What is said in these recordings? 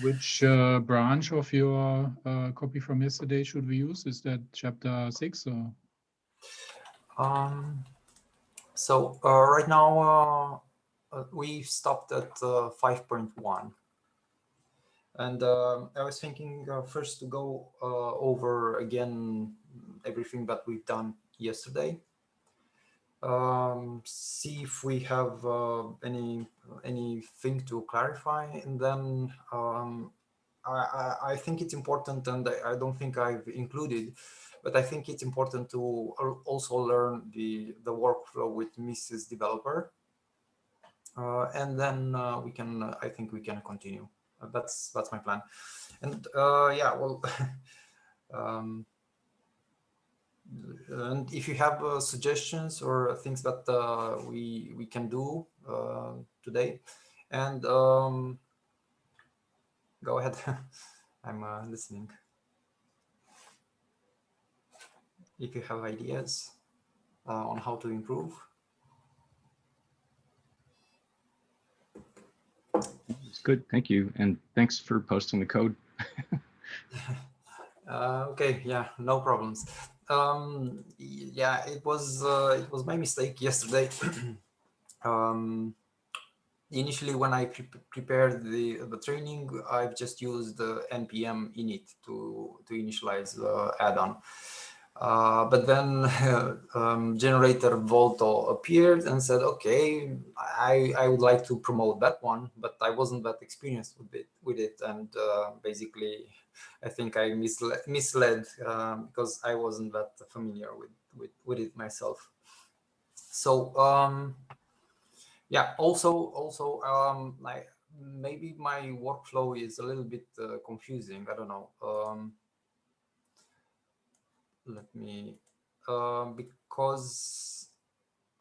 Which branch of your copy from yesterday should we use? Is that chapter 6 or? So right now we stopped at 5.1. And I was thinking first to go over again everything that we've done yesterday. See if we have anything to clarify, and then I think it's important, and I don't think I've included, but I think it's important to also learn the workflow with Mrs. Developer, and then we can. I think we can continue. That's my plan, and yeah, well. And if you have suggestions or things that we can do today, and go ahead. I'm listening. If you have ideas on how to improve. It's good, thank you, and thanks for posting the code. Okay, yeah, no problems. Yeah, it was my mistake yesterday. Initially, when I prepared the training, I've just used the npm init to initialize the add-on. But then generator Volto appeared and said, okay, I would like to promote that one, but I wasn't that experienced with it. And basically, I think I misled because I wasn't that familiar with it myself. So yeah, also like maybe my workflow is a little bit confusing. I don't know. Let me because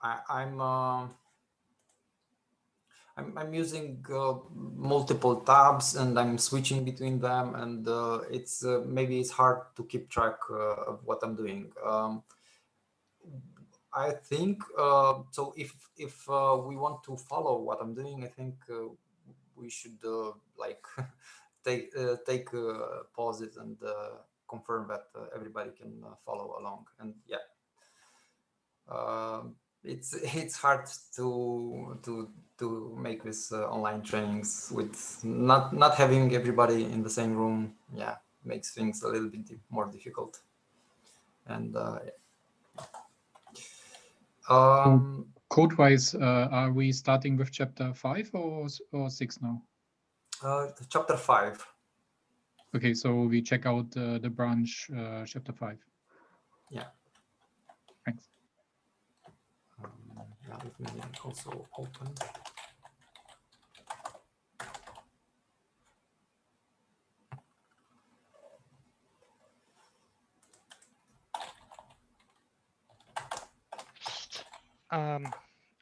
I'm using multiple tabs and I'm switching between them, and it's maybe it's hard to keep track of what I'm doing. I think so. If we want to follow what I'm doing, I think we should like take pauses and confirm that everybody can follow along. And yeah, it's hard to make this online trainings with not having everybody in the same room. Yeah, makes things a little bit more difficult. And code-wise, are we starting with chapter 5 or 6 now? Chapter 5. Okay, so we check out the branch chapter 5. Yeah. Thanks. Yeah, let me also open.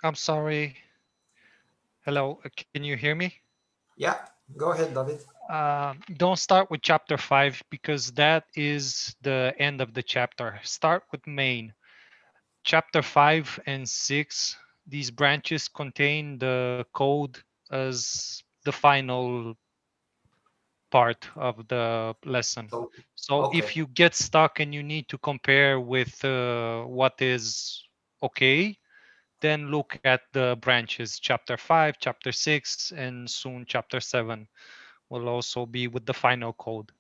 I'm sorry. Hello, can you hear me? Yeah, go ahead, David. Don't start with chapter 5 because that is the end of the chapter. Start with main. Chapter 5 and 6, these branches contain the code as the final part of the lesson. So okay. if you get stuck and you need to compare with what is okay, then look at the branches. Chapter 5, chapter 6, and soon chapter 7 will also be with the final code.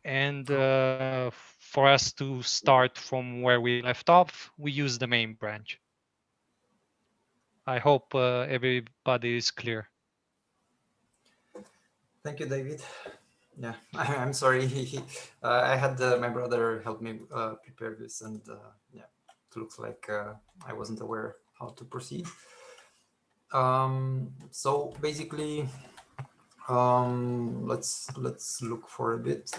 And for us to start from where we left off, we use the main branch. I hope everybody is clear. Thank you, David. Yeah, I'm sorry. I had my brother help me prepare this, and yeah, it looks like I wasn't aware how to proceed. So basically, let's look for a bit.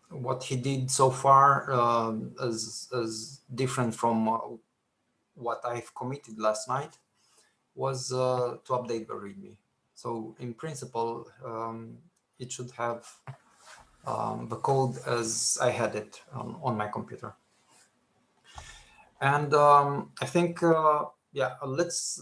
What he did so far as different from what I've committed last night was to update the README. So in principle, it should have the code as I had it on my computer. And I think, yeah, let's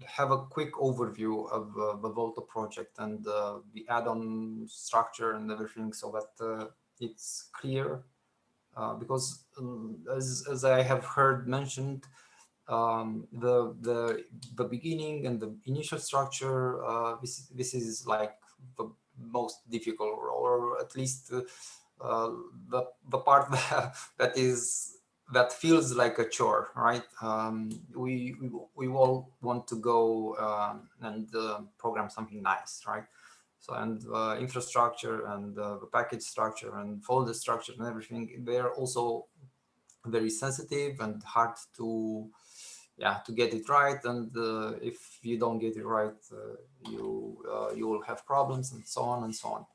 have a quick overview of the Volto project and the add-on structure and everything, so that it's clear. Because as I have heard mentioned, the beginning and the initial structure, this is like the most difficult, or at least the part that feels like a chore, right? We all want to go and program something nice, right? So, and infrastructure and the package structure and folder structure and everything, they're also very sensitive and hard to get it right. And if you don't get it right, you will have problems, and so on and so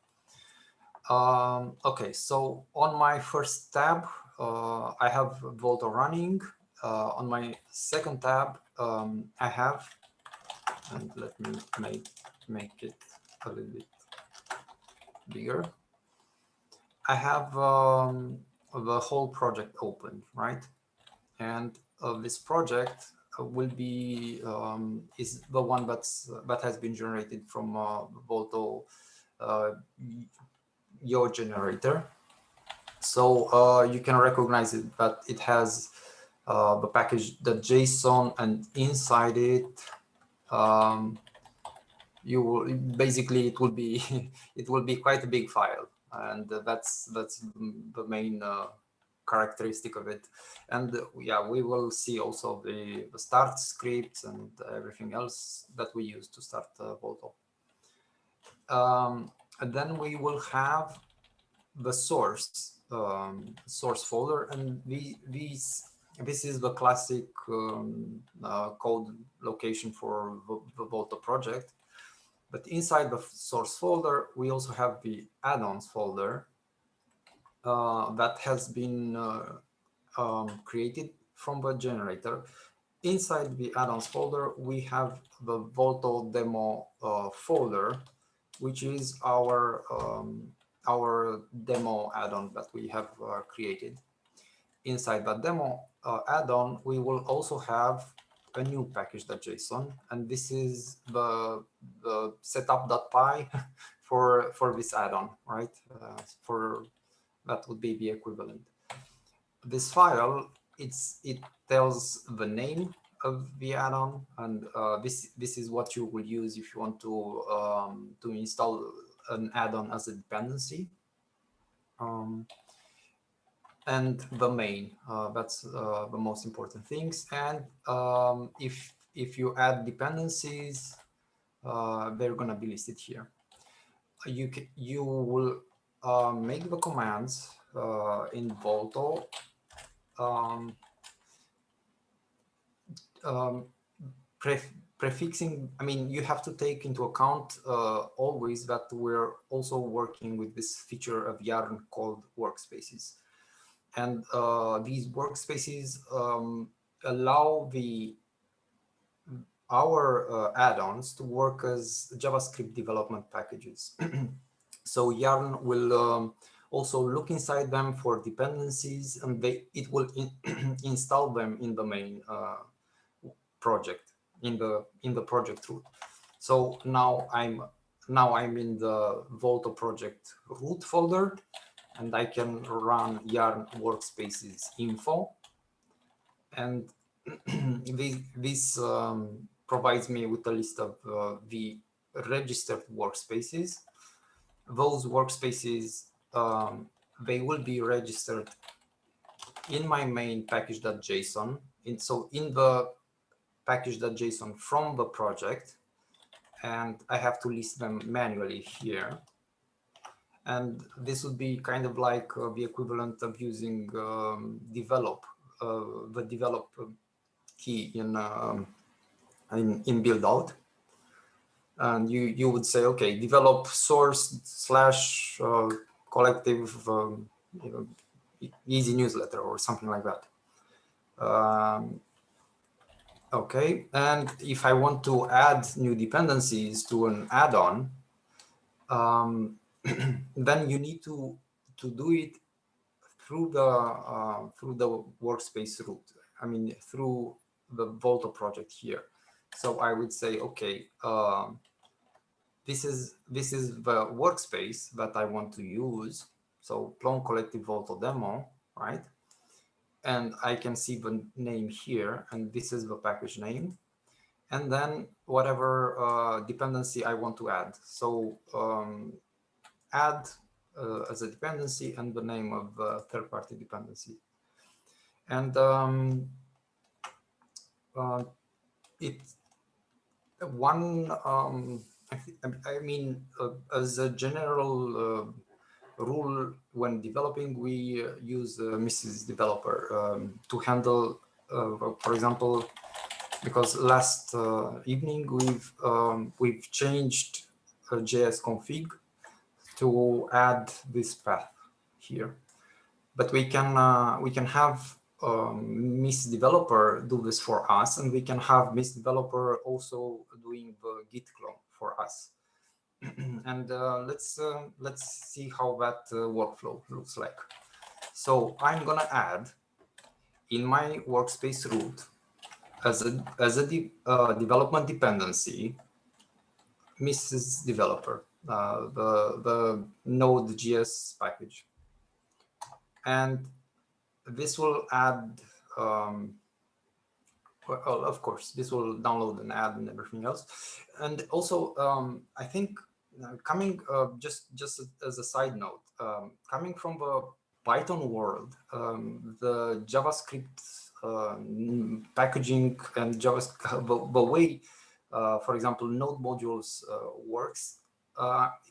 on. Okay, so on my first tab, I have Volto running. On my second tab, I have, and let me make it a little bit bigger. I have the whole project open, right? And this project will be is the one that has been generated from Volto your generator. So you can recognize it, that it has the package.json, and inside it you will basically, it will be quite a big file, and that's the main characteristic of it. And yeah, we will see also the start scripts and everything else that we use to start Volto. And then we will have the source folder, and this is the classic code location for the Volto project. But inside the source folder, we also have the add-ons folder that has been created from the generator. Inside the add-ons folder, we have the Volto demo folder, which is our demo add-on that we have created. Inside that demo add-on, we will also have a new package.json, and this is the setup.py for this add-on, right? For that would be the equivalent. This file, it tells the name of the add-on, and this is what you will use if you want to install an add-on as a dependency. And the main, that's the most important things. And if you add dependencies, they're going to be listed here. You will make the commands in Volto prefixing. I mean, you have to take into account always that we're also working with this feature of Yarn called workspaces. And these workspaces allow our add-ons to work as JavaScript development packages. So Yarn will also look inside them for dependencies, and it will install them in the main project, in the project root. So now I'm in the Volto project root folder, and I can run yarn workspaces info, and this provides me with a list of the registered workspaces. Those workspaces, they will be registered in my main package.json. So in the package.json from the project, and I have to list them manually here. And this would be kind of like the equivalent of using develop, the develop key in build out. And you would say, okay, develop source / collective easy newsletter or something like that. Okay, and if I want to add new dependencies to an add-on, then you need to do it through the workspace root. I mean, through the Volto project here. So I would say, okay, this is the workspace that I want to use. So Plone collective Volto demo, right? And I can see the name here, and this is the package name. And then whatever dependency I want to add. So add as a dependency and the name of third-party dependency. And I mean, as a general rule, when developing, we use Mrs. Developer to handle, for example, because last evening we've changed JS config to add this path here, but we can have Miss Developer do this for us, and we can have Miss Developer also doing the Git clone for us. And let's see how that workflow looks like. So I'm gonna add in my workspace root as a development dependency Mrs. Developer, the Node.js package, and this will add. Well, of course, this will download and add and everything else. And also, I think coming just as a side note, coming from the Python world, the JavaScript packaging and JavaScript, the way, for example, node modules works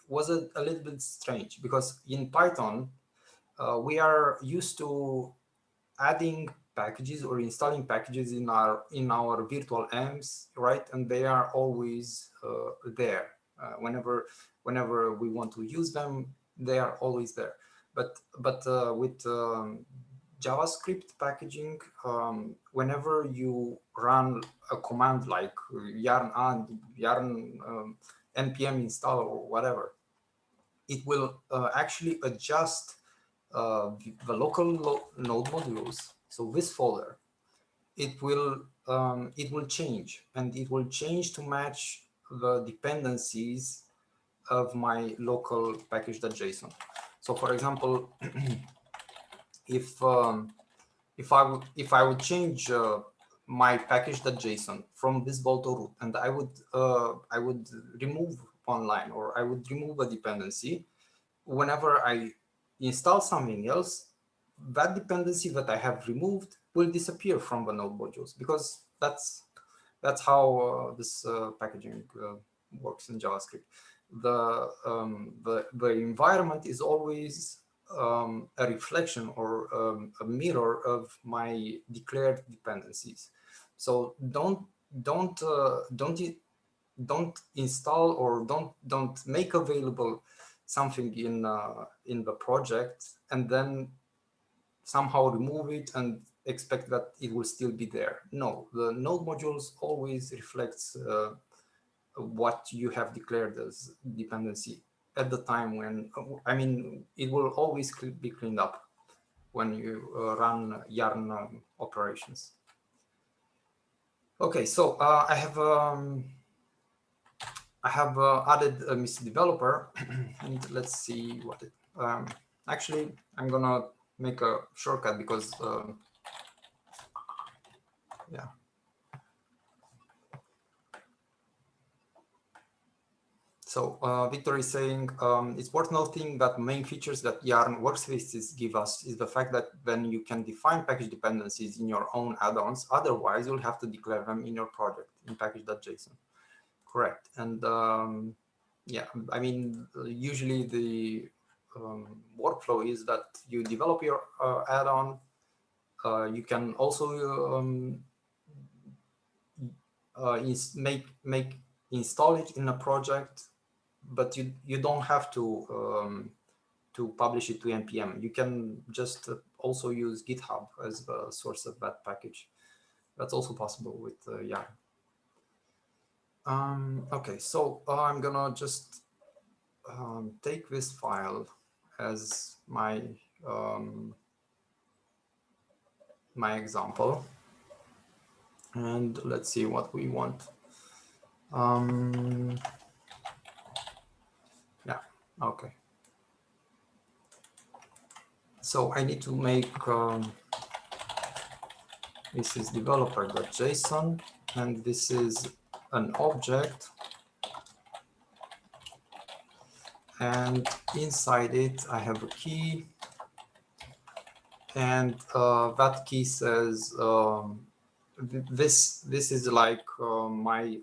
was a little bit strange, because in Python, we are used to adding packages or installing packages in our virtual amps, right? And they are always there. Whenever we want to use them, they are always there. But with JavaScript packaging, whenever you run a command like yarn add, yarn npm install or whatever, it will actually adjust the local node modules. So this folder, it will change, and it will change to match the dependencies of my local package.json. So for example, if I would change my package.json from this Volto root, and I would remove one line, or I would remove a dependency, whenever I install something else, that dependency that I have removed will disappear from the node modules, because that's how this packaging works in JavaScript. The environment is always a reflection or a mirror of my declared dependencies. So don't install or don't make available something in the project and then somehow remove it and expect that it will still be there. No, the node modules always reflects what you have declared as dependency at the time when, I mean, it will always be cleaned up when you run yarn operations. Okay, so I have added a Miss Developer, and let's see what it. Actually, I'm gonna make a shortcut because yeah. So Víctor is saying it's worth noting that main features that Yarn workspaces give us is the fact that then you can define package dependencies in your own add-ons. Otherwise, you'll have to declare them in your project in package.json. Correct. And yeah, I mean, usually the workflow is that you develop your add-on. You can also install it in a project, but you don't have to publish it to npm. You can just also use GitHub as the source of that package. That's also possible with Yarn. Okay, so I'm gonna just take this file as my my example, and let's see what we want. Yeah, okay. So I need to make this is developer.json, and this is an object, and inside it I have a key, and that key says this is like my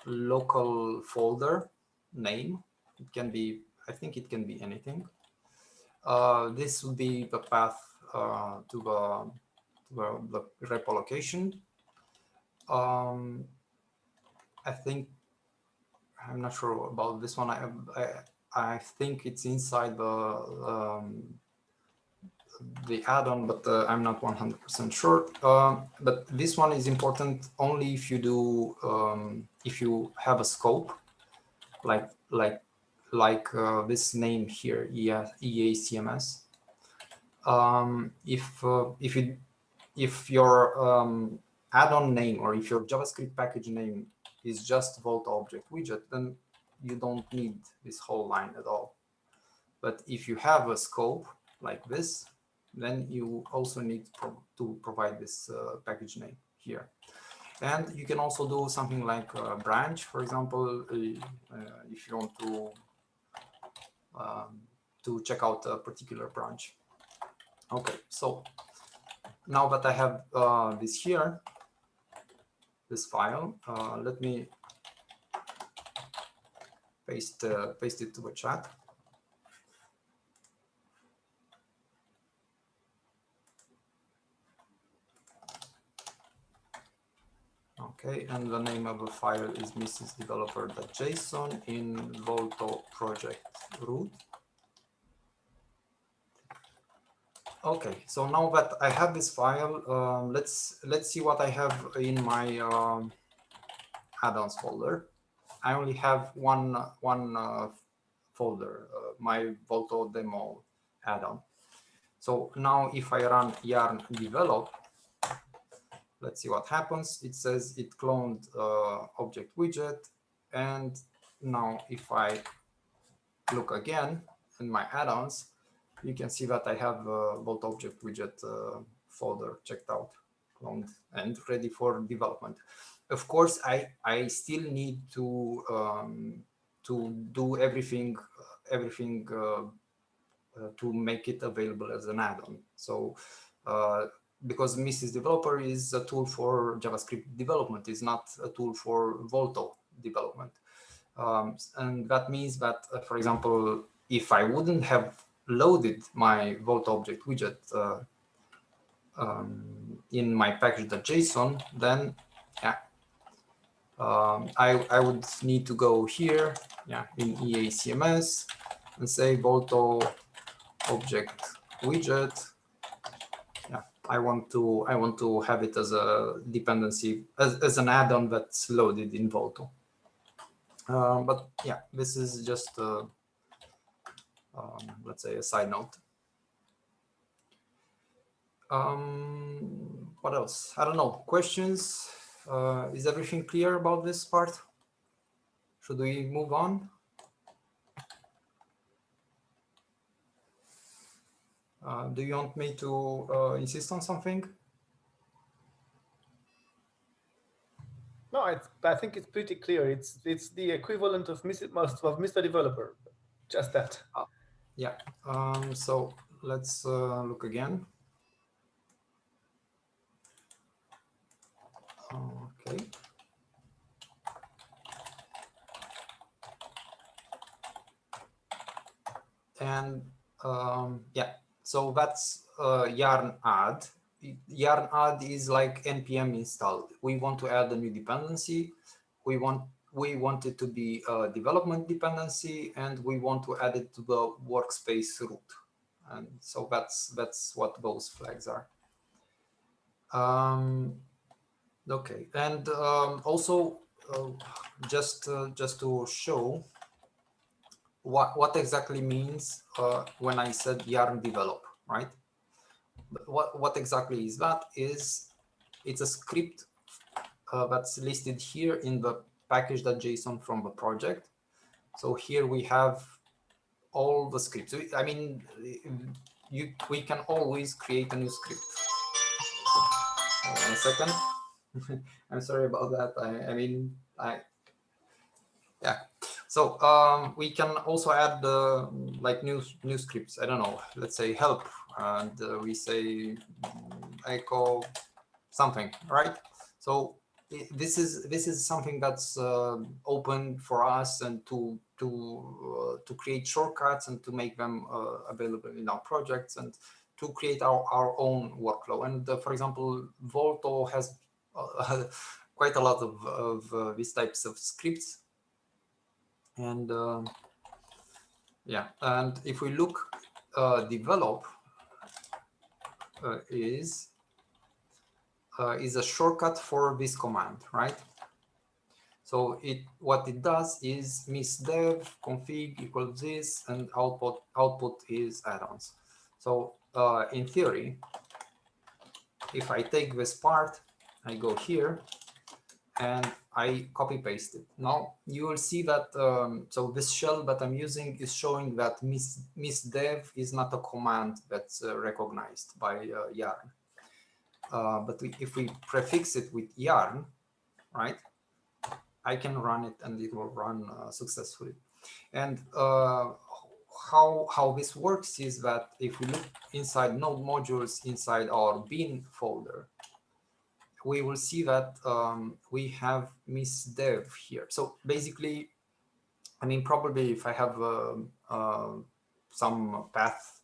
local folder name. It can be, I think it can be anything. This will be the path to the repo location. I think, I'm not sure about this one. I think it's inside the add-on, but I'm not 100% sure. But this one is important only if you do if you have a scope, like this name here, EACMS. If your add-on name, or if your JavaScript package name is just Volto object widget, then you don't need this whole line at all. But if you have a scope like this, then you also need to provide this package name here. And you can also do something like a branch, for example, if you want to check out a particular branch. Okay, so now that I have this here, this file, let me paste it to the chat. Okay, and the name of the file is mrs.developer.json in Volto project root. Okay, so now that I have this file, let's see what I have in my add-ons folder. I only have one folder, my Volto demo add-on. So now if I run yarn develop, let's see what happens. It says it cloned object widget, and now if I look again in my add-ons, you can see that I have a Volto object widget folder checked out, cloned, and ready for development. Of course, I still need to do everything to make it available as an add-on. So because Mrs. Developer is a tool for JavaScript development, is not a tool for Volto development. And that means that, for example, if I wouldn't have loaded my Volto object widget in my package.json, then yeah, I would need to go here, yeah, in EACMS and say Volto object widget. Yeah, I want to have it as a dependency, as an add-on that's loaded in Volto. But yeah, this is just let's say a side note. What else? I don't know. Questions? Is everything clear about this part? Should we move on? Do you want me to insist on something? No, I think it's pretty clear. It's the equivalent of Mr. Developer, just that. Yeah. So let's look again. Okay. And yeah, so that's yarn add. Yarn add is like npm install. We want to add a new dependency. We want it to be a development dependency, and we want to add it to the workspace root. And so that's what those flags are. Okay, and also just to show what exactly means when I said yarn develop, right? What exactly is that? It's a script that's listed here in the package.json from the project. So here we have all the scripts. I mean, we can always create a new script. Hold on a second. I'm sorry about that. Yeah. So we can also add like new scripts. I don't know. Let's say help, and we say echo something, right? So this is something that's open for us, and to create shortcuts and to make them available in our projects, and to create our own workflow. And for example, Volto has quite a lot of these types of scripts. And yeah, and if we look, develop is a shortcut for this command, right? So what it does is misdev config equals this, and output is add-ons. So in theory, if I take this part, I go here and I copy paste it. Now you will see that so this shell that I'm using is showing that misdev is not a command that's recognized by yarn. But if we prefix it with yarn, right, I can run it and it will run successfully. And how this works is that if we look inside node modules inside our bin folder, we will see that we have misdev here. So basically, I mean, probably if I have some path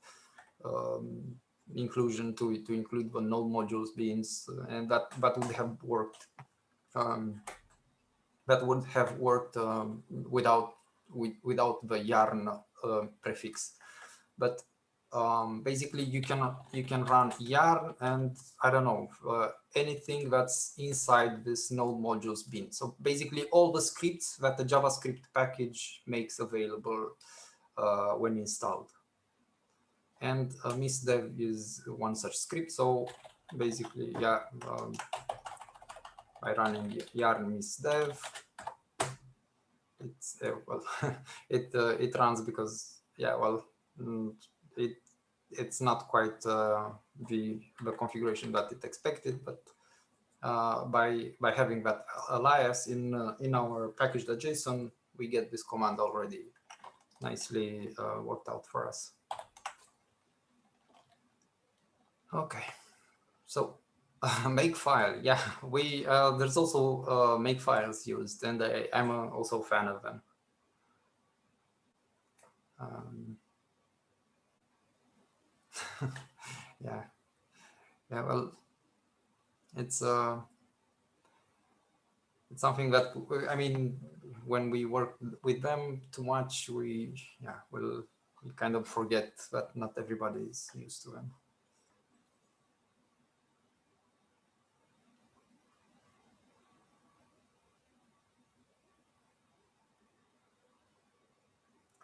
inclusion to include the node modules bins, and that would have worked. That would have worked without the yarn prefix. But basically, you can run yarn and I don't know anything that's inside this node modules bin. So basically, all the scripts that the JavaScript package makes available when installed. And misdev is one such script. So basically, yeah, by running yarn misdev, it's well, it runs because, yeah, well, it's not quite the configuration that it expected, but by having that alias in our package.json, we get this command already nicely worked out for us. Okay, so make file, yeah, we there's also make files used, and I'm also a fan of them. Yeah, well, it's something that, I mean, when we work with them too much, we kind of forget that not everybody is used to them.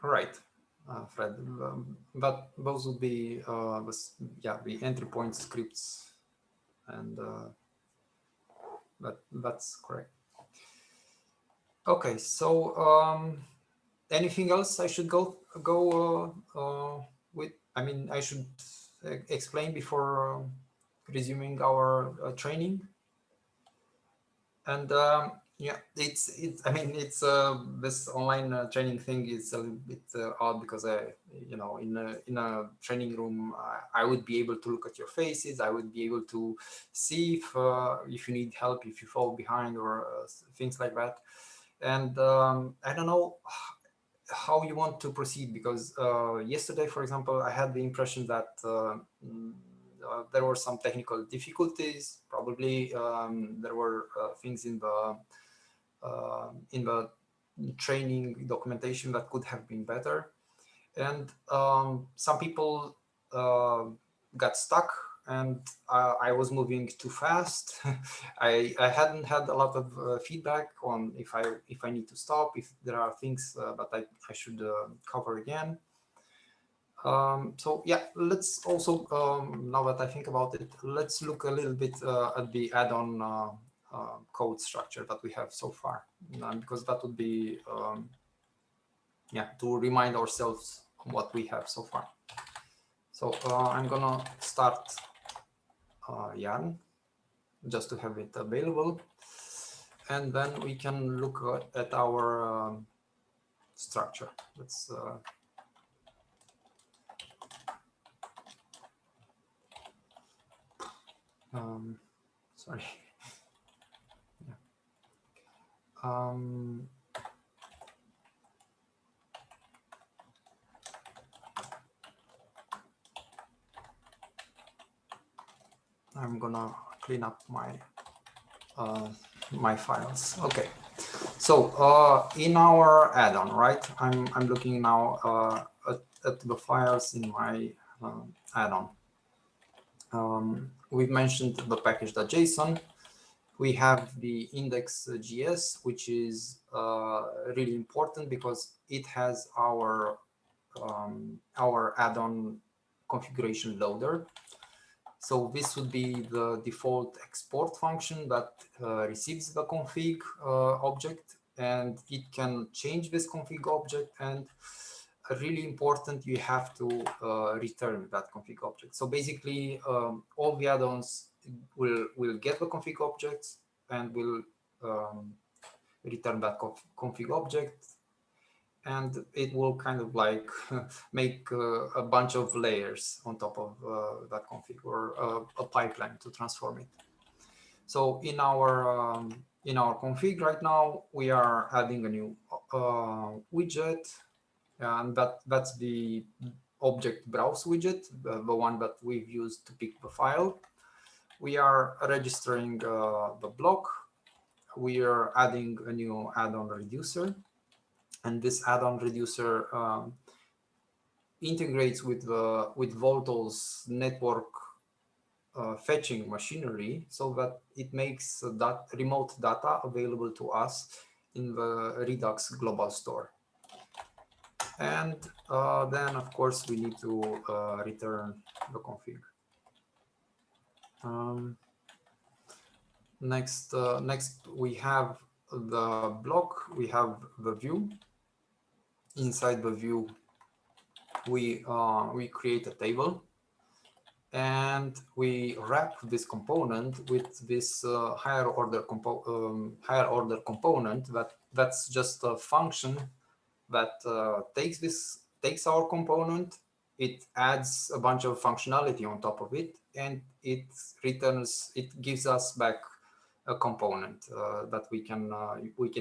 All right, Fred, but those would be the entry point scripts, and that's correct. Okay, so anything else I should go with? I mean, I should explain before resuming our training. And yeah, I mean, it's this online training thing is a little bit odd, because you know, in a training room, I would be able to look at your faces. I would be able to see if you need help, if you fall behind, or things like that. And I don't know how you want to proceed, because yesterday, for example, I had the impression that there were some technical difficulties. Probably there were things in the training documentation that could have been better, and some people got stuck, and I was moving too fast. I hadn't had a lot of feedback on if I need to stop, if there are things that I should cover again. So yeah, let's also, now that I think about it, let's look a little bit at the add-on code structure that we have so far, because that would be yeah, to remind ourselves what we have so far. So I'm gonna start yarn just to have it available, and then we can look at our structure. Let's sorry. Yeah. I'm gonna clean up my my files. Okay, so in our add-on, right? I'm looking now at the files in my add-on. We've mentioned the package.json. We have the index.js, which is really important because it has our add-on configuration loader. So this would be the default export function that receives the config object, and it can change this config object, and really important, you have to return that config object. So basically, all the add-ons will get the config objects and will return that config object, and it will kind of like make a bunch of layers on top of that config, or a pipeline to transform it. So in our config right now, we are adding a new widget, and that's the object browse widget, the one that we've used to pick the file. We are registering the block. We are adding a new add-on reducer, and this add-on reducer integrates with Volto's network fetching machinery, so that it makes that remote data available to us in the Redux global store. And then, of course, we need to return the config. Next, we have the block. We have the view. Inside the view, we create a table, and we wrap this component with this higher order component. That's just a function that takes our component. It adds a bunch of functionality on top of it, and it gives us back a component that we can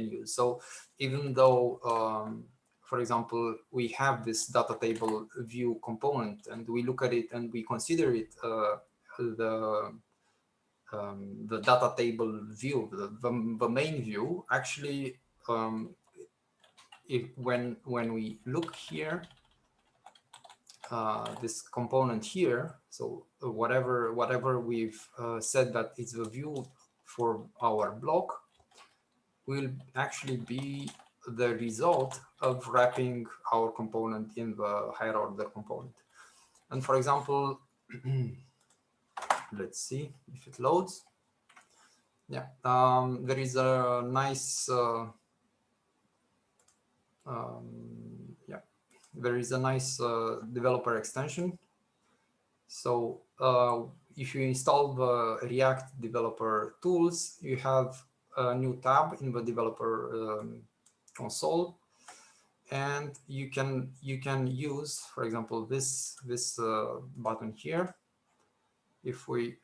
use. So even though for example, we have this data table view component, and we look at it and we consider it the data table view, the main view. Actually, when we look here, this component here, so whatever we've said that it's the view for our block, will actually be the result of wrapping our component in the higher order component. And for example, let's see if it loads. Yeah, there is a nice developer extension. So if you install the React developer tools, you have a new tab in the developer console, and you can use, for example, this button here. If we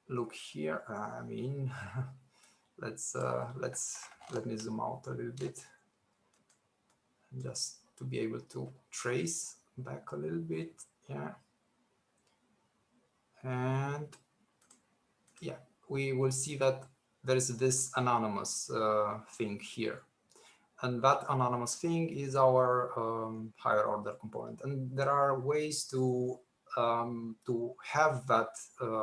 look here, I mean, let me zoom out a little bit, just to be able to trace back a little bit. Yeah, and yeah, we will see that there is this anonymous thing here, and that anonymous thing is our higher order component. And there are ways to have that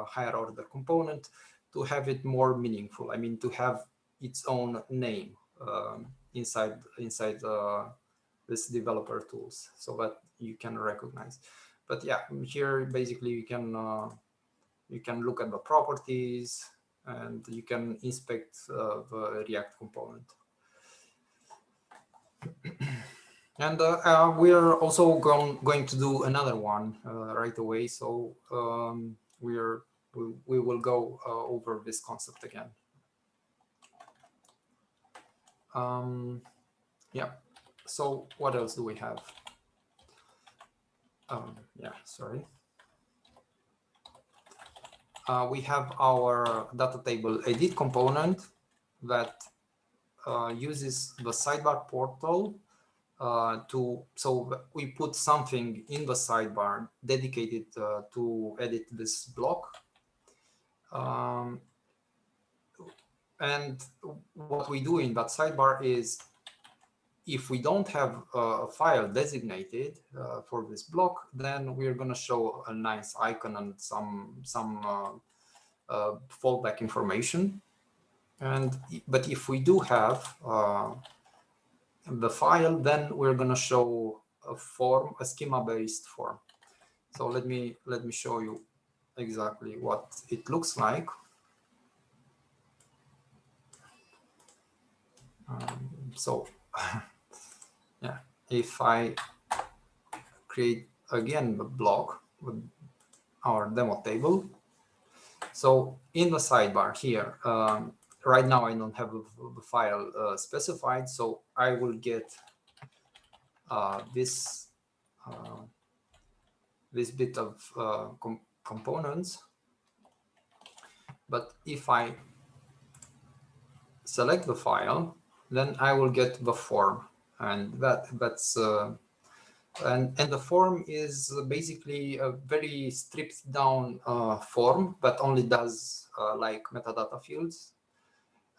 higher order component, to have it more meaningful. I mean, to have its own name inside this developer tools, so that you can recognize. But yeah, here basically you can look at the properties, and you can inspect the React component. And we are also going to do another one right away. So we will go over this concept again. Yeah. So what else do we have? Yeah, sorry. We have our data table edit component that uses the sidebar portal so we put something in the sidebar dedicated to edit this block. And what we do in that sidebar is, if we don't have a file designated for this block, then we're going to show a nice icon and some fallback information. But if we do have the file, then we're going to show a form, a schema-based form. So let me show you exactly what it looks like. So yeah, if I create again the block with our demo table. So in the sidebar here, right now I don't have the file specified, so I will get this bit of components. But if I select the file, then I will get the form, and that's and the form is basically a very stripped down form, but only does like metadata fields.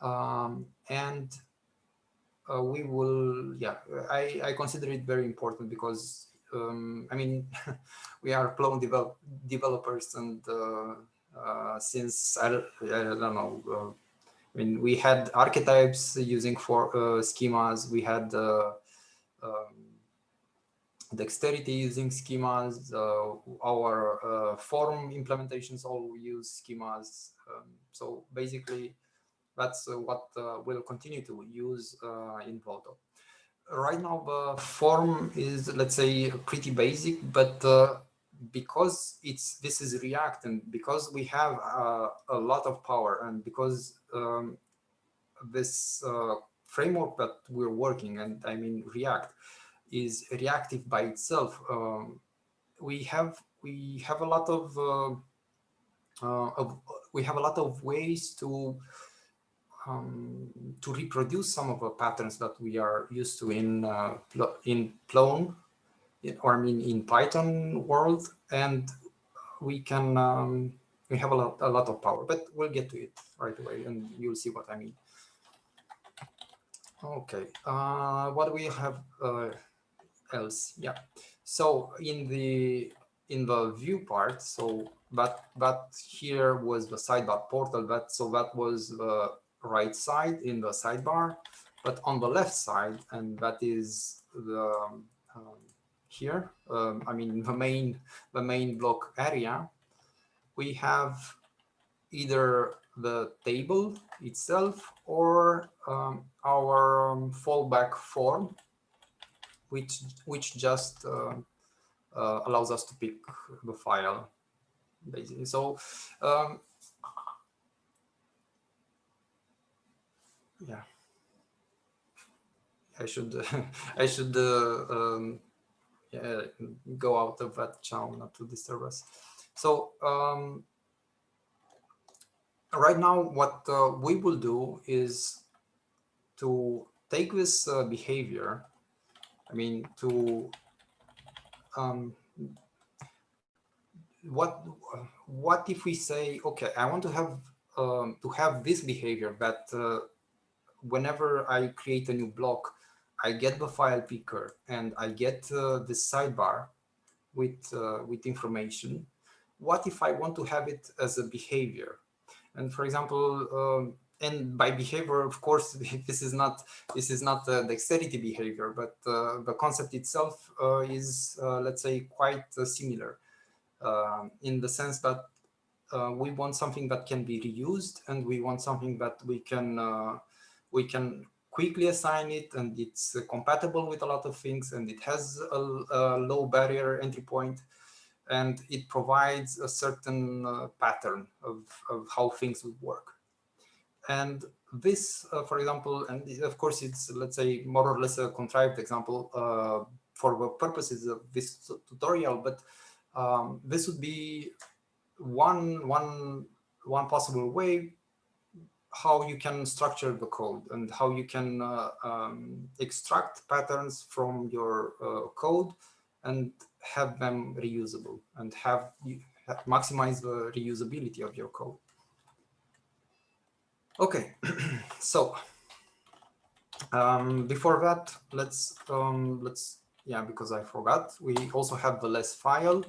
And we will, yeah, I consider it very important because I mean, we are Plone developers, and since I don't know, I mean, we had archetypes using for schemas, we had dexterity using schemas, our form implementations all use schemas. So basically, that's what we'll continue to use in Volto. Right now, the form is, let's say, pretty basic, but because this is React, and because we have a lot of power, and because this framework that we're working, and I mean React, is reactive by itself, we have a lot of ways to reproduce some of the patterns that we are used to in Plone, or I mean in Python world, and we can we have a lot of power. But we'll get to it right away, and you'll see what I mean. Okay, what do we have else? Yeah, so in the view part, so but here was the sidebar portal, so that was the right side in the sidebar, but on the left side, and that is the here, I mean the main block area, we have either the table itself or our fallback form, which just allows us to pick the file, basically. So yeah, I should yeah, go out of that channel not to disturb us. So right now, what we will do is to take this behavior. I mean, to what if we say, okay, I want to have this behavior that whenever I create a new block, I get the file picker and I get this sidebar with information. What if I want to have it as a behavior? And for example, and by behavior, of course, this is not dexterity behavior, but the concept itself is, let's say, quite similar in the sense that we want something that can be reused, and we want something that we can quickly assign it, and it's compatible with a lot of things, and it has a low barrier entry point, and it provides a certain pattern of how things would work. And this, for example, and of course it's, let's say, more or less a contrived example for the purposes of this tutorial, but this would be one possible way how you can structure the code and how you can extract patterns from your code and have them reusable and maximize the reusability of your code. Okay, so before that, let's yeah, because I forgot, we also have the less file,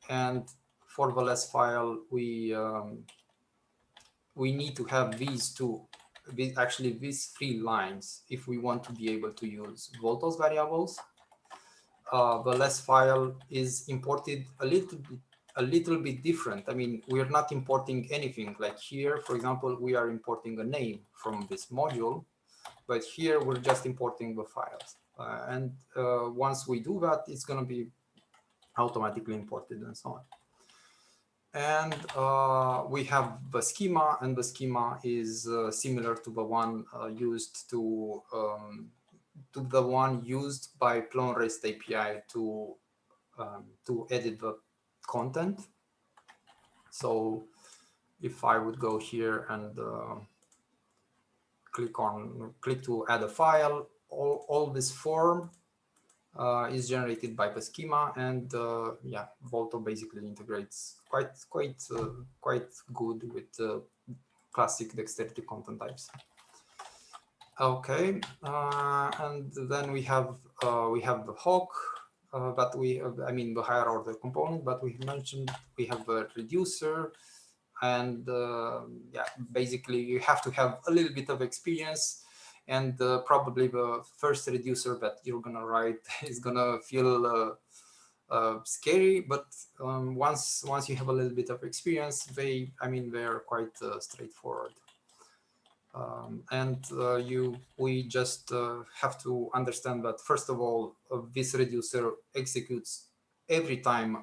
and for the less file we need to have these these 3 lines if we want to be able to use Volto's variables. The less file is imported a little bit different. I mean, we're not importing anything. Like here, for example, we are importing a name from this module, but here we're just importing the files. And once we do that, it's going to be automatically imported and so on. And we have the schema, and the schema is similar to the one used by Plone REST API to edit the content. So if I would go here and click to add a file, all this form is generated by the schema, and yeah, Volto basically integrates quite good with classic dexterity content types. Okay, and then we have the hook, but I mean the higher order component, but we mentioned we have a reducer, and yeah, basically you have to have a little bit of experience, and probably the first reducer that you're gonna write is gonna feel scary, but once you have a little bit of experience, they're quite straightforward. And we just have to understand that, first of all, this reducer executes every time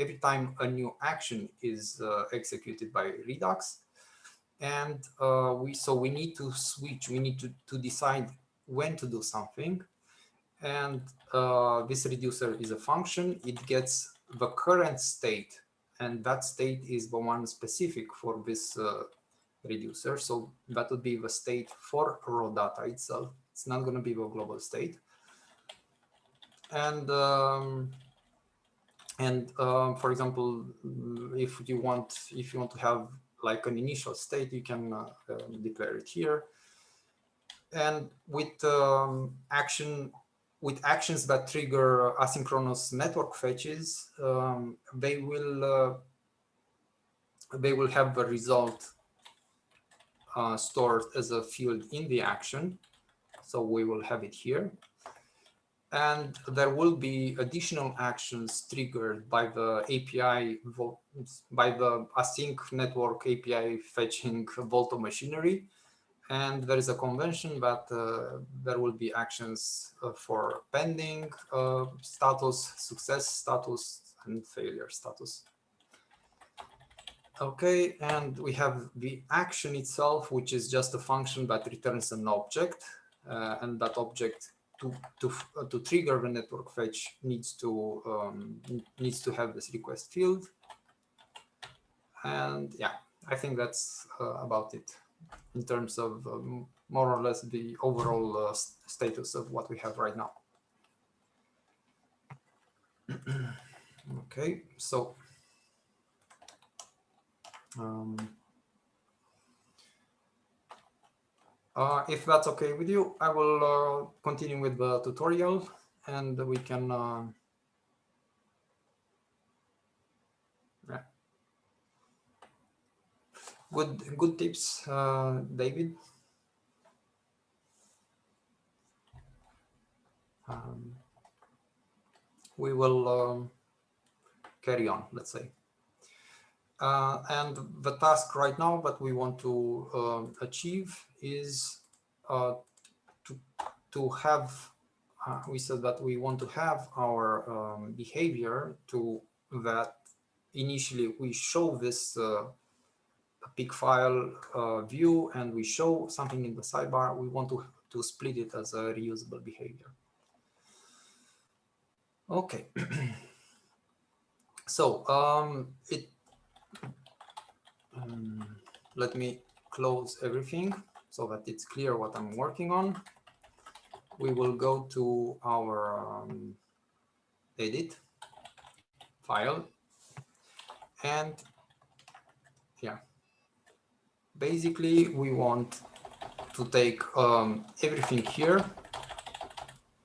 every time a new action is executed by Redux. And so we need to switch, we need to decide when to do something. And this reducer is a function. It gets the current state, and that state is the one specific for this reducer. So that would be the state for raw data itself. It's not going to be the global state. And for example, if you want to have like an initial state, you can declare it here. And with actions that trigger asynchronous network fetches, they will have the result stored as a field in the action. So we will have it here. And there will be additional actions triggered by the API, by the async network API fetching Volto machinery. And there is a convention that there will be actions for pending status, success status, and failure status. Okay, and we have the action itself, which is just a function that returns an object, and that object to trigger the network fetch needs to have this request field. And yeah, I think that's about it in terms of more or less the overall status of what we have right now. Okay, so if that's okay with you, I will continue with the tutorial, and we can yeah. Good tips, David. We will carry on, let's say. And the task right now that we want to achieve is to have, we said that we want to have our behavior to that initially we show this pick file view and we show something in the sidebar. We want to split it as a reusable behavior. Okay. So let me close everything so that it's clear what I'm working on. We will go to our edit file, and yeah, basically we want to take everything here,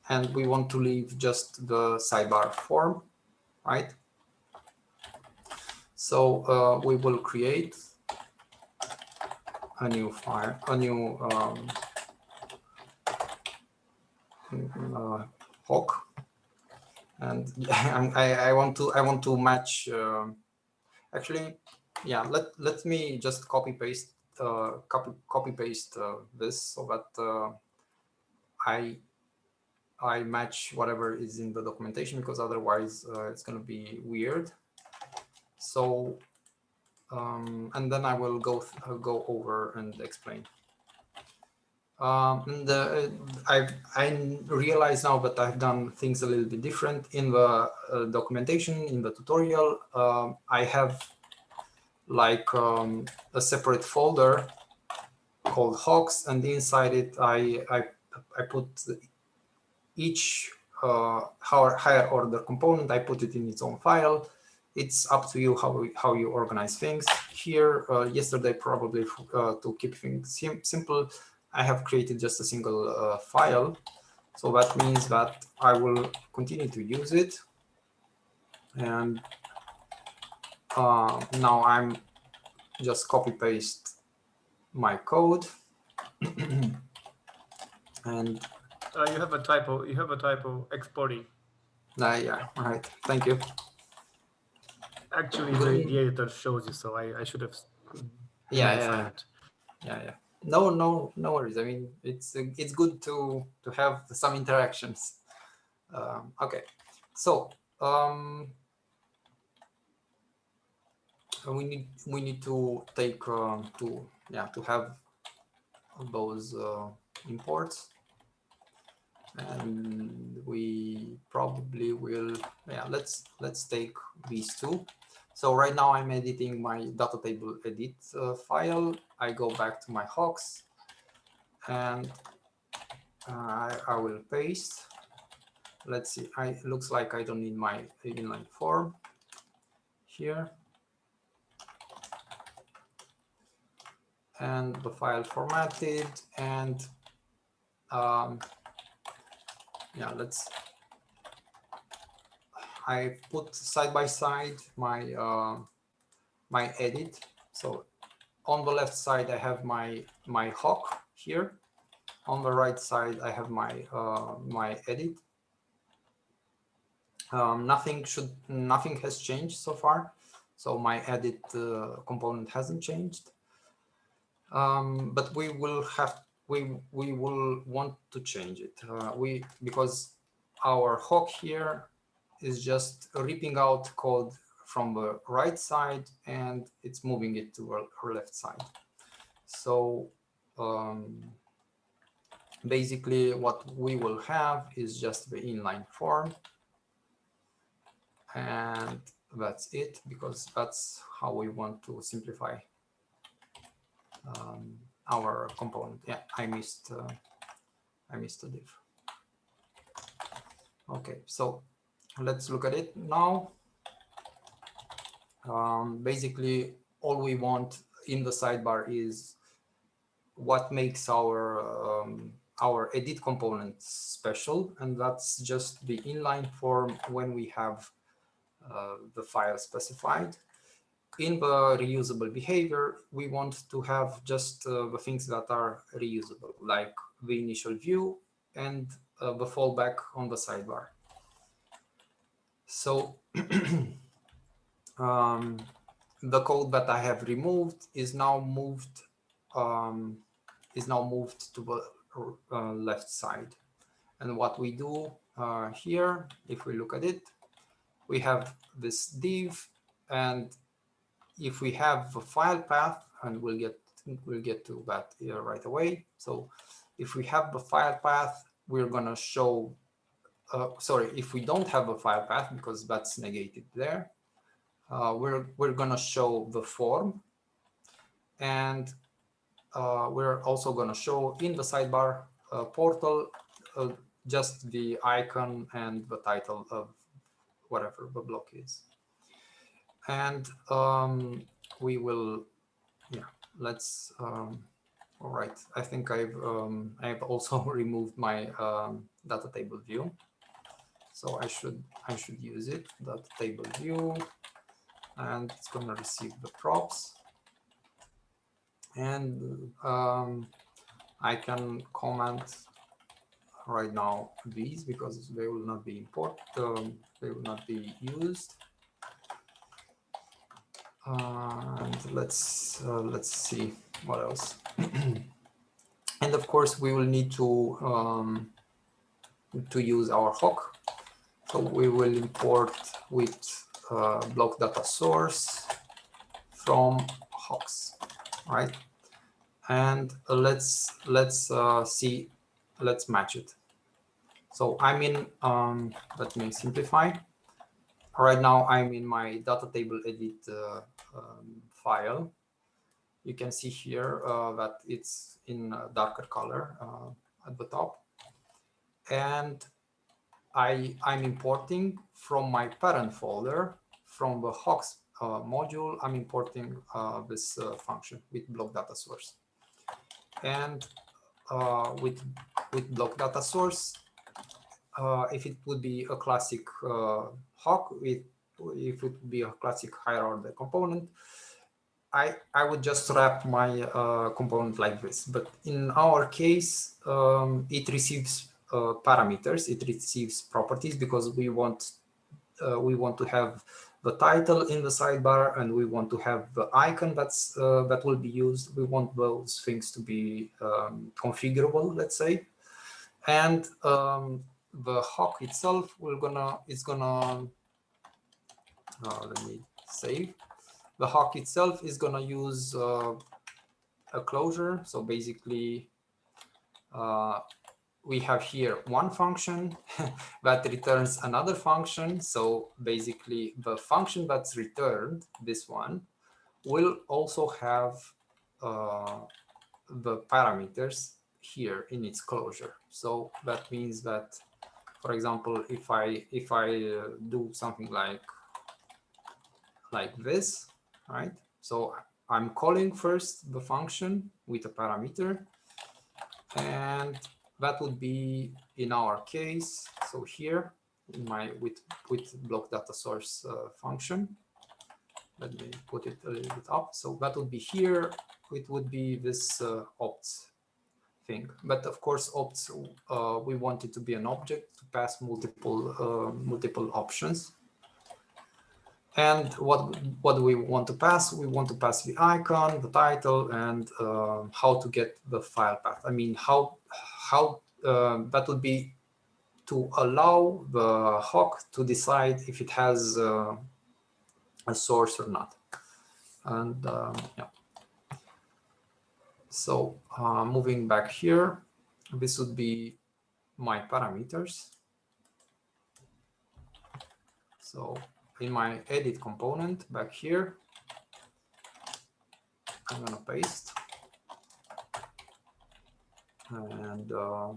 and we want to leave just the sidebar form, right? So we will create a new file, a new hook, and I want to match. Actually, yeah. Let me just copy paste this so that I match whatever is in the documentation, because otherwise it's going to be weird. So and then I will go over and explain. And I realize now that I've done things a little bit different in the documentation. In the tutorial, I have like a separate folder called hooks, and inside it I put each higher order component. I put it in its own file. It's up to you how you organize things. Here, yesterday, probably to keep things simple, I have created just a single file. So that means that I will continue to use it. And now I'm just copy paste my code. And you have a typo. You have a typo exporting. Yeah, right. Thank you. Actually, the editor shows you, so I should have. Yeah. No worries. I mean, it's good to have some interactions. Okay, so we need to take to have those imports, and we probably will. Yeah, let's take these two. So right now I'm editing my data table edit file. I go back to my hooks, and I will paste. Let's see. It looks like I don't need my inline form here, and the file formatted, and yeah, I put side by side my my edit. So on the left side I have my hook here. On the right side I have my my edit. Nothing has changed so far. So my edit component hasn't changed. But we will want to change it. Because our hook here is just ripping out code from the right side and it's moving it to our left side. So basically what we will have is just the inline form, and that's it, because that's how we want to simplify our component. Yeah, I missed a div. Okay, so let's look at it now. Basically, all we want in the sidebar is what makes our edit component special, and that's just the inline form when we have the file specified. In the reusable behavior, we want to have just the things that are reusable, like the initial view and the fallback on the sidebar. So the code that I have removed is now moved to the left side. And what we do here, if we look at it, we have this div, and if we have a file path, and we'll get to that here right away. So if we have the file path, we're gonna show. Sorry, if we don't have a file path, because that's negated there, we're gonna show the form, and we're also gonna show in the sidebar portal just the icon and the title of whatever the block is. And we will, yeah, let's. All right, I think I've also removed my data table view, so I should use it. Data table view, and it's gonna receive the props, and I can comment right now these because they will not be imported, they will not be used. And let's see what else. And of course, we will need to use our hook. So we will import with block data source from hooks, right? And let's match it. So I'm in. Let me simplify. Right now, I'm in my data table edit file. You can see here that it's in a darker color at the top. And I'm importing from my parent folder, from the hooks module, I'm importing this function with block data source. And with block data source, if it would be a classic hook, if it would be a classic higher order component, I would just wrap my component like this. But in our case, it receives parameters, it receives properties, because we want to have the title in the sidebar, and we want to have the icon that will be used. We want those things to be configurable, let's say. And the hook itself, let me save. The hook itself is gonna use a closure. So basically, we have here one function that returns another function. So basically, the function that's returned, this one, will also have the parameters here in its closure. So that means that, for example, if I do something like this, right? So I'm calling first the function with a parameter, and that would be in our case. So here in my with block data source function. Let me put it a little bit up. So that would be here. It would be this opts thing. But of course, opts, we want it to be an object to pass multiple options. And what do we want to pass? We want to pass the icon, the title, and how to get the file path. I mean, how that would be to allow the hook to decide if it has a source or not. And yeah. So moving back here, this would be my parameters. So in my edit component back here, I'm gonna paste. And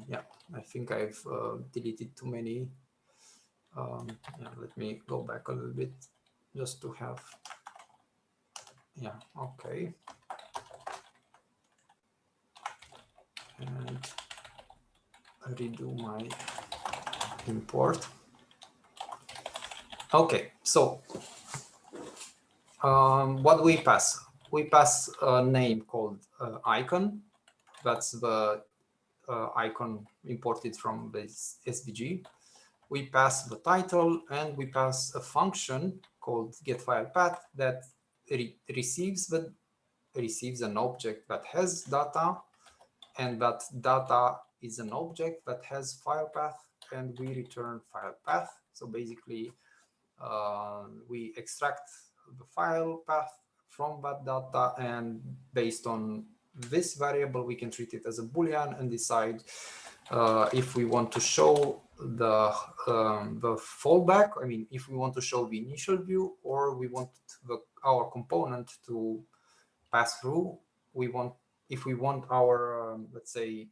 yeah, I think I've deleted too many. Yeah, let me go back a little bit just to have, yeah, okay. And redo my import. Okay, so what do we pass? We pass a name called icon. That's the icon imported from this SVG. We pass the title, and we pass a function called getFilePath that receives an object that has data, and that data is an object that has file path, and we return file path. So basically, we extract the file path from that data, and based on this variable, we can treat it as a Boolean and decide if we want to show the fallback. I mean, if we want to show the initial view, or we want our component to pass through. If we want our let's say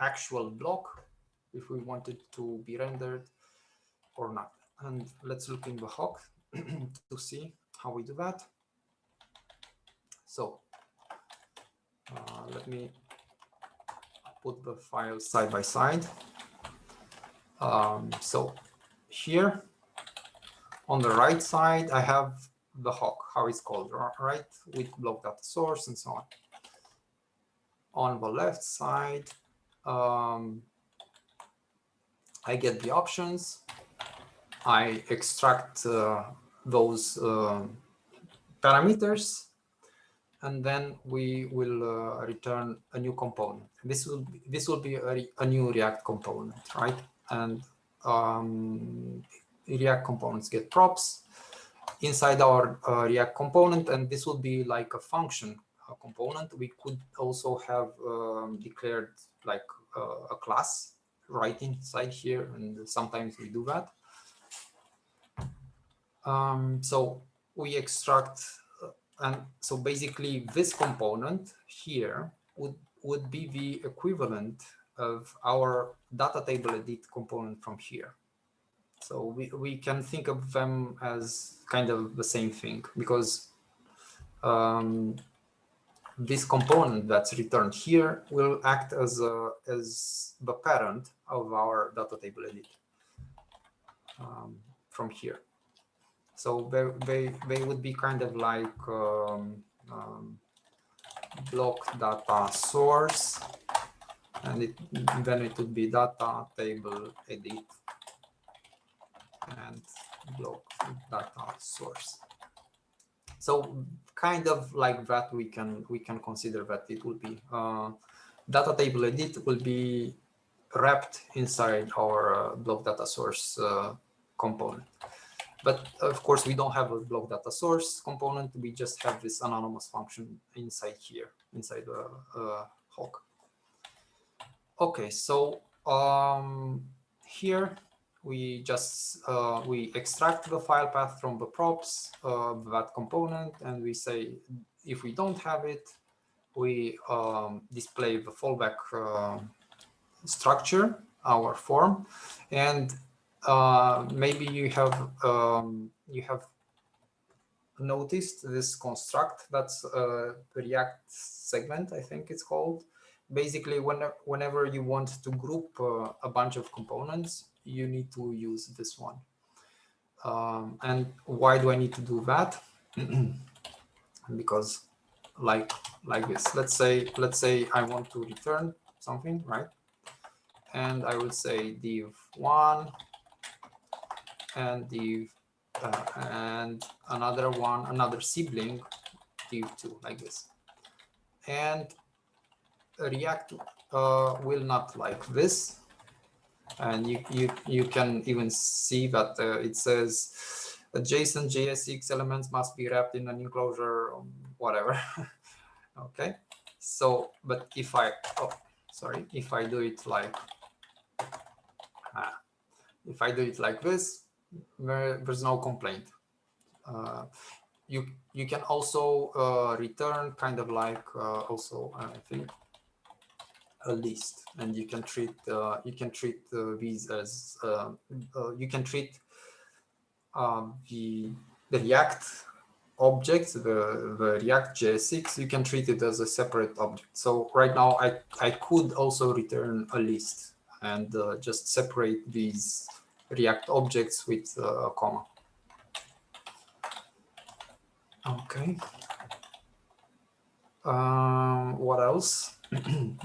actual block, if we want it to be rendered or not. And let's look in the hook to see how we do that. So let me put the files side by side. So here on the right side, I have the hook, how it's called, right? With block data source and so on. On the left side, I get the options. I extract those parameters, and then we will return a new component. This will be a new React component, right? And React components get props inside our React component, and this will be like a function component. We could also have declared like a class right inside here, and sometimes we do that. So we extract, and so basically this component here would be the equivalent of our data table edit component from here. So we can think of them as kind of the same thing, because this component that's returned here will act as the parent of our data table edit from here. So they would be kind of like block data source, and then it would be data table edit and block data source. So kind of like that, we can consider that it will be data table edit will be wrapped inside our block data source component. But of course, we don't have a block data source component. We just have this anonymous function inside here, inside the hook. Okay, so here we just we extract the file path from the props of that component, and we say if we don't have it, we display the fallback structure, our form, and maybe you have noticed this construct that's the React segment, I think it's called. Basically, whenever you want to group a bunch of components, you need to use this one. And why do I need to do that? Because like this, let's say I want to return something, right? And I will say div1 and div and another sibling, div2, like this. And React will not like this, and you can even see that it says JSON JSX elements must be wrapped in an enclosure, whatever. Okay, so but if I if I do it like this, there's no complaint. You can also return kind of like also I think a list, and you can treat these as you can treat the React objects, the React JSX, you can treat it as a separate object. So right now I could also return a list and just separate these React objects with a comma. Okay. What else?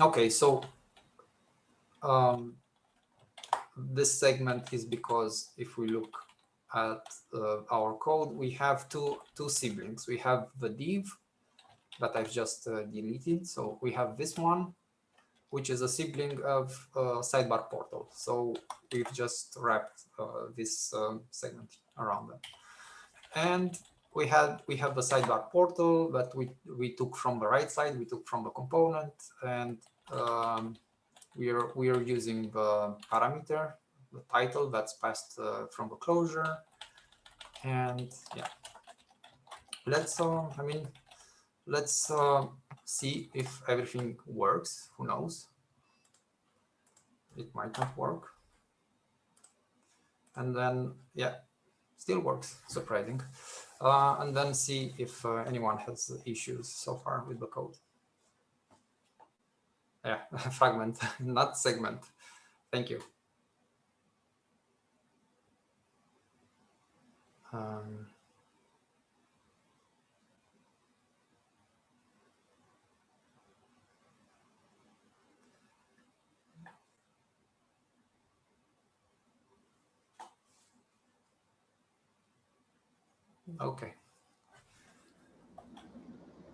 Okay, so this segment is because if we look at our code, we have two siblings. We have the div that I've just deleted. So we have this one, which is a sibling of sidebar portal. So we've just wrapped this segment around them. And we have the sidebar portal that we took from the right side, we took from the component, and we are using the parameter, the title that's passed from the closure. And yeah, let's let's see if everything works. Who knows? It might not work. And then yeah, still works, surprising. And then see if anyone has issues so far with the code. Yeah, fragment, not segment. Thank you. Okay.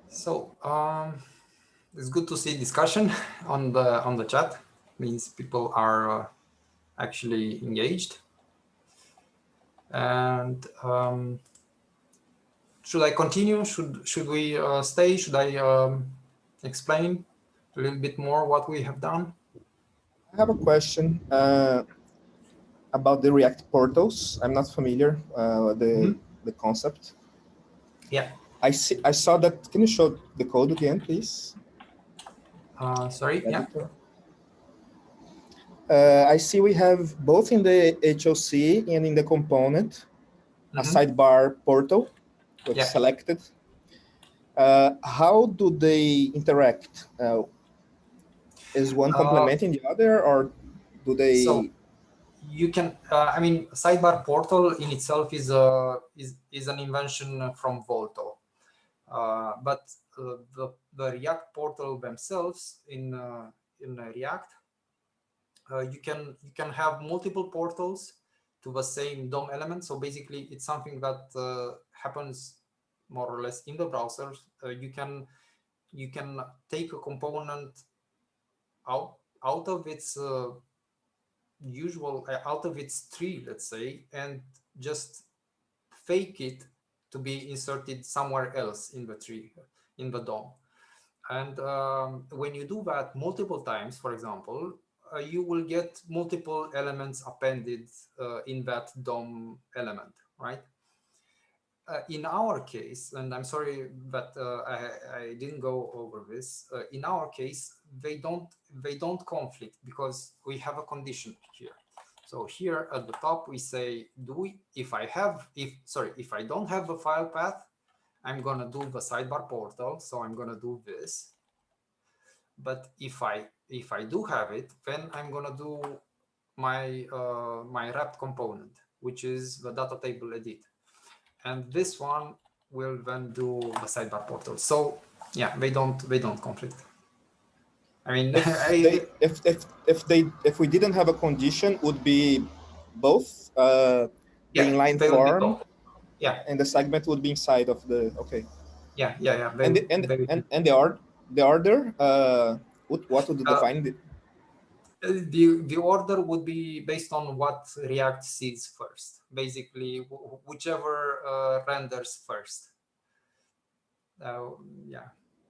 So it's good to see discussion on the chat. Means people are actually engaged. And should I continue? Should we stay? Should I explain a little bit more what we have done? I have a question about the React portals. I'm not familiar with the concept. Yeah. I saw that. Can you show the code again, please? Sorry. Yeah. I see we have both in the HOC and in the component a sidebar portal with selected. How do they interact? Is one complementing the other, or do they? So you can. I mean, sidebar portal in itself is an invention from Volto, but the React portal themselves in React. You can have multiple portals to the same DOM element. So basically, it's something that happens more or less in the browser. You can take a component out of its out of its tree, let's say, and just fake it to be inserted somewhere else in the tree, in the DOM. And when you do that multiple times, for example, you will get multiple elements appended in that DOM element, right? In our case, and I'm sorry that I didn't go over this. In our case, they don't conflict because we have a condition here. So here at the top we say, if I don't have the file path, I'm gonna do the sidebar portal. So I'm gonna do this. But if I do have it, then I'm gonna do my my wrapped component, which is the data table edit, and this one will then do the sidebar portal. So yeah, they don't conflict. I mean, if we didn't have a condition, would be both the inline form, and the segment would be inside of the Yeah. And the order, what would define it? The order would be based on what React sees first. Basically, whichever renders first. Yeah.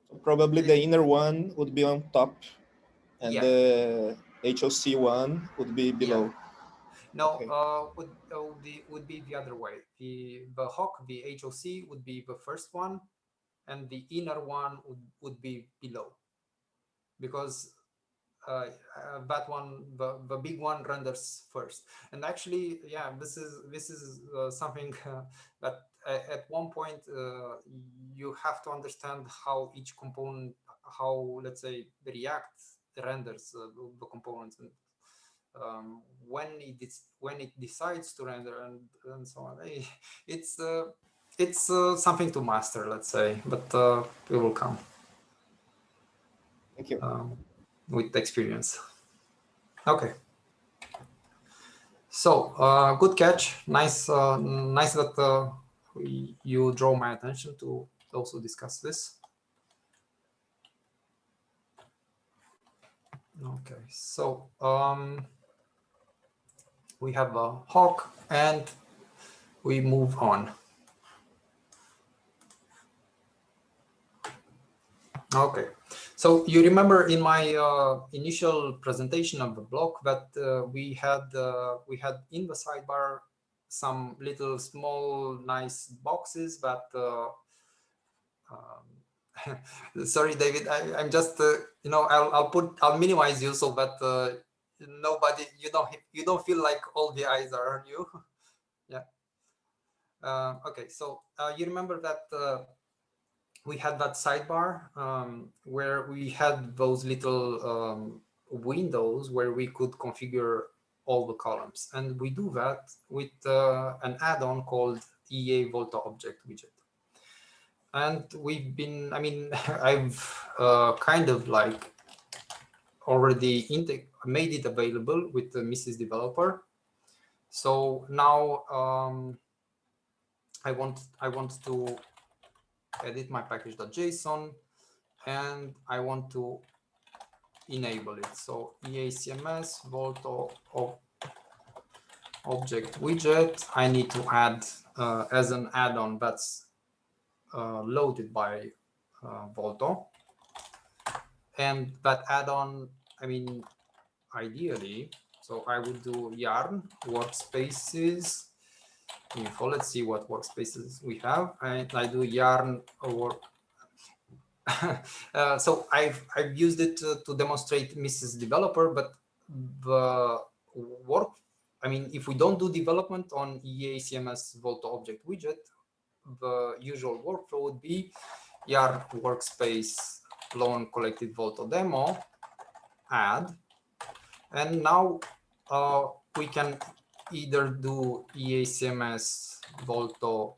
So probably the inner one would be on top, and the HOC one would be below. Yeah. No, would be the other way. The hoc, the HOC would be the first one, and the inner one would be below, because that one, the big one, renders first. And actually, yeah, this is something that at one point you have to understand how each component, how, let's say, the React renders the components, and when it decides to render and so on. It's something to master, let's say, but it will come. Thank you. With experience. Okay. So good catch. Nice, nice that you draw my attention to also discuss this. Okay, so we have a hawk and we move on. Okay, so you remember in my initial presentation of the block that we had in the sidebar some little small nice boxes that sorry, David, I'm just you know, I'll minimize you so that nobody, you don't feel like all the eyes are on you. Yeah. Okay, so you remember that we had that sidebar where we had those little windows where we could configure all the columns, and we do that with an add-on called EA Volto Object Widget. And we've been, I mean, I've kind of like already made it available with the Mrs. Developer. So now I want to edit my package.json and I want to enable it. So EACMS Volto Object Widget, I need to add as an add-on that's loaded by Volto. And that add-on, I mean, ideally, so I would do yarn workspaces info. Let's see what workspaces we have. And I do yarn work. So I've used it to demonstrate Mrs. Developer, but the work, I mean, if we don't do development on EACMS Volto Object Widget, the usual workflow would be yarn workspace Plone collected Volto demo add, and now we can either do EACMS Volto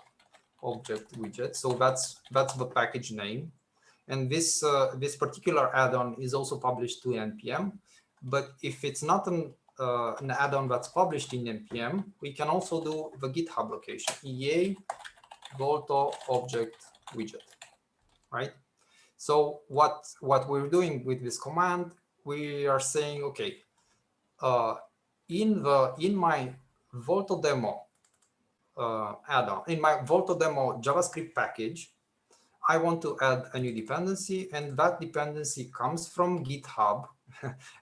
Object Widget. So that's the package name, and this this particular add-on is also published to npm. But if it's not an add-on that's published in npm, we can also do the GitHub location EA Volto Object Widget, right? So what we're doing with this command, we are saying, okay, in my Volto demo add-on, in my Volto demo JavaScript package, I want to add a new dependency, and that dependency comes from GitHub,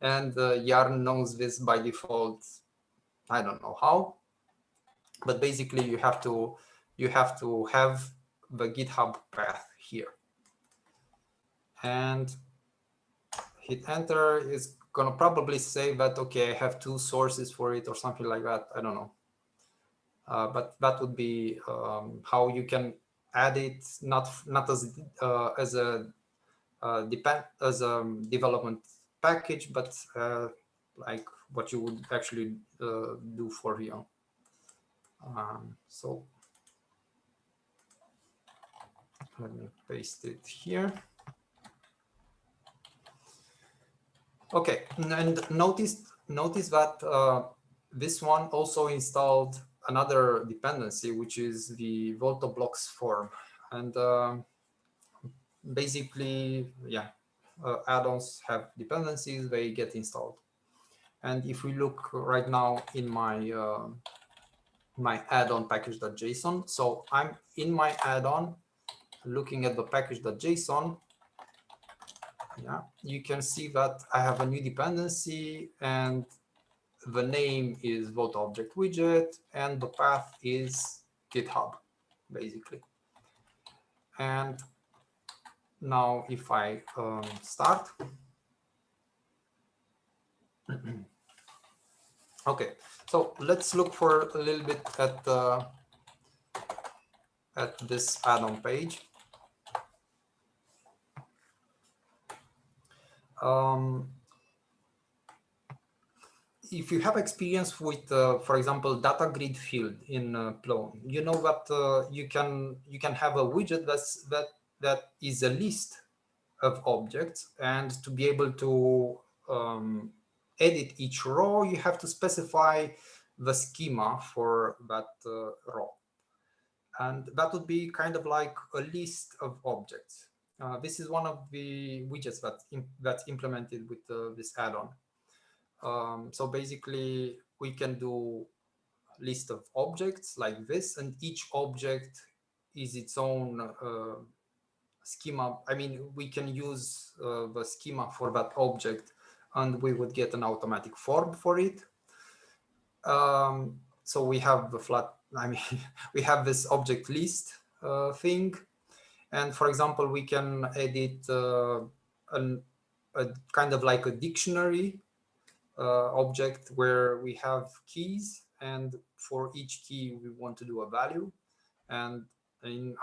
and Yarn knows this by default. I don't know how, but basically you have to have the GitHub path here. And hit enter is gonna probably say that, okay, I have two sources for it or something like that. I don't know. But that would be how you can add it, not as a development package, but like what you would actually do for you. So let me paste it here. Okay, and notice that this one also installed another dependency, which is the Volto blocks form. And basically, yeah, add-ons have dependencies, they get installed. And if we look right now in my my add-on package.json, so I'm in my add-on looking at the package.json. Yeah, you can see that I have a new dependency, and the name is Volto Object Widget, and the path is GitHub, basically. And now if I start, okay, so let's look for a little bit at this add-on page. If you have experience with, for example, data grid field in Plone, you know that you can have a widget that is a list of objects, and to be able to edit each row, you have to specify the schema for that row. And that would be kind of like a list of objects. This is one of the widgets that's implemented with this add-on. So basically, we can do a list of objects like this, and each object is its own schema. I mean, we can use the schema for that object, and we would get an automatic form for it. So we have the we have this object list thing. And for example, we can edit a kind of like a dictionary object where we have keys, and for each key we want to do a value. And in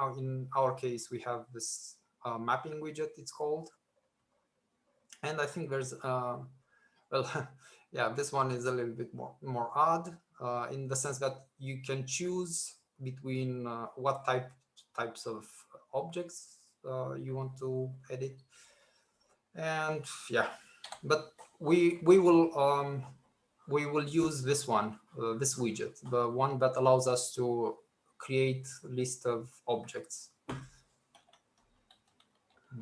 our case, we have this mapping widget, it's called. And I think there's well, yeah, this one is a little bit more odd in the sense that you can choose between what types of objects you want to edit. And yeah, but we will use this one, this widget, the one that allows us to create a list of objects.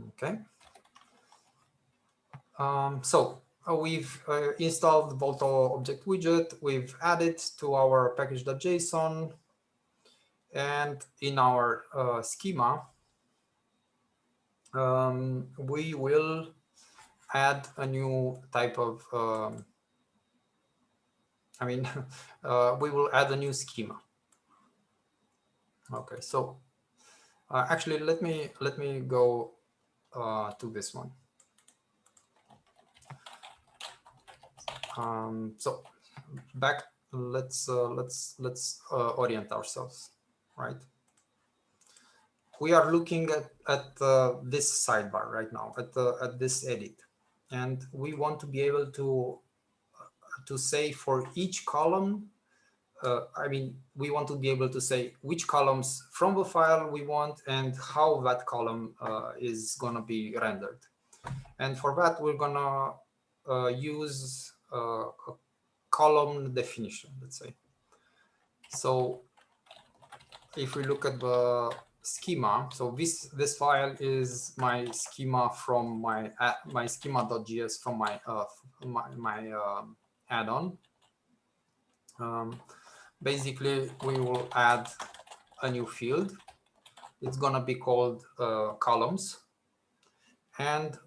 Okay. So we've installed the Volto object widget. We've added to our package.json, and in our schema, we will add a new type of. We will add a new schema. Okay, so actually, let me go to this one. So back, let's orient ourselves, right? We are looking at this sidebar right now, at this edit, and we want to be able to say for each column. We want to be able to say which columns from the file we want and how that column is gonna be rendered. And for that, we're gonna use a column definition, let's say. So if we look at the schema, so this file is my schema from my schema.js from my add-on. Basically, we will add a new field. It's gonna be called columns, and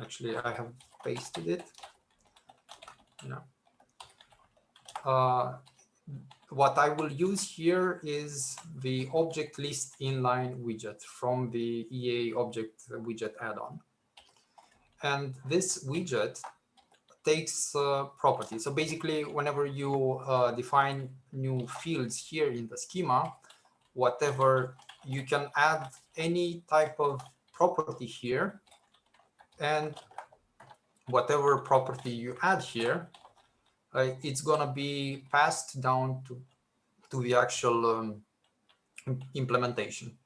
actually I have pasted it. Yeah. What I will use here is the object list inline widget from the EA object widget add-on. And this widget takes properties. So basically, whenever you define new fields here in the schema, whatever, you can add any type of property here, and whatever property you add here, it's gonna be passed down to the actual implementation.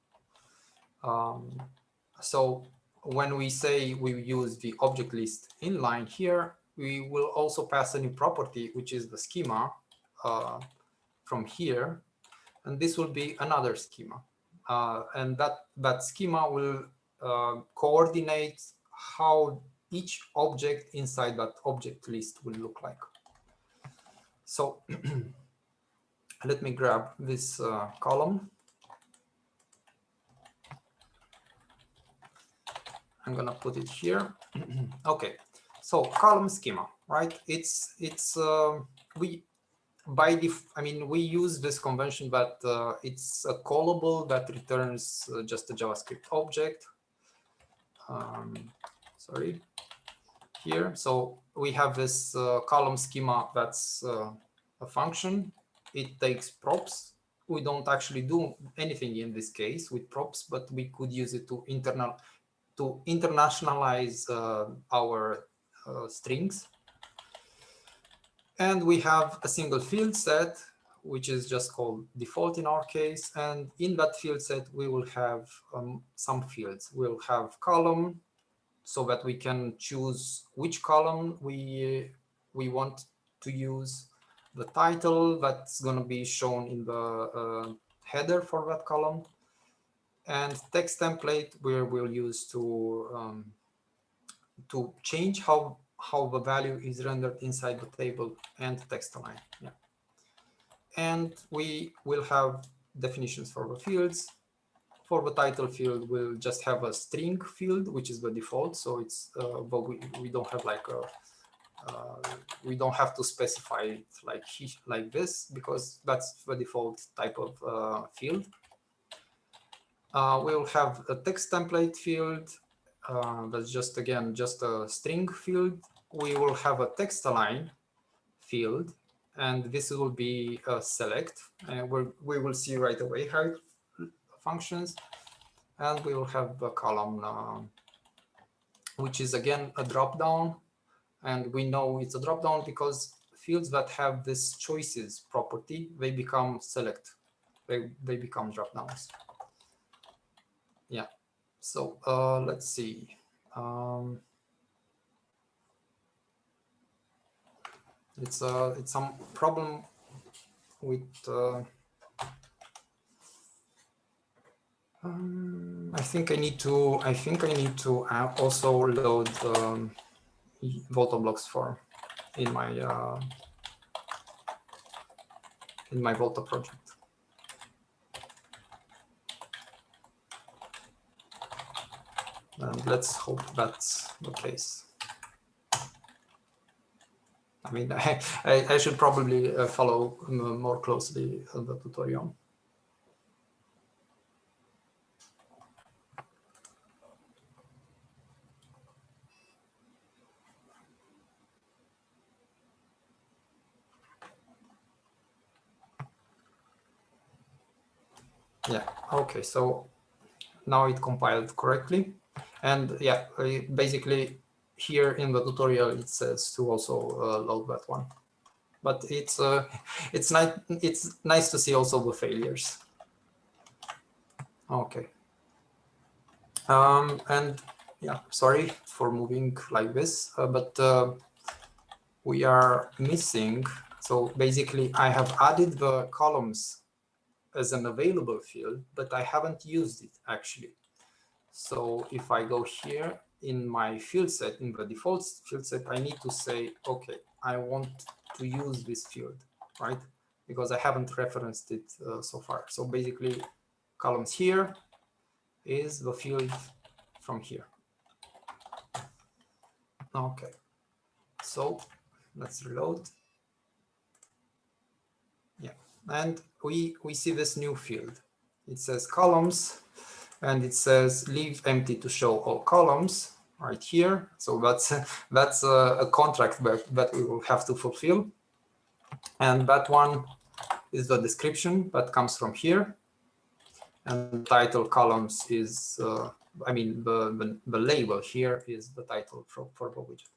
So when we say we use the object list inline here, we will also pass a new property, which is the schema from here, and this will be another schema, and that schema will coordinate how each object inside that object list will look like. So let me grab this column. I'm gonna put it here. Okay, so column schema, right? We use this convention that it's a callable that returns just a JavaScript object. Sorry, here. So we have this column schema that's a function. It takes props. We don't actually do anything in this case with props, but we could use it to internationalize our strings. And we have a single field set, which is just called default in our case. And in that field set, we will have some fields. We'll have column, so that we can choose which column we want to use the title that's going to be shown in the header for that column, and text template where we'll use to change how the value is rendered inside the table, and text align. Yeah. And we will have definitions for the fields. For the title field, we'll just have a string field, which is the default. So it's but we don't have like a we don't have to specify it like this, because that's the default type of field. We'll have a text template field. That's just, again, just a string field. We will have a text align field, and this will be a select, and we will see right away how it functions. And we will have a column, which is again a drop down, and we know it's a drop down because fields that have this choices property, they become select, they become drop downs. Yeah. So let's see. It's some problem with I think I need to also load Volto blocks form in my Volto project. And let's hope that's the case. I mean, I should probably follow more closely the tutorial. Yeah, okay, so now it compiled correctly. And yeah, basically here in the tutorial it says to also load that one. But it's nice to see also the failures. Okay. And yeah, sorry for moving like this, but we are missing. So basically I have added the columns as an available field, but I haven't used it actually. So if I go here in my field set, in the default field set, I need to say, okay, I want to use this field, right? Because I haven't referenced it so far. So basically columns here is the field from here. Okay, so let's reload. Yeah, and we see this new field. It says columns, and it says leave empty to show all columns right here. So that's a contract that we will have to fulfill. And that one is the description that comes from here. And the title columns is, I mean, the label here is the title for the widget.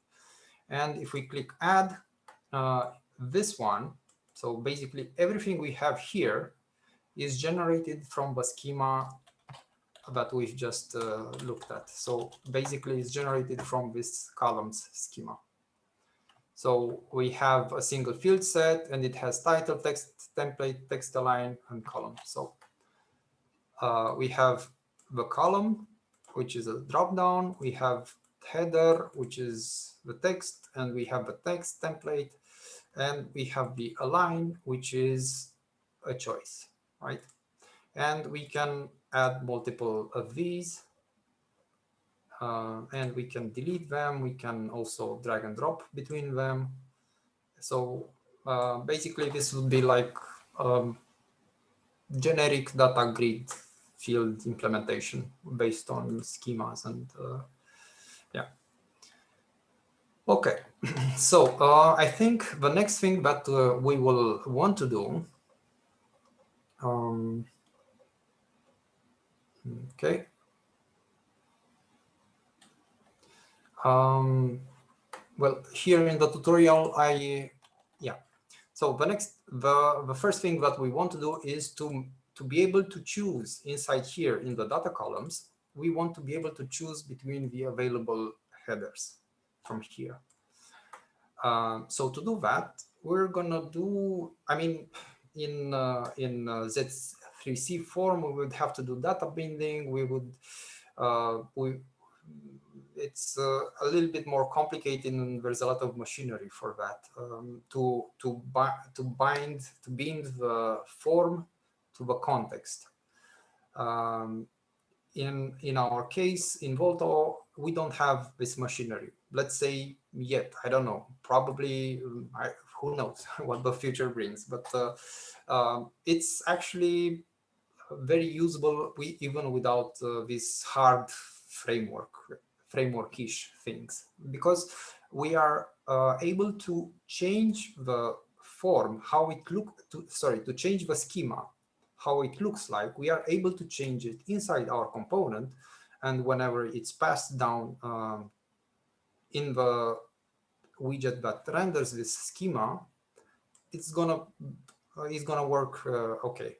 And if we click add, this one, so basically everything we have here is generated from the schema that we've just looked at. So basically it's generated from this columns schema. So we have a single field set, and it has title, text, template, text align, and column. So we have the column, which is a drop-down. We have header, which is the text, and we have the text template, and we have the align, which is a choice, right? And we can add multiple of these, and we can delete them. We can also drag and drop between them. So basically this would be like generic data grid field implementation based on schemas, and yeah. Okay, so I think the next thing that we will want to do, okay. Well, here in the tutorial, so the first thing that we want to do is to be able to choose inside here in the data columns. We want to be able to choose between the available headers from here. So to do that, we're gonna do, I mean, in Z3C form, we would have to do data binding. We would, it's a little bit more complicated, and there's a lot of machinery for that, to bind the form to the context. In our case, in Volto, we don't have this machinery. Let's say yet, I don't know, probably, who knows what the future brings, but it's actually very usable even without this hard framework-ish things, because we are able to change the form, how it to change the schema, how it looks like. We are able to change it inside our component, and whenever it's passed down in the widget that renders this schema, it's gonna work okay.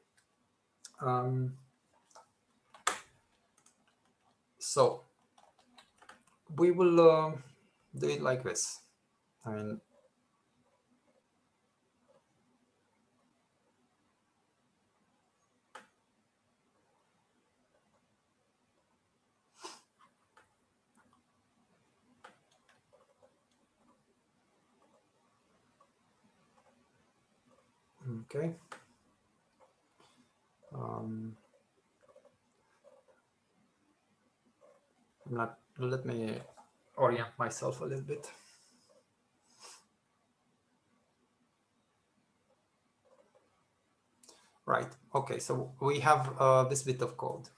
So we will do it like this. I mean, okay. Let me orient myself a little bit. Right. Okay. So we have this bit of code.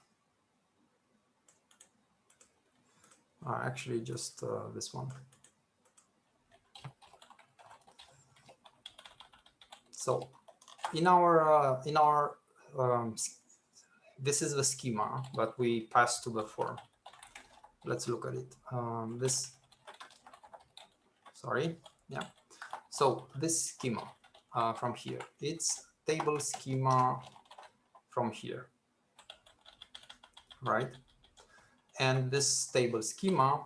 Actually, just this one. So in our this is the schema that we pass to the form. Let's look at it. Yeah. So this schema from here, it's table schema from here, right? And this table schema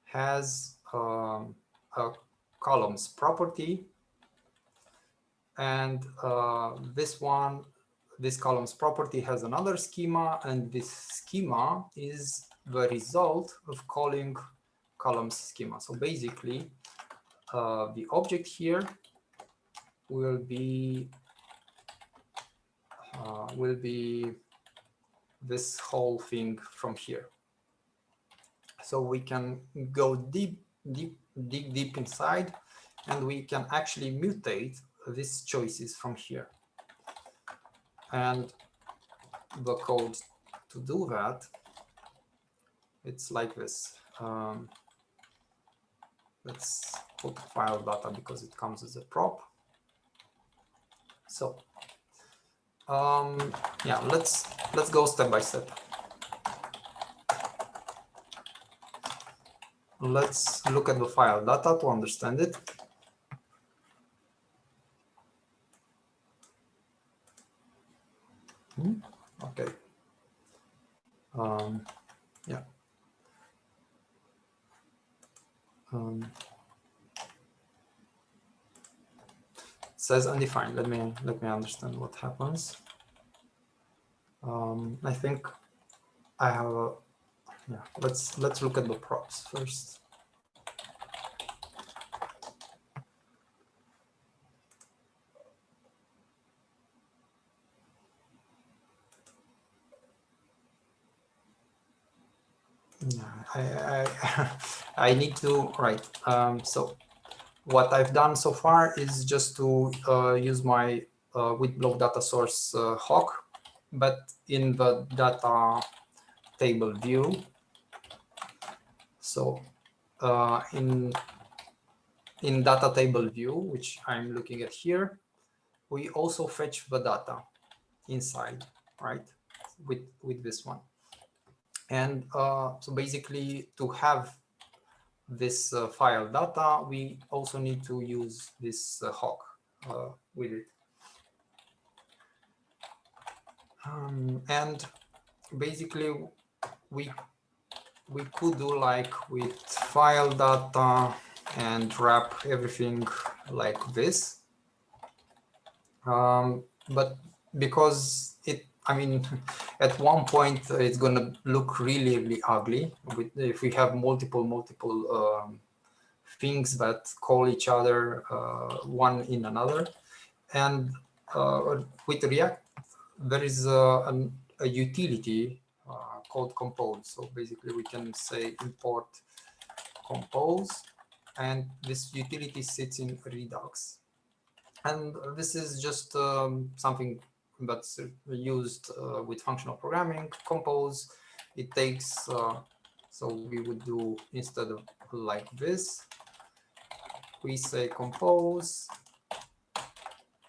has a columns property, and this columns property has another schema, and this schema is the result of calling columns schema. So basically, the object here will be this whole thing from here. So we can go dig deep inside, and we can actually mutate these choices from here. And the code to do that, it's like this. Let's put file data because it comes as a prop. So yeah, let's go step by step. Let's look at the file data to understand it. Okay. Yeah. It says undefined. Let me understand what happens. I think I have a, yeah. Let's look at the props first. I need to write. So what I've done so far is just to use my with block data source hawk, but in the data table view. So in data table view, which I'm looking at here, we also fetch the data inside, right? With this one. And so basically, to have this file data, we also need to use this hawk with it. And basically, we could do like with file data and wrap everything like this. But because I mean, at one point it's going to look really, really ugly if we have multiple things that call each other one in another. And with React, there is a utility called compose. So basically we can say import compose, and this utility sits in Redux. And this is just something that's used with functional programming. Compose, it takes, so we would do, instead of like this, we say compose,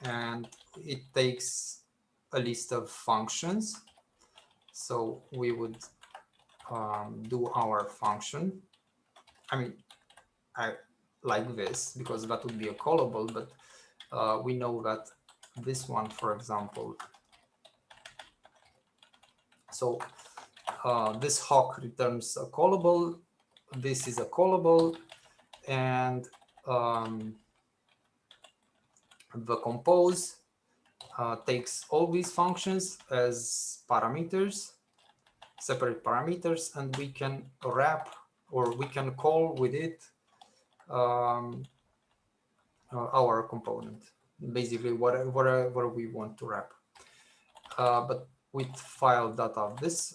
and it takes a list of functions. So we would do our function. I mean, I like this because that would be a callable, but we know that this one, for example, so this hawk returns a callable, this is a callable, and the compose takes all these functions as parameters, separate parameters, and we can wrap, or we can call with it our component, basically whatever we want to wrap. But with file data, this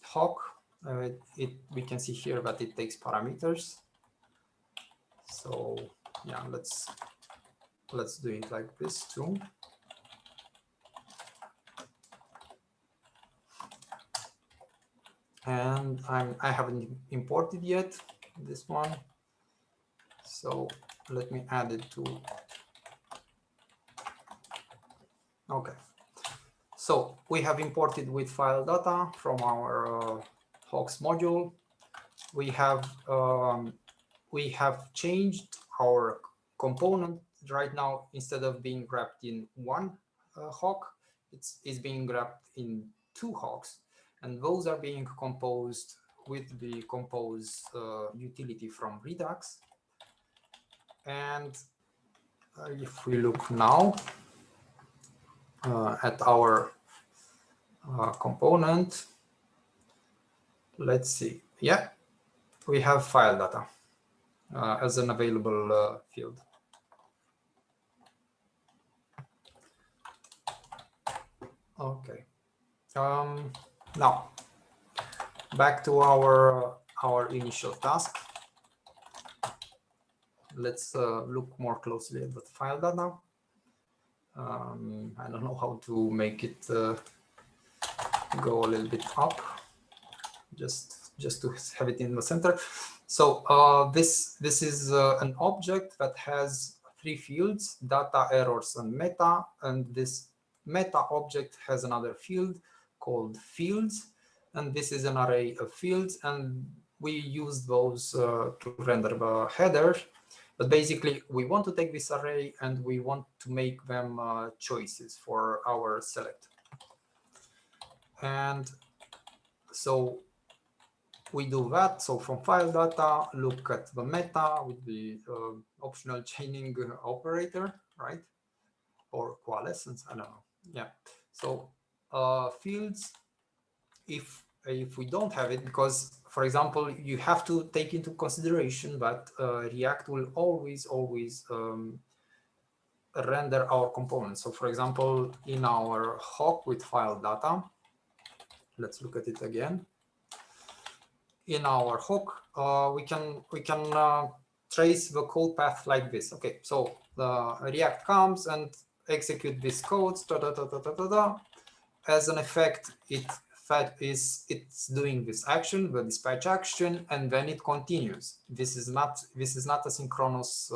hawk, we can see here that it takes parameters. So yeah, let's do it like this too. And I haven't imported yet this one, so let me add it to. Okay, so we have imported with file data from our hawks module. We have changed our component. Right now, instead of being wrapped in one hawk, it's being wrapped in two hawks, and those are being composed with the compose utility from Redux. And if we look now at our component, let's see. Yeah, we have file data as an available field. Okay. Now back to our initial task. Let's look more closely at the file data. I don't know how to make it go a little bit up, just to have it in the center. So this is an object that has three fields: data, errors, and meta. And this meta object has another field called fields, and this is an array of fields, and we use those to render the header. But basically, we want to take this array and we want to make them choices for our select. And so we do that. So from file data, look at the meta with the optional chaining operator, right? Or coalescence, I don't know. Yeah. So fields, if we don't have it, because, for example, you have to take into consideration that React will always render our components. So for example, in our hawk with file data, let's look at it again. In our hawk, we can trace the code path like this. Okay, so the React comes and execute this code. As an effect, it's doing this action, the dispatch action, and then it continues. This is not a synchronous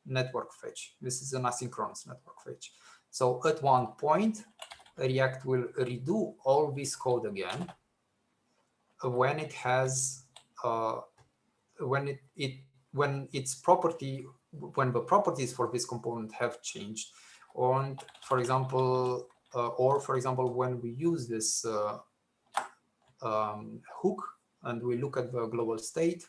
network fetch. This is an asynchronous network fetch. So at one point, React will redo all this code again when it has when the properties for this component have changed, and for example, when we use this hook and we look at the global state,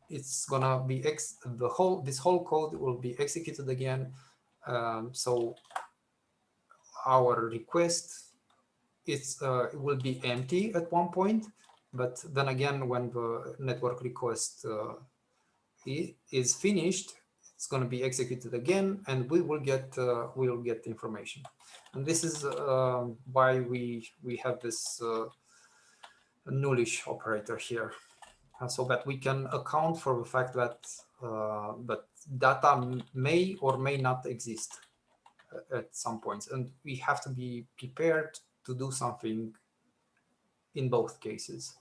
it's gonna be this whole code will be executed again. So our request it will be empty at one point, but then again, when the network request is finished, it's going to be executed again, and we will get information. And this is why we have this nullish operator here, so that we can account for the fact that data may or may not exist at some points, and we have to be prepared to do something in both cases.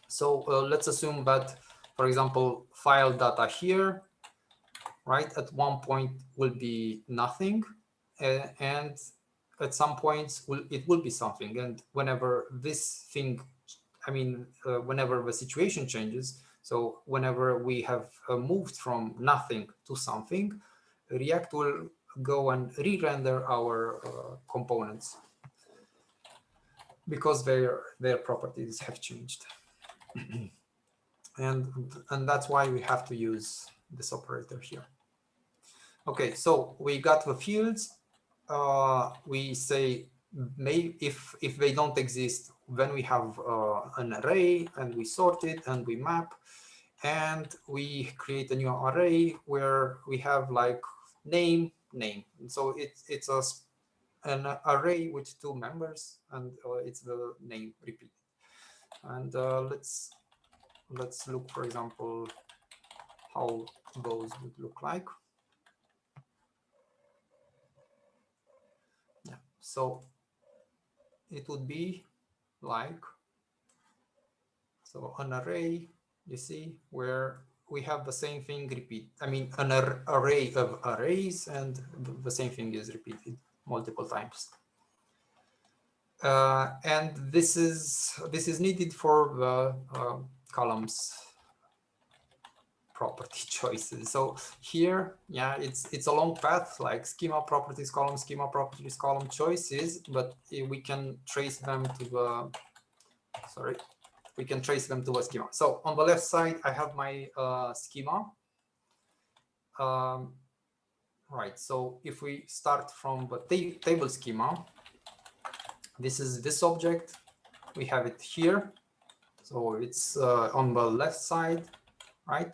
So let's assume that, for example, file data here, right, at one point will be nothing, and at some points it will be something. And whenever this thing, I mean, whenever the situation changes, so whenever we have moved from nothing to something, React will go and re-render our components because their properties have changed. and that's why we have to use this operator here. Okay, so we got the fields. We say maybe if they don't exist, then we have an array, and we sort it and we map, and we create a new array where we have like name. So it's an array with 2 members, and it's the name repeated. And let's look, for example, how those would look like. Yeah, so it would be like, so an array, you see, where we have the same thing repeat. I mean, an array of arrays, and the same thing is repeated multiple times. And this is needed for the columns property choices. So here, yeah, it's a long path, like schema properties column choices, but we can trace them to the, sorry, we can trace them to a schema. So on the left side, I have my schema. Right, so if we start from the table schema, this is this object. We have it here. So it's on the left side, right?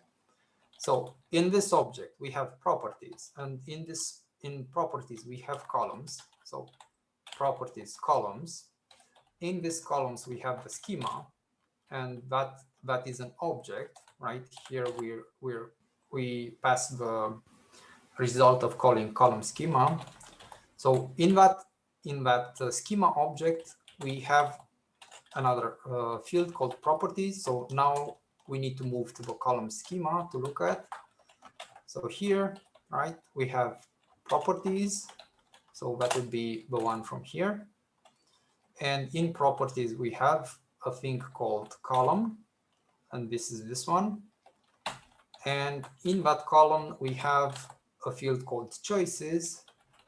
So in this object, we have properties, and in properties, we have columns. So properties, columns. In these columns, we have the schema, and that is an object, right? Here we pass the result of calling column schema. So in that schema object, we have another field called properties. So now we need to move to the column schema to look at. So here, right, we have properties. So that would be the one from here. And in properties, we have a thing called column, and this is this one. And in that column, we have a field called choices.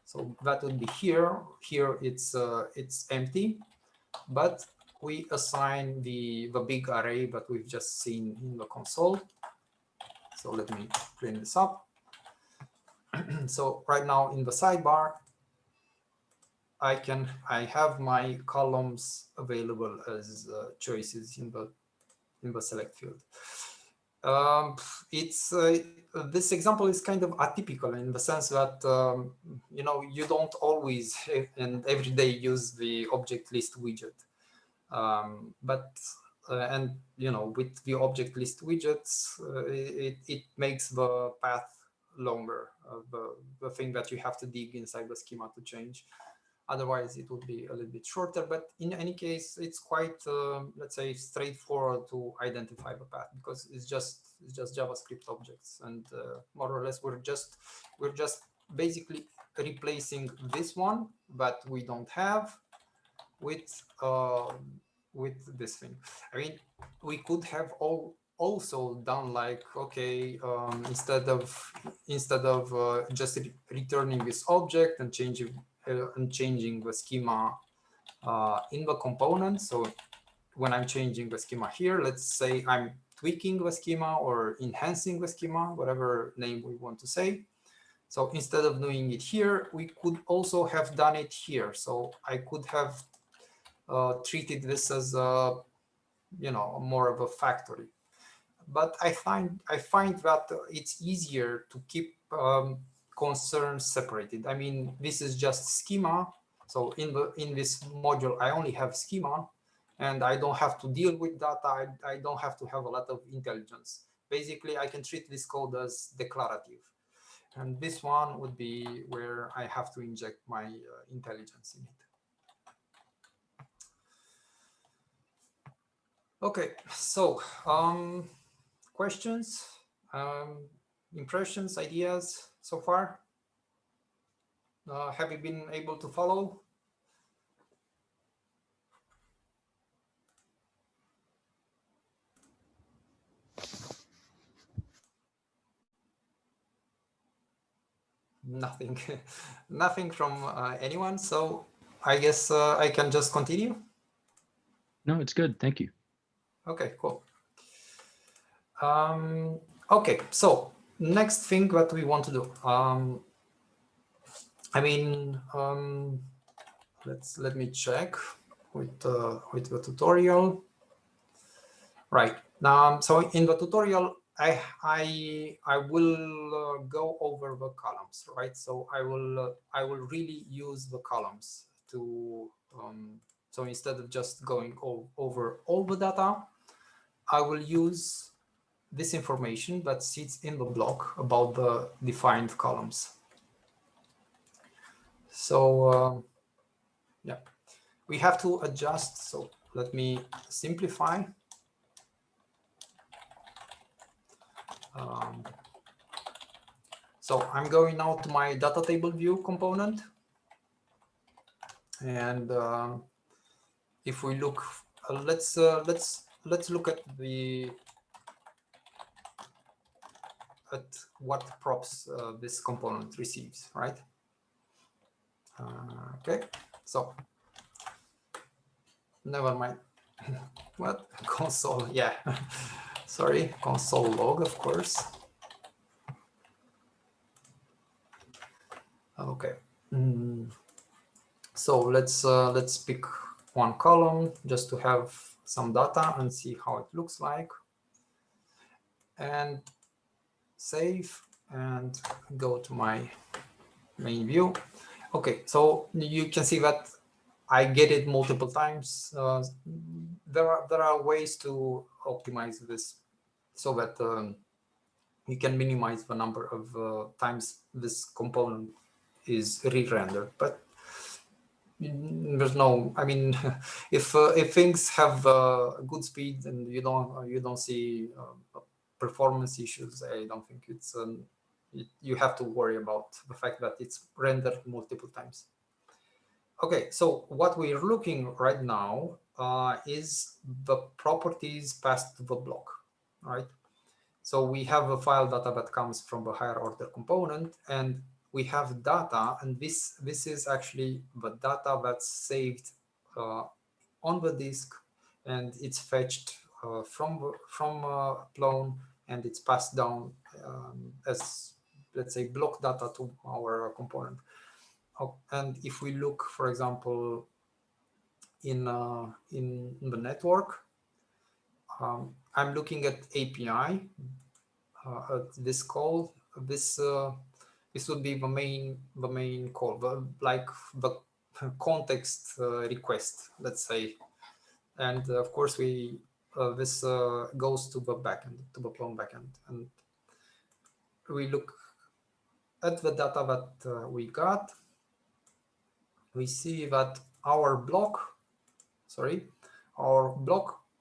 So that would be here. Here it's empty, but we assign the big array that we've just seen in the console. So let me clean this up. So right now in the sidebar, I have my columns available as choices in the select field. This example is kind of atypical in the sense that you know, you don't always and every day use the object list widget. And you know, with the object list widgets, it makes the path longer, the thing that you have to dig inside the schema to change. Otherwise, it would be a little bit shorter. But in any case, it's quite, let's say, straightforward to identify the path, because it's just JavaScript objects, and more or less we're just basically replacing this one that we don't have with this thing. I mean, we could have also done like, okay, instead of just returning this object and changing the schema in the component. So when I'm changing the schema here, let's say I'm tweaking the schema or enhancing the schema, whatever name we want to say. So instead of doing it here, we could also have done it here. So I could have treated this as a, more of a factory. But I find that it's easier to keep concerns separated. I mean, this is just schema. So in this module, I only have schema, and I don't have to deal with data. I don't have to have a lot of intelligence. Basically, I can treat this code as declarative. And this one would be where I have to inject my intelligence in it. Okay, so questions, impressions, ideas so far? Have you been able to follow? Nothing, nothing from anyone. So I guess I can just continue. No, it's good. Thank you. Okay, cool. Okay, so next thing that we want to do. I mean, let me check with the tutorial. Right. So in the tutorial, I will go over the columns, right? So I will really use the columns to so instead of just going over all the data, I will use this information that sits in the block about the defined columns. So yeah, we have to adjust. So let me simplify. So I'm going now to my data table view component, and if we look, let's look at what props this component receives, right? Okay, so never mind. What console? Yeah, sorry, console log, of course. Okay. So let's pick one column just to have some data and see how it looks like, and save and go to my main view. Okay, so you can see that I get it multiple times. There are ways to optimize this so that you can minimize the number of times this component is re-rendered, but there's no, I mean, if things have good speed and you don't see performance issues, I don't think it's you have to worry about the fact that it's rendered multiple times. Okay, so what we're looking right now is the properties passed to the block, right? So we have a file data that comes from the higher order component, and we have data, and this is actually the data that's saved on the disk, and it's fetched from Plone, and it's passed down as, let's say, block data to our component. And if we look, for example, in the network, I'm looking at API. This call, this would be the main call, like the context request, let's say, and of course we this goes to the backend, to the Plone backend, and we look at the data that we got. We see that our block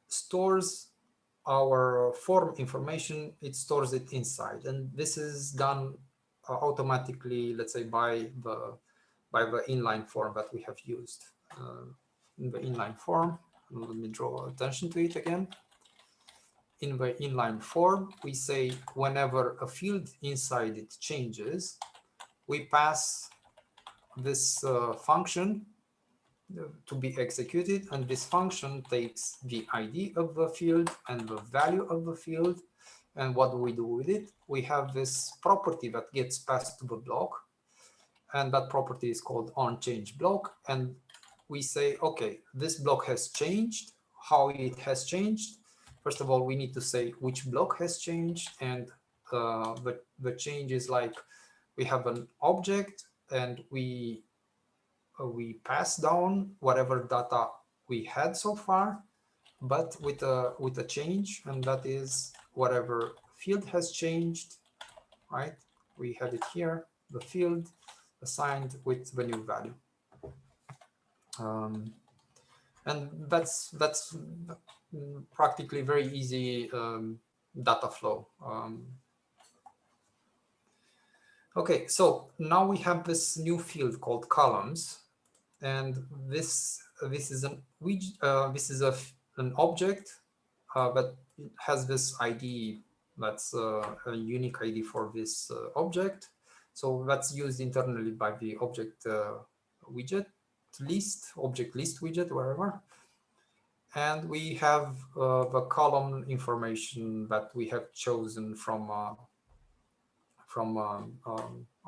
stores our form information. It stores it inside, and this is done automatically, let's say, by the inline form that we have used. In the inline form, let me draw attention to it again. In the inline form, we say whenever a field inside it changes, we pass this function to be executed, and this function takes the ID of the field and the value of the field. And what do we do with it? We have this property that gets passed to the block, and that property is called onChangeBlock. And we say, okay, this block has changed. How it has changed? First of all, we need to say which block has changed, and the change is like we have an object, and we pass down whatever data we had so far, but with a change, and that is whatever field has changed, right? We have it here, the field assigned with the new value. And that's practically very easy data flow. Okay, so now we have this new field called columns, and this is an widget. This is an object that has this ID. That's a unique ID for this object. So that's used internally by the object widget list, object list widget, wherever. And we have the column information that we have chosen from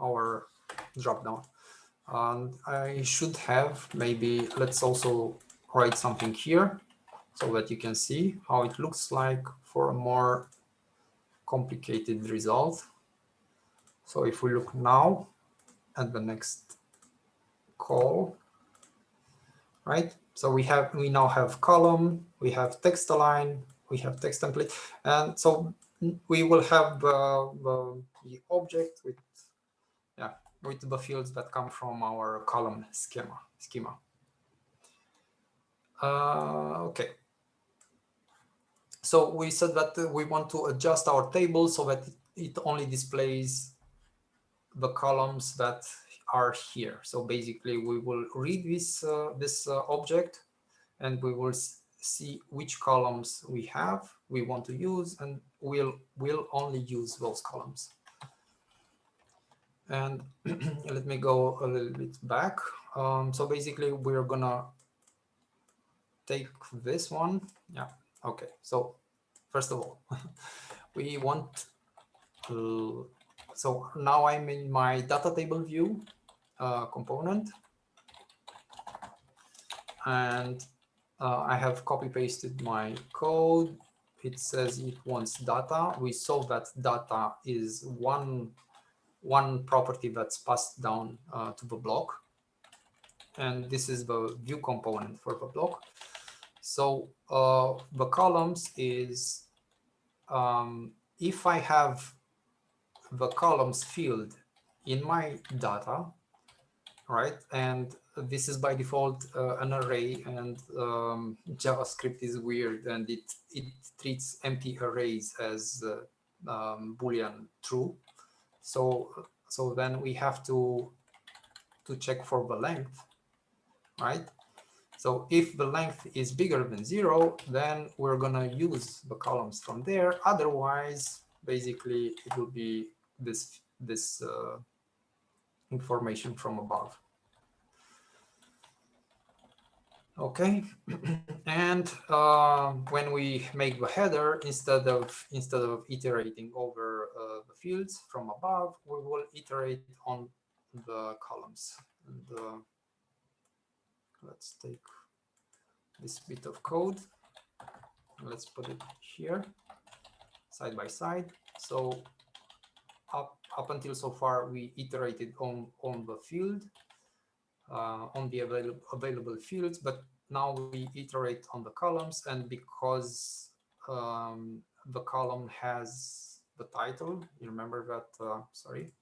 our dropdown. And I should have, maybe let's also write something here so that you can see how it looks like for a more complicated result. So if we look now at the next call, right? So we now have column, we have text align, we have text template, and so we will have the object with the fields that come from our column schema. Okay. So we said that we want to adjust our table so that it only displays the columns that are here. So basically, we will read this object, and we will see which columns we want to use, and we'll only use those columns. And let me go a little bit back. So basically, we're gonna take this one. Yeah. Okay. So first of all, we want to. So now I'm in my data table view component, and I have copy pasted my code. It says it wants data. We saw that data is one property that's passed down to the block, and this is the view component for the block. So the columns is if I have the columns field in my data, right? And this is by default an array, and JavaScript is weird, and it treats empty arrays as Boolean true. So then we have to check for the length, right? So if the length is bigger than 0, then we're gonna use the columns from there. Otherwise, basically, it will be this information from above. Okay, and when we make the header, instead of iterating over the fields from above, we will iterate on the columns. And, let's take this bit of code. Let's put it here, side by side. So up until so far, we iterated on the field, on the available fields, but now we iterate on the columns, and because the column has the title, you remember that, sorry,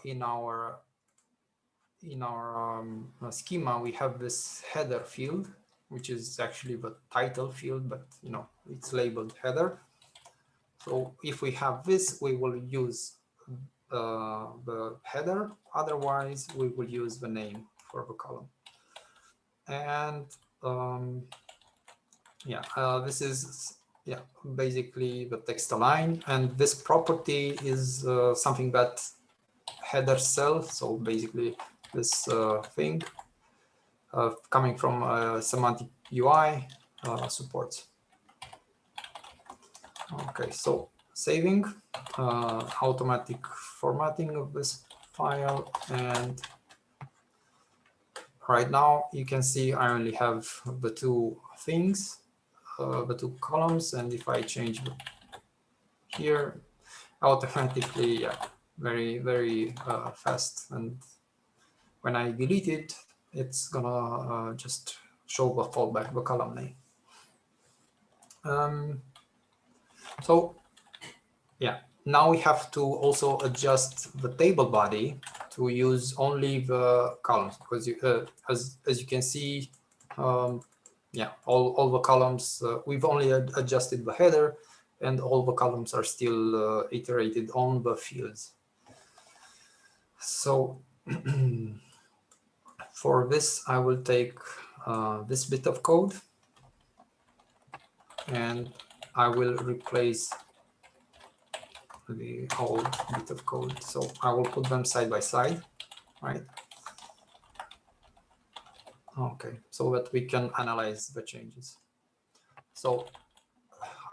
in our schema, we have this header field, which is actually the title field, but it's labeled header. So if we have this, we will use the header. Otherwise, we will use the name for the column. And this is basically the text align, and this property is something that header self. So basically, this thing coming from semantic UI supports. Okay, so saving, automatic formatting of this file, and right now you can see I only have the two things, the two columns, and if I change here, automatically, yeah, very fast. And when I delete it, it's gonna just show the fallback, the column name. So yeah, now we have to also adjust the table body to use only the columns, because you, as you can see, yeah, all the columns, we've only adjusted the header, and all the columns are still iterated on the fields. So for this, I will take this bit of code, and I will replace the whole bit of code. So I will put them side by side, right? Okay, so that we can analyze the changes. So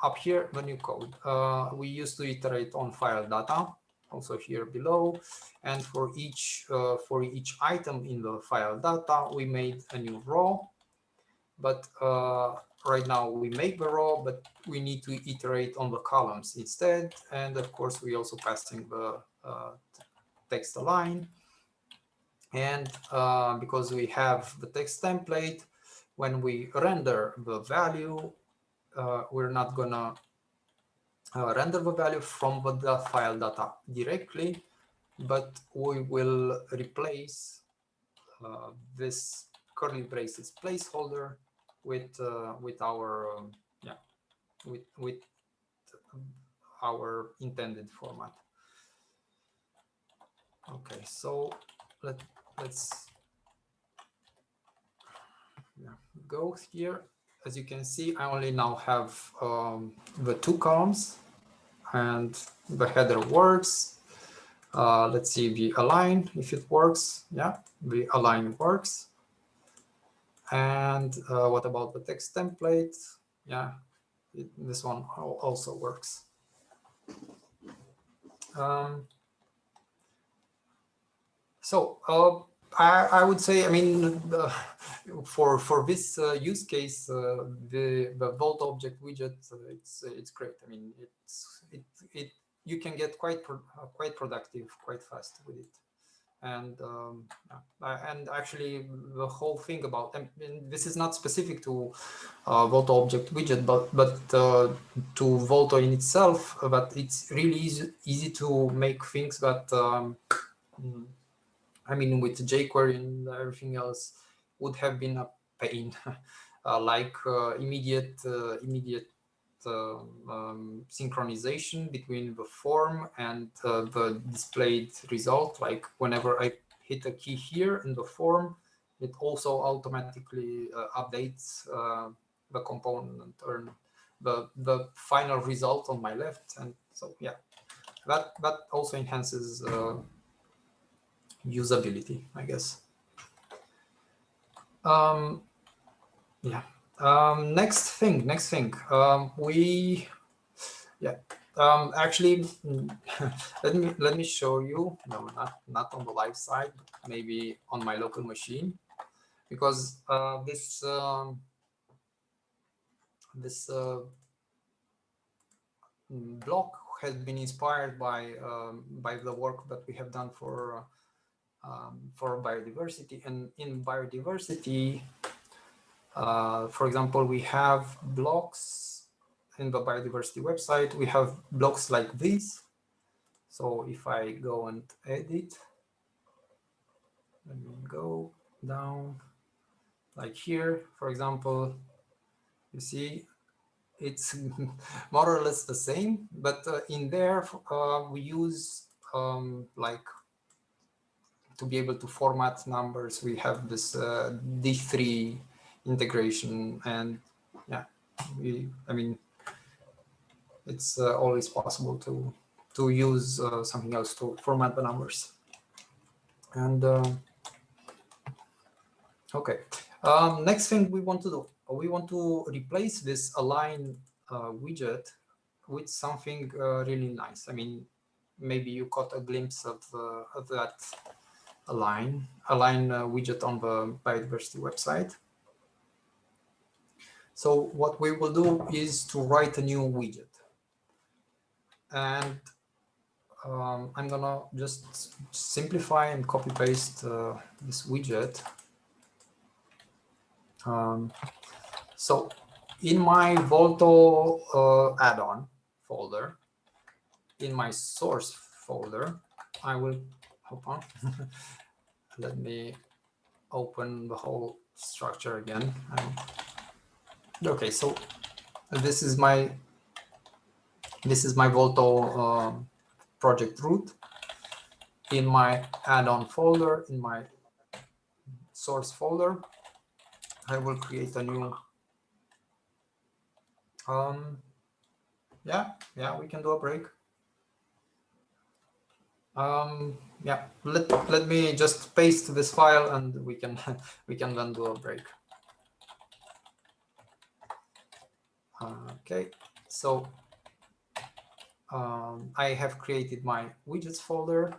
up here, the new code, we used to iterate on file data, also here below, and for each item in the file data, we made a new row. But right now we make the row, but we need to iterate on the columns instead. And of course, we also passing the text align. And because we have the text template, when we render the value, we're not gonna render the value from the file data directly, but we will replace this curly braces placeholder with our with our intended format. Okay, so let's go here. As you can see, I only now have the two columns, and the header works. Let's see the align, if it works. Yeah, the align works. And what about the text template? Yeah, this one also works. So I would say, I mean, for this use case, the Volto object widget, it's great. I mean, you can get quite productive quite fast with it. And actually, the whole thing about, and this is not specific to Volto object widget, but to Volto in itself, but it's really easy to make things that I mean, with jQuery and everything else would have been a pain, like immediate synchronization between the form and the displayed result. Like whenever I hit a key here in the form, it also automatically updates the component or the final result on my left. And so, yeah, that also enhances usability, I guess. Yeah. Next thing. Actually, let me show you. No, not on the live side, but maybe on my local machine, because this block has been inspired by the work that we have done for biodiversity. And in biodiversity, for example, we have blocks in the biodiversity website. We have blocks like this. So if I go and edit, let me go down, like here, for example, you see it's more or less the same, but in there we use like, to be able to format numbers, we have this D3 integration, and yeah, I mean, it's always possible to use something else to format the numbers. And okay, Next thing we want to do, we want to replace this align widget with something really nice. I mean, maybe you caught a glimpse of that align widget on the biodiversity website. So what we will do is to write a new widget. And I'm gonna just simplify and copy paste this widget. So in my Volto add-on folder, in my source folder, I will, hold on, let me open the whole structure again. Okay, so this is my Volto project root. In my add-on folder, in my source folder, I will create a new. Yeah, we can do a break. Yeah, let me just paste this file and we can then do a break. Okay, so I have created my widgets folder,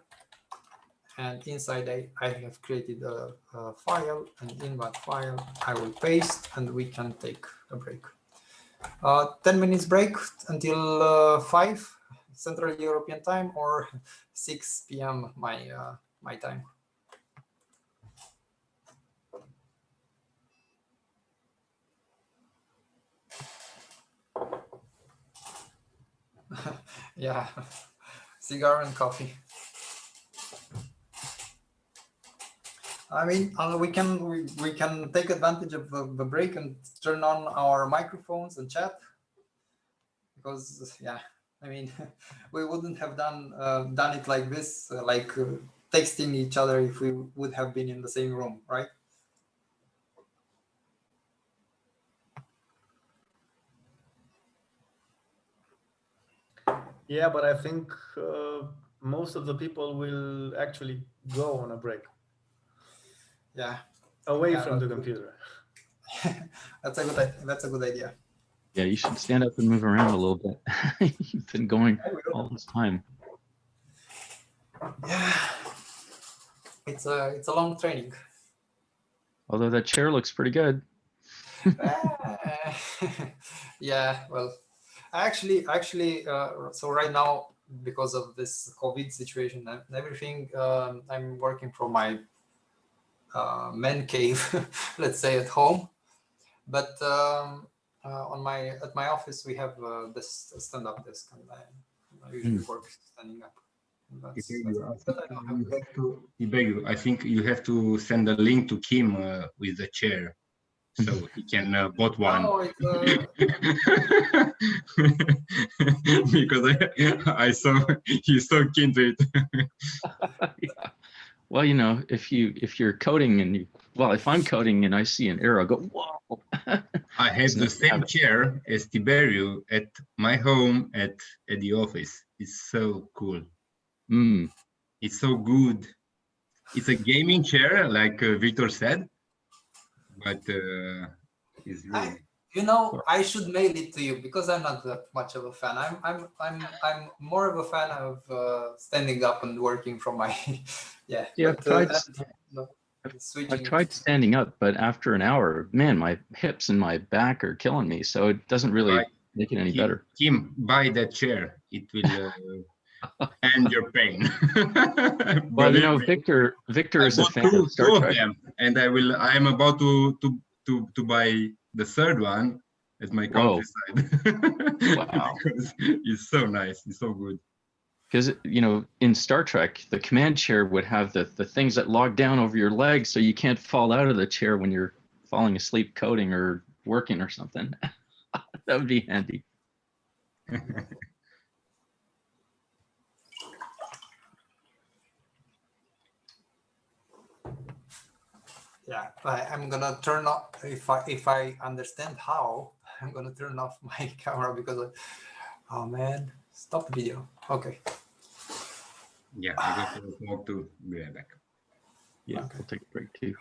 and inside I have created a file, and in that file I will paste, and we can take a break. 10 minutes break until 5 Central European time, or 6 p.m. my time. Yeah, cigar and coffee. I mean, we can take advantage of the break and turn on our microphones and chat, because yeah, I mean, we wouldn't have done it like this, texting each other, if we would have been in the same room, right? Yeah, but I think most of the people will actually go on a break. Yeah, away from the computer. That's a good idea. Yeah, you should stand up and move around a little bit. You've been going all this time. Yeah, it's a long training. Although that chair looks pretty good. Yeah, well, actually, so right now, because of this COVID situation and everything, I'm working from my man cave, let's say, at home. But at my office we have this stand-up desk, and I usually work standing up. Tiberiu, I think you have to send a link to Kim with the chair, so he can bought one. Oh, because I saw he's so keen to it. Yeah. Well, you know, if you're coding and if I'm coding and I see an error, I go, whoa. I have the same chair as Tiberiu at my home at the office. It's so cool. It's so good. It's a gaming chair, like Víctor said, but it's really. I should mail it to you, because I'm not that much of a fan. I'm more of a fan of standing up and working from my I've tried standing up, but after an hour, man, my hips and my back are killing me. So it doesn't really make it any better. Kim, buy that chair. It will end your pain. Well, you know, Victor is a fan of Star Trek. And I am about to buy the third one at my countryside. Wow. Because it's so nice. It's so good. Because, you know, in Star Trek, the command chair would have the things that log down over your legs so you can't fall out of the chair when you're falling asleep coding or working or something. That would be handy. Yeah, I'm gonna turn off, if I understand how, I'm gonna turn off my camera, because oh man, stop the video. Okay. Yeah, I got to talk to. Be right back. Yeah, we'll take a break too.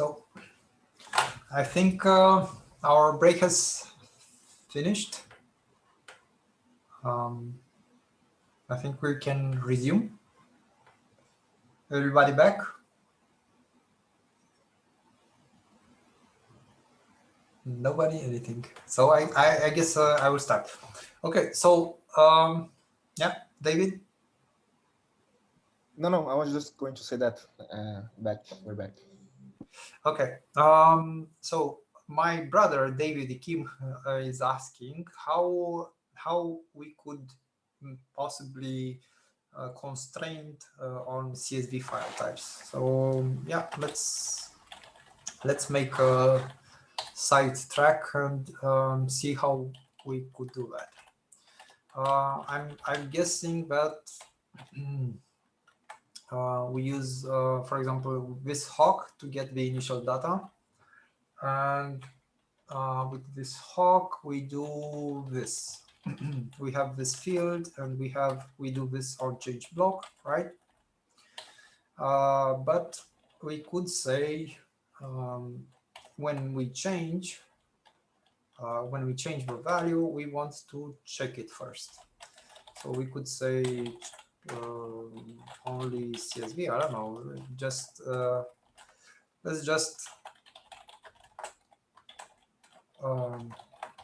So I think our break has finished. I think we can resume. Everybody back? Nobody, anything. So I guess I will start. Okay, so yeah, David? No, I was just going to say that we're back. Okay, so my brother David Ichim is asking how we could possibly constrain on CSV file types. So yeah, let's make a side track and see how we could do that. I'm guessing that we use, for example, this hawk to get the initial data, and with this hawk we do this. We have this field, and we do this on change block, right? But we could say when we change the value, we want to check it first. So we could say only CSV. I don't know. Just let's just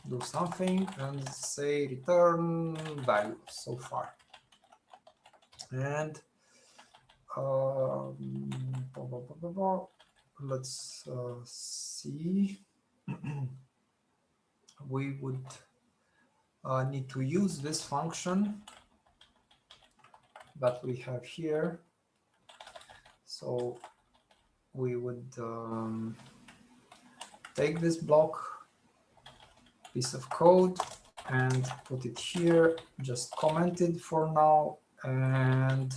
do something and say return value so far. And let's see. We would need to use this function that we have here. So we would take this piece of code and put it here, just comment it for now, and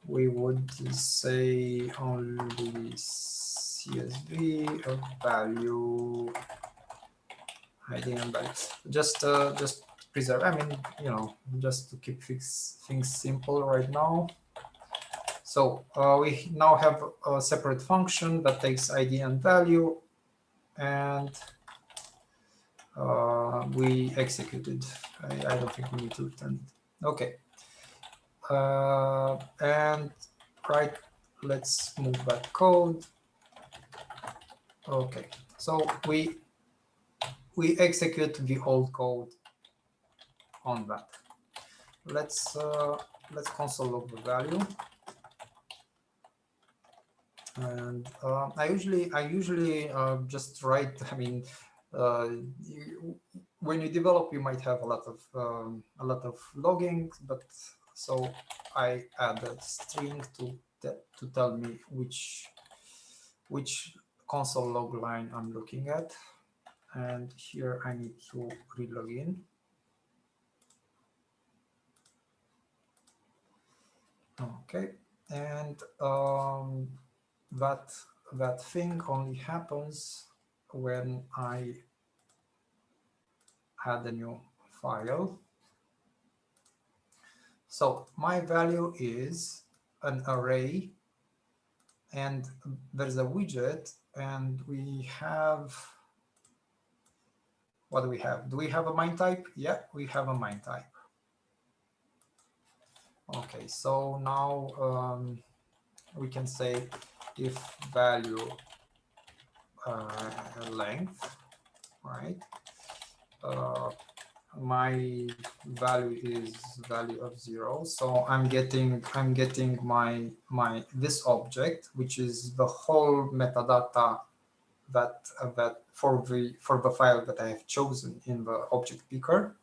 we would say only CSV of value ID and value. Just preserve. I mean, you know, just to keep things simple right now. So we now have a separate function that takes ID and value, and we executed. I don't think we need to return it. Okay. And right, let's move that code. Okay, so we execute the old code on that. Let's console log the value. And I usually just write. I mean, when you develop, you might have a lot of logging, but so I add a string to tell me which console log line I'm looking at, and here I need to relog in. Okay, and that thing only happens when I add a new file. So my value is an array, and there's a widget, and we have, what do we have? Do we have a main type? Yeah, we have a main type. Okay, so now we can say if value length, right? My value is value of 0, so I'm getting my this object, which is the whole metadata that for the file that I have chosen in the object picker.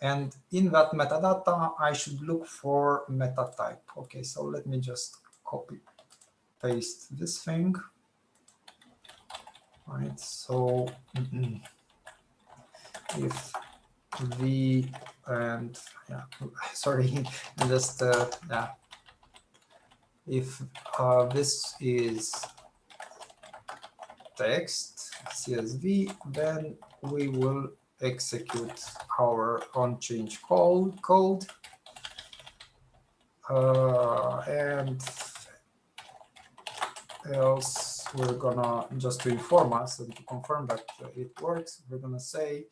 And in that metadata, I should look for meta type. Okay, so let me just copy paste this thing. All right, so if v and yeah, sorry, just yeah, if this is text CSV, then we will execute our on-change code, and else we're gonna, just to inform us and to confirm that it works, we're gonna say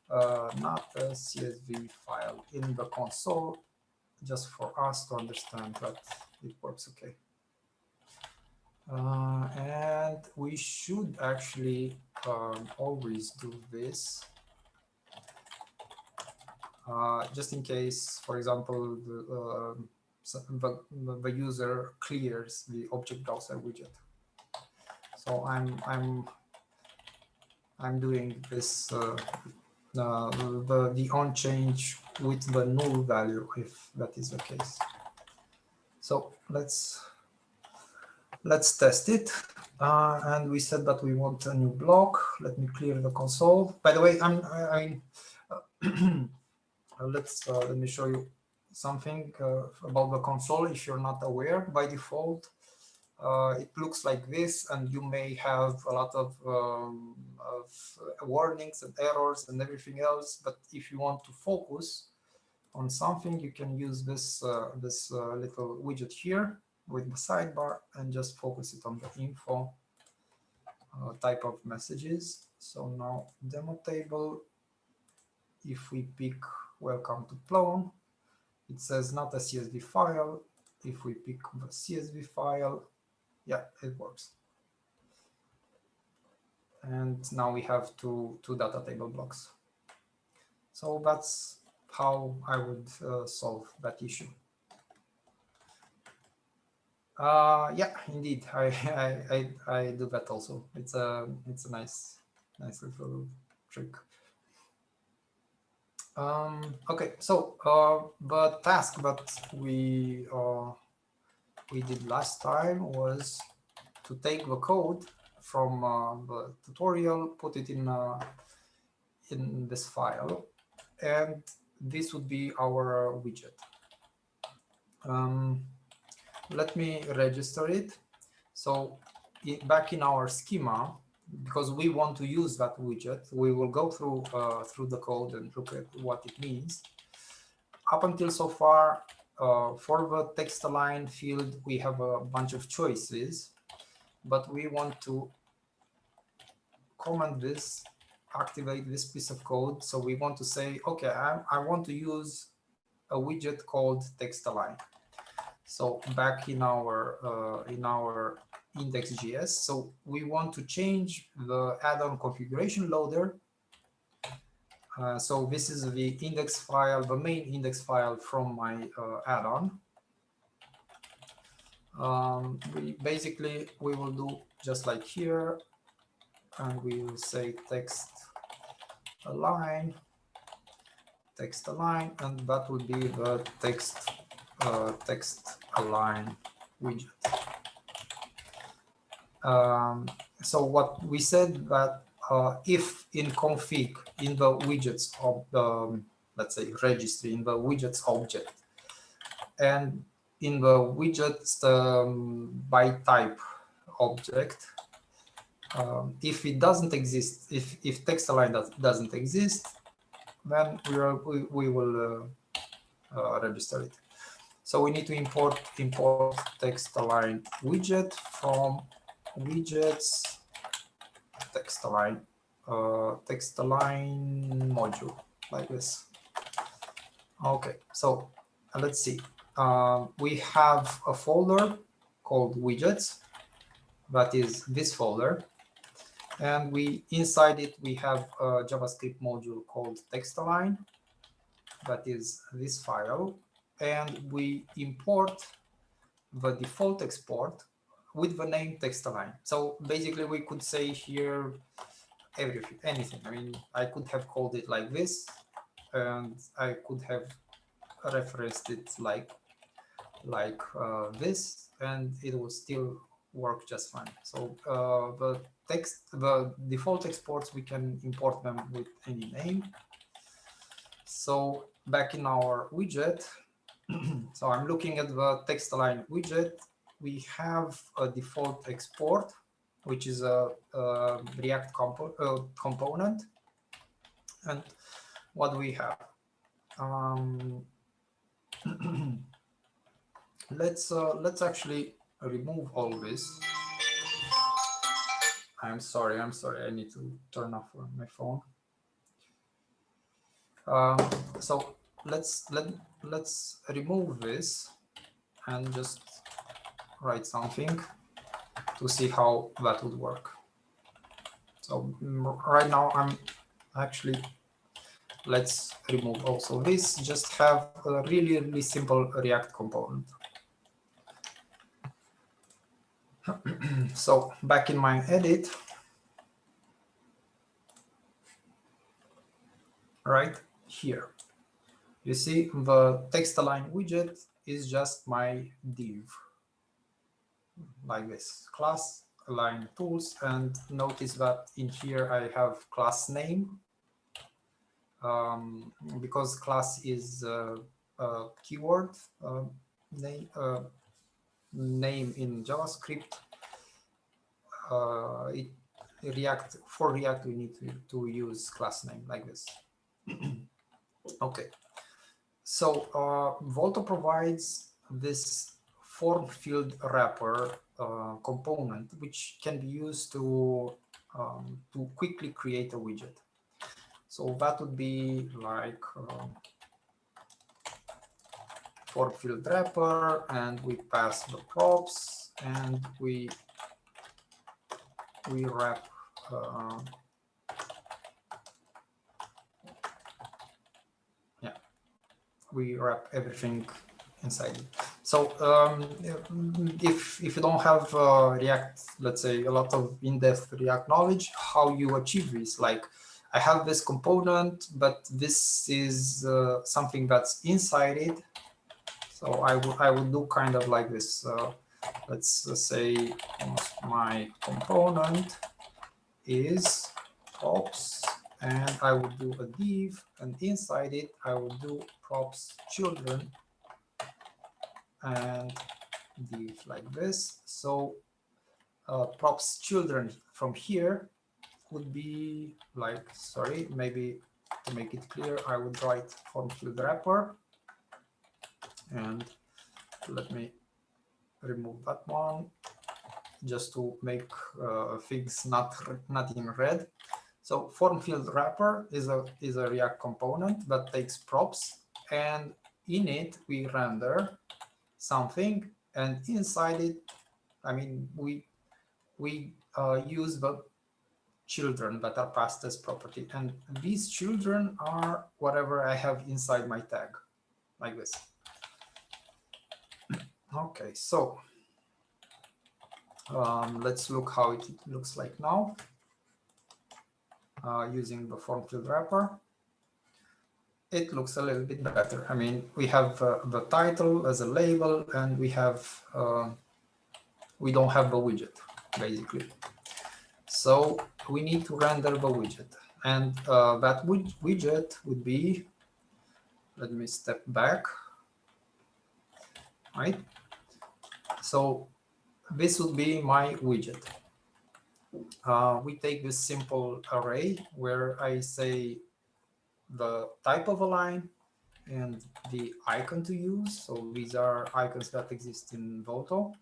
not a CSV file in the console, just for us to understand that it works okay. And we should actually always do this, just in case, for example, the user clears the object browser widget. So I'm doing this the on change with the null value if that is the case. So let's test it. And we said that we want a new block. Let me clear the console. By the way, let me show you something about the console. If you're not aware, by default, it looks like this, and you may have a lot of warnings and errors and everything else. But if you want to focus on something, you can use this little widget here with the sidebar and just focus it on the info type of messages. So now demo table, if we pick welcome to Plone, it says not a CSV file. If we pick the CSV file, yeah, it works. And now we have two data table blocks. So that's how I would solve that issue. Yeah, indeed, I do that also. It's a nice little trick. Okay, so the task that we did last time was to take the code from the tutorial, put it in this file, and this would be our widget. Let me register it. So back in our schema, because we want to use that widget, we will go through the code and look at what it means. Up until so far, for the text align field, we have a bunch of choices, but we want to comment this, activate this piece of code. So we want to say, okay, I want to use a widget called text align. So back in our index.js, so we want to change the add-on configuration loader. So this is the index file, the main index file from my add-on. We will do just like here, and we will say text align, and that will be the text align widget. So what we said that if in config in the widgets of the, let's say, registry in the widgets object, and in the widgets by type object, if it doesn't exist, if text align doesn't exist, then we will register it. So we need to import text align widget from widgets text align module, like this. Okay, so let's see. We have a folder called widgets, that is this folder, and inside it we have a JavaScript module called text align, that is this file, and we import the default export with the name text align. So basically we could say here anything. I mean, I could have called it like this, and I could have referenced it like this, and it will still work just fine. So the default exports, we can import them with any name. So back in our widget, so I'm looking at the text align widget. We have a default export, which is a React component. And what do we have? Let's actually remove all this. I'm sorry. I need to turn off my phone. So let's remove this and just write something to see how that would work. So right now I'm actually, let's remove also this, just have a really simple React component. So back in my edit, right here, you see the text align widget is just my div, like this, class align tools, and notice that in here I have class name, because class is a keyword name in JavaScript. For React we need to use class name like this. Okay, so Volto provides this form field wrapper component, which can be used to quickly create a widget. So that would be like form field wrapper, and we pass the props, and we wrap we wrap everything inside it. So if you don't have React, let's say a lot of in-depth React knowledge, how you achieve this? Like, I have this component, but this is something that's inside it. So I would do kind of like this. Let's say my component is props, and I would do a div, and inside it I would do props children and div like this. So props children from here would be like, sorry, maybe to make it clear, I would write form field wrapper, and let me remove that one just to make things not in red. So form field wrapper is a React component that takes props, and in it we render something, and inside it, I mean, we use the children that are passed as property, and these children are whatever I have inside my tag, like this. Okay, so let's look how it looks like now using the form field wrapper. It looks a little bit better. I mean, we have the title as a label, and we have we don't have the widget basically. So we need to render the widget, and that widget would be, let me step back, right? So this would be my widget. We take this simple array where I say the type of a line and the icon to use. So these are icons that exist in Volto.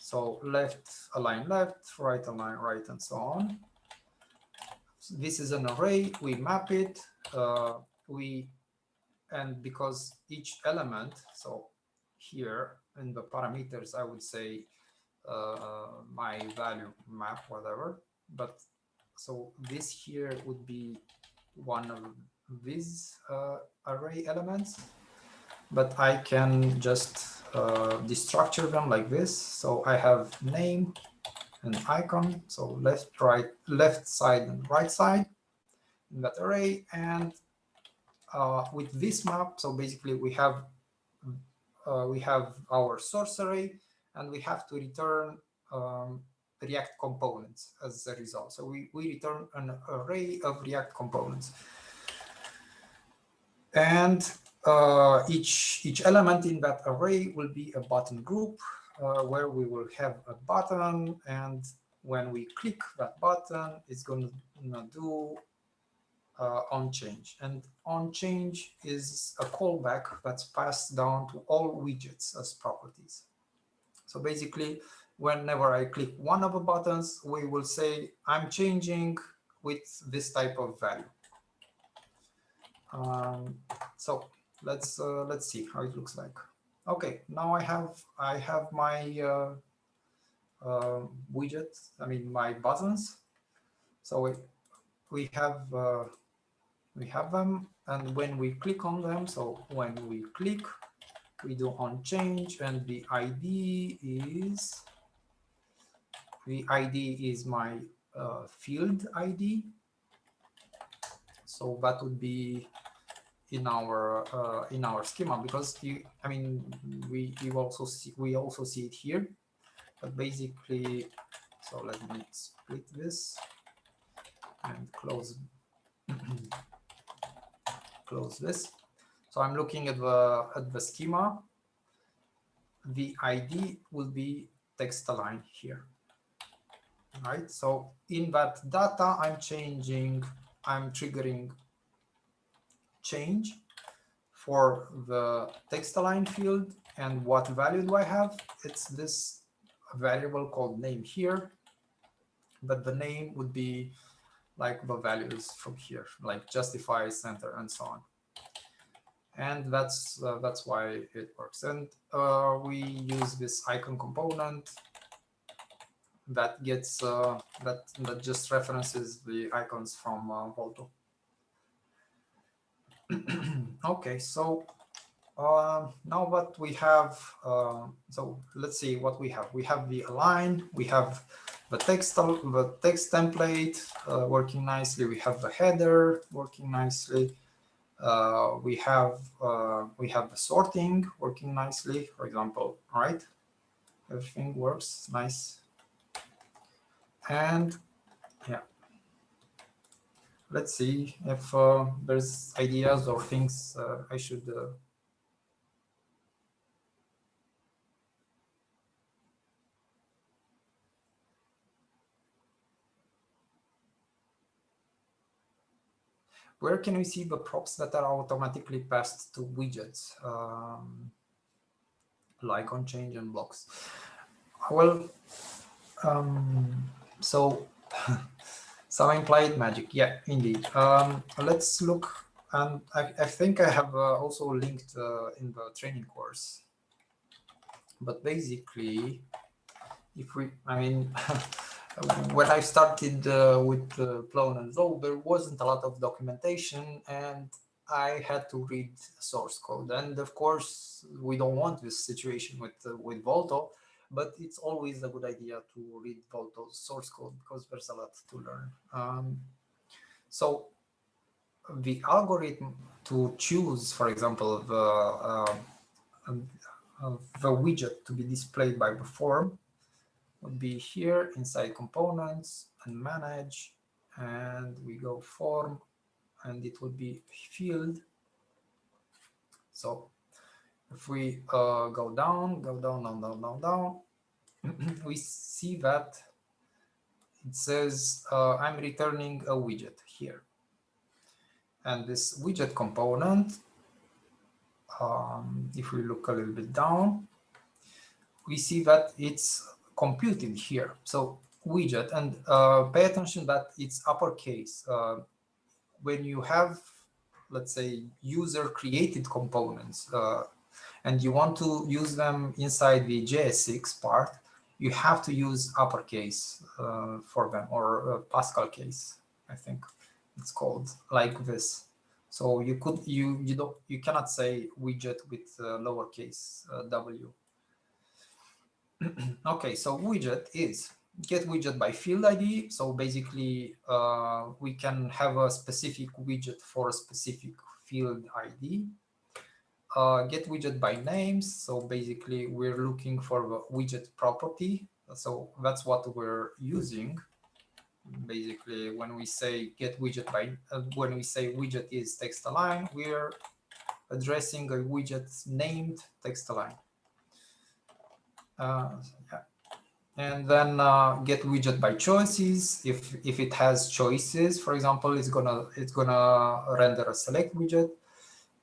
So left align left, right align right, and so on. So this is an array. We map it. And because each element, so here in the parameters, I would say my value map, whatever. But so this here would be one of these array elements, but I can just destructure them like this. So I have name and icon, so left side and right side in that array, and with this map, so basically we have our source array, and we have to return React components as a result. So we return an array of React components, and each element in that array will be a button group where we will have a button, and when we click that button, it's going to do onChange, and onChange is a callback that's passed down to all widgets as properties. So basically, whenever I click one of the buttons, we will say I'm changing with this type of value. So let's see how it looks like. Okay, now I have my widgets. I mean my buttons. So we have them, and when we click on them, so when we click, we do on change, and the ID is my field ID. So that would be in our schema, because I mean we also see it here, but basically, so let me split this and close close this. So I'm looking at the schema. The ID will be text align here, right? So in that data, I'm triggering change for the text align field. And what value do I have? It's this variable called name here, but the name would be like the values from here, like justify, center, and so on. And that's why it works. And we use this icon component that gets that just references the icons from Volto. Okay, so now what we have, so let's see what we have. We have the align, we have the text template working nicely. We have the header working nicely. We have the sorting working nicely, for example, right? Everything works nice. And yeah, let's see if there's ideas or things I should where can we see the props that are automatically passed to widgets, like on change and blocks? Well, so some implied magic, yeah, indeed. Let's look, and I think I have also linked in the training course. But basically, if we, I mean, when I started with Plone and Zoe, there wasn't a lot of documentation, and I had to read source code. And of course, we don't want this situation with Volto, but it's always a good idea to read Volto's source code because there's a lot to learn. So the algorithm to choose, for example, the widget to be displayed by the form would be here inside components and manage, and we go form, and it would be field. So if we go down, we see that it says I'm returning a widget here. And this widget component, if we look a little bit down, we see that it's computed here. So widget, and pay attention that it's uppercase. When you have, let's say, user created components and you want to use them inside the JS6 part, you have to use uppercase for them, or Pascal case, I think it's called, like this. So you cannot say widget with lowercase w. Okay, so widget is get widget by field ID. So basically, we can have a specific widget for a specific field ID. Get widget by names. So basically, we're looking for the widget property. So that's what we're using. Basically, when we say get widget by, when we say widget is text align, we're addressing a widget named text align. Yeah. And then get widget by choices. If it has choices, for example, it's gonna render a select widget.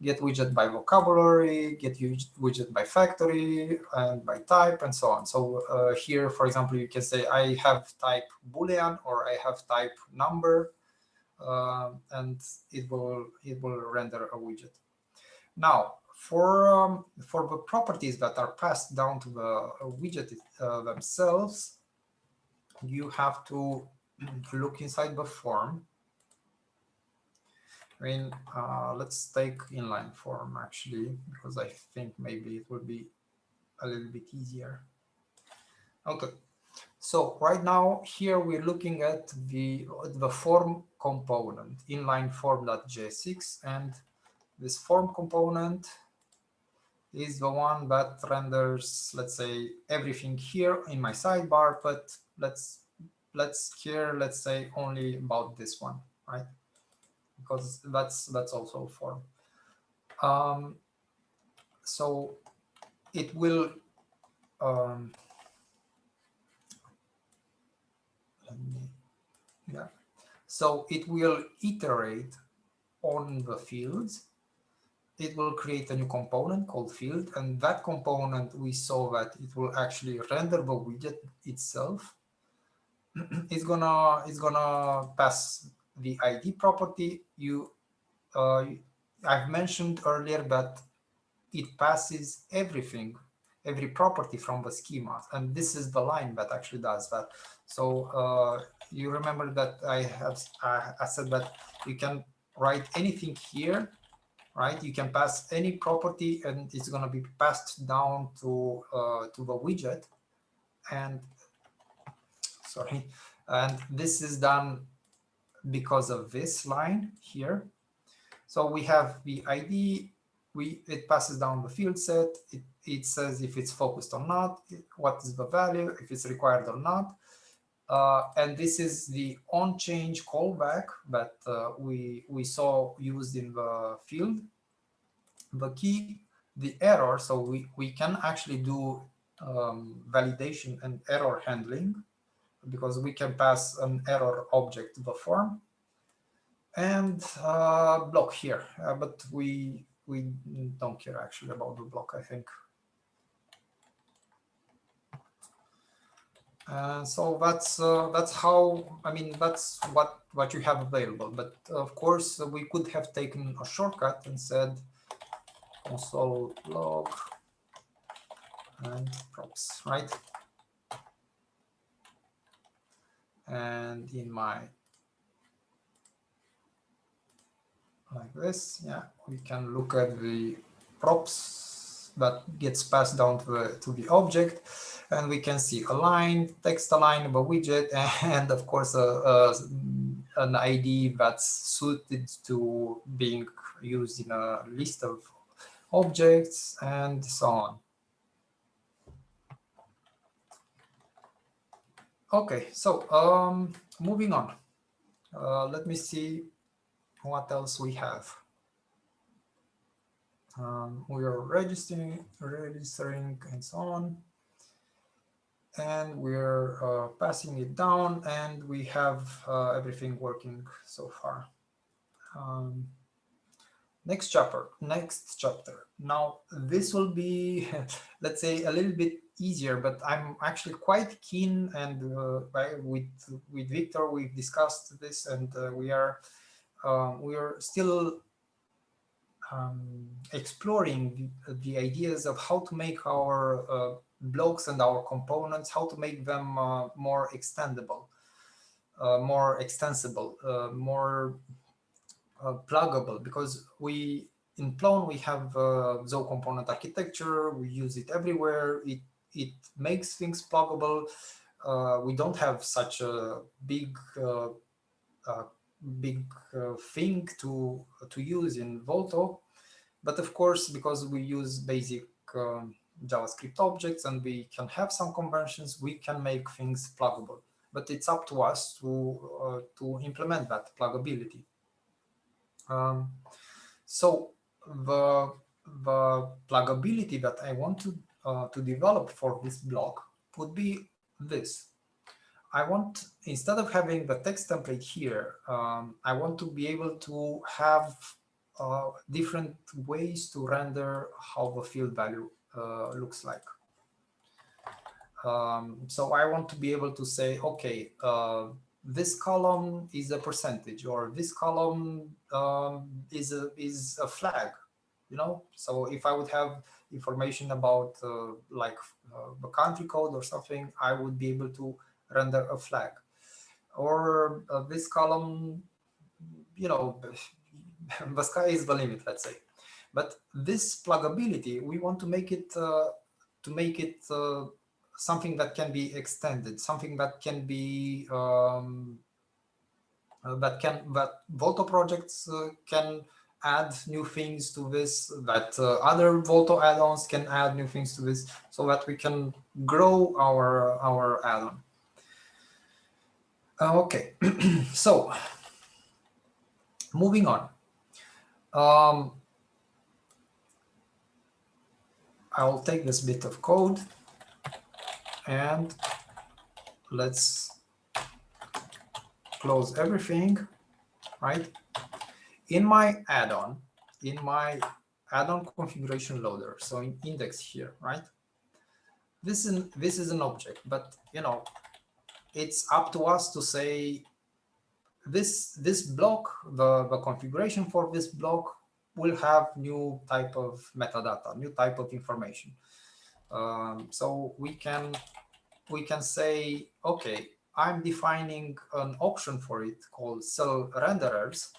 get widget by vocabulary, get widget by factory, and by type, and so on. So here, for example, you can say I have type Boolean or I have type number, and it will render a widget. Now, for the properties that are passed down to the widget themselves, you have to look inside the form. I mean, let's take inline form actually, because I think maybe it will be a little bit easier. Okay, so right now here we're looking at the form component, inline form.jsx, and this form component is the one that renders, let's say, everything here in my sidebar, but let's say only about this one, right? Because that's also a form. So it will so it will iterate on the fields. It will create a new component called field, and that component, we saw that it will actually render the widget itself. It's gonna pass the ID property. I've mentioned earlier that it passes everything, every property from the schema, and this is the line that actually does that. So you remember that I said that you can write anything here, right? You can pass any property, and it's going to be passed down to the widget, and this is done because of this line here. So we have the ID. It passes down the field set. It says if it's focused or not, what is the value, if it's required or not. And this is the onChange callback that we saw used in the field. The key, the error, so we can actually do validation and error handling, because we can pass an error object to the form, and block here, but we don't care actually about the block, I think. So that's how, I mean, that's what you have available. But of course, we could have taken a shortcut and said console log and props, right? And in my, like this, yeah, we can look at the props that gets passed down to the object, and we can see align, text align, a widget, and of course an ID that's suited to being used in a list of objects, and so on. Okay, so moving on. Let me see what else we have. We are registering and so on, and we're passing it down, and we have everything working so far. Next chapter. Now this will be, let's say, a little bit easier, but I'm actually quite keen, and with Victor we've discussed this, and we are still exploring the ideas of how to make our blocks and our components, how to make them more extendable, more extensible, more pluggable, because in Plone we have Zo component architecture. We use it everywhere. It makes things pluggable. We don't have such a big thing to use in Volto, but of course, because we use basic JavaScript objects and we can have some conventions, we can make things pluggable. But it's up to us to implement that pluggability. So the pluggability that I want to develop for this block would be this. I want, instead of having the text template here, I want to be able to have different ways to render how the field value looks like. So I want to be able to say, okay, this column is a percentage, or this column is a flag, you know. So if I would have information about like the country code or something, I would be able to render a flag. Or this column, you know, the sky is the limit, let's say. But this pluggability, we want to make it something that can be extended, something that can be that Volto projects can add new things to this, that other Volto add-ons can add new things to this, so that we can grow our add-on. Okay, so moving on. I'll take this bit of code and let's close everything, right? In my add-on configuration loader, so in index here, right? This is an object, but you know, it's up to us to say this block, the configuration for this block will have new type of metadata, new type of information. So we can say, okay, I'm defining an option for it called cell renderers,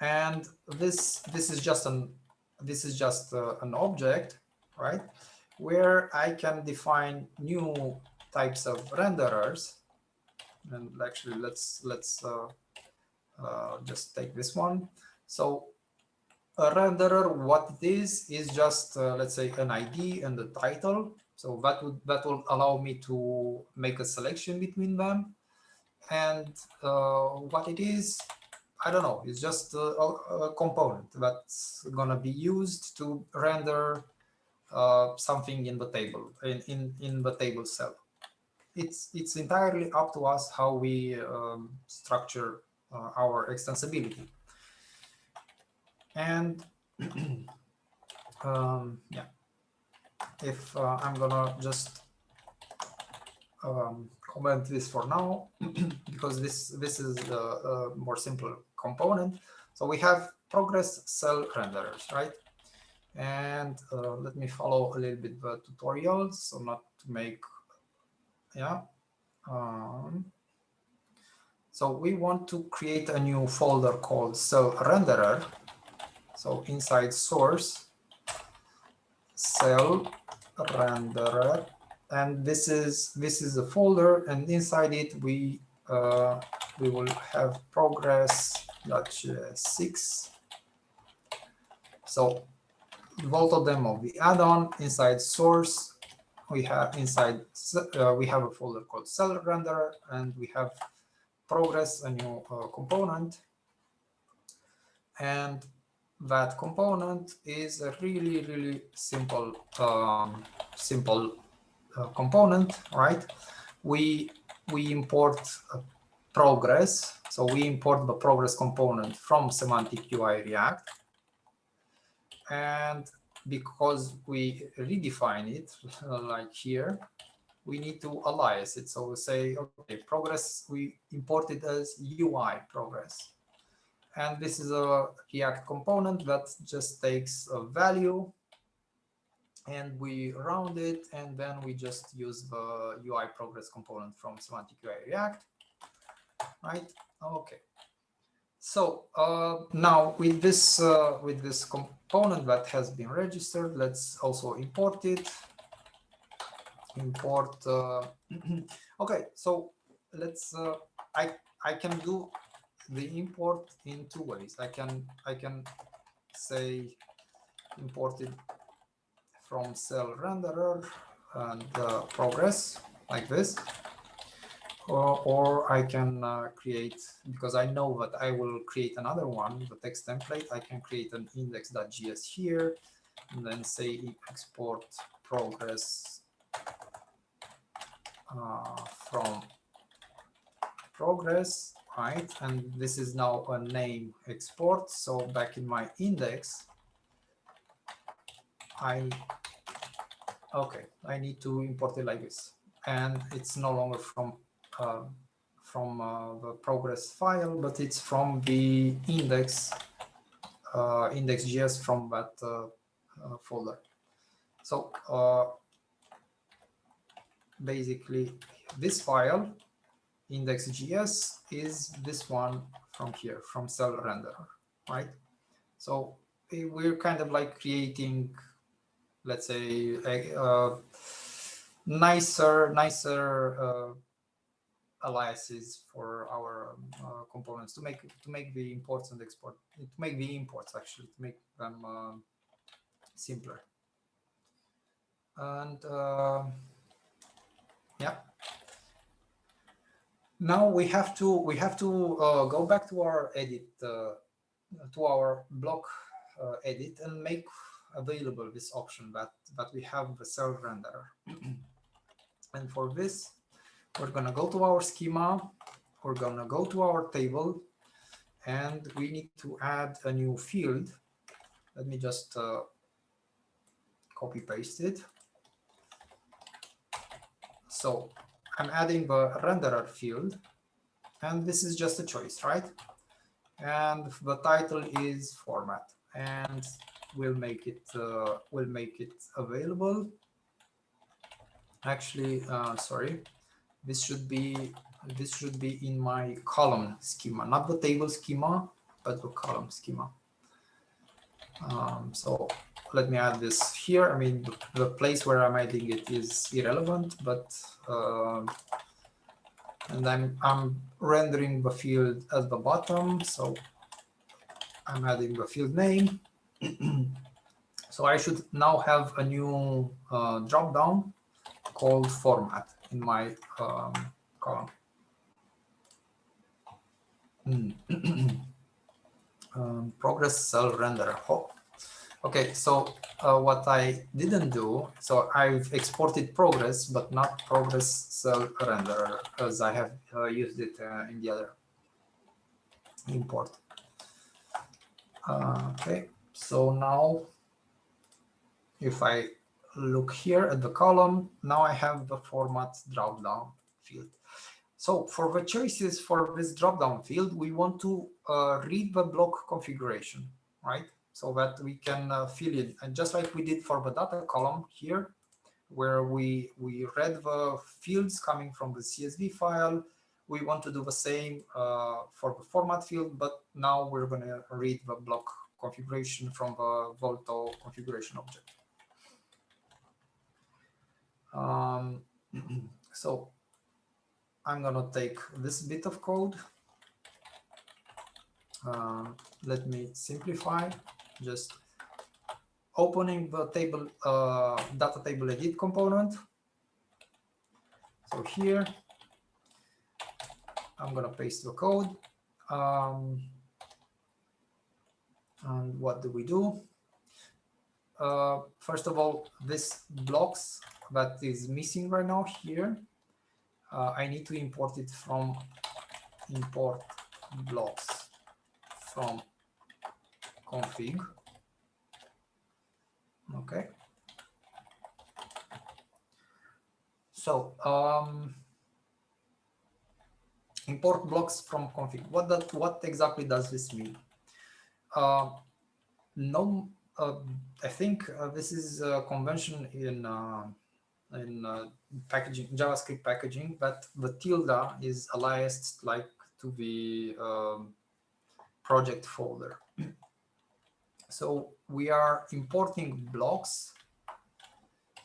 and this is just an object, right, where I can define new types of renderers. And actually, let's just take this one. So a renderer, what it is just let's say an ID and the title. So that will allow me to make a selection between them. And what it is, I don't know. It's just a component that's gonna be used to render something in the table, in the table cell. It's entirely up to us how we structure our extensibility. And yeah, if I'm gonna just comment this for now, because this is a more simple component. So we have progress cell renderers, right? And let me follow a little bit the tutorial, so not to make, yeah. So we want to create a new folder called cell renderer. So inside source, cell renderer, and this is a folder, and inside it we will have progress.6. So Volto demo, the add-on. Inside source, we have we have a folder called cell renderer, and we have progress, a new component, and that component is a really simple component, right? We import progress, so we import the progress component from Semantic UI React, and because we redefine it like here, we need to alias it. So we say, okay, progress, we import it as UI progress. And this is a React component that just takes a value and we round it, and then we just use the UI progress component from Semantic UI React, right? Okay. So now with this component that has been registered, let's also import it. Import. Okay, so let's. I can do the import in two ways. I can say imported from cell renderer and progress like this, or I can create, because I know that I will create another one, the text template. I can create an index.js here, and then say export progress from progress right? And this is now a name export. So back in my index, I need to import it like this, and it's no longer from the progress file, but it's from the index index.js from that folder. So basically, this file index.js is this one from here, from cell renderer, right? So we're kind of like creating, let's say, a nicer aliases for our components to make the imports and export, to make the imports actually, to make them simpler. And yeah, now we have to go back to our edit, to our block edit, and make available this option that we have the cell renderer. And for this, we're gonna go to our schema, we're gonna go to our table, and we need to add a new field. Let me just copy paste it. So I'm adding the renderer field, and this is just a choice, right? And the title is format, and we'll make it available. Actually, sorry, this should be in my column schema, not the table schema, but the column schema. So let me add this here. I mean, the place where I'm adding it is irrelevant, but and I'm rendering the field at the bottom, so I'm adding the field name. So I should now have a new drop down called format in my column. Progress cell renderer. Oh. Okay, so what I didn't do, so I've exported progress, but not progress cell renderer, as I have used it in the other import. Okay, so now if I look here at the column, now I have the format drop-down field. So for the choices for this drop-down field, we want to read the block configuration, right? So that we can fill in, and just like we did for the data column here, where we read the fields coming from the CSV file, we want to do the same for the format field, but now we're going to read the block configuration from the Volto configuration object. So I'm going to take this bit of code. Let me simplify. Just opening the table, data table edit component. So here, I'm going to paste the code. And what do we do? First of all, this blocks that is missing right now here, I need to import it from import blocks from config. Okay. So import blocks from config. What exactly does this mean? No, I think this is a convention in packaging, JavaScript packaging, but the tilde is aliased like to the project folder. So we are importing blocks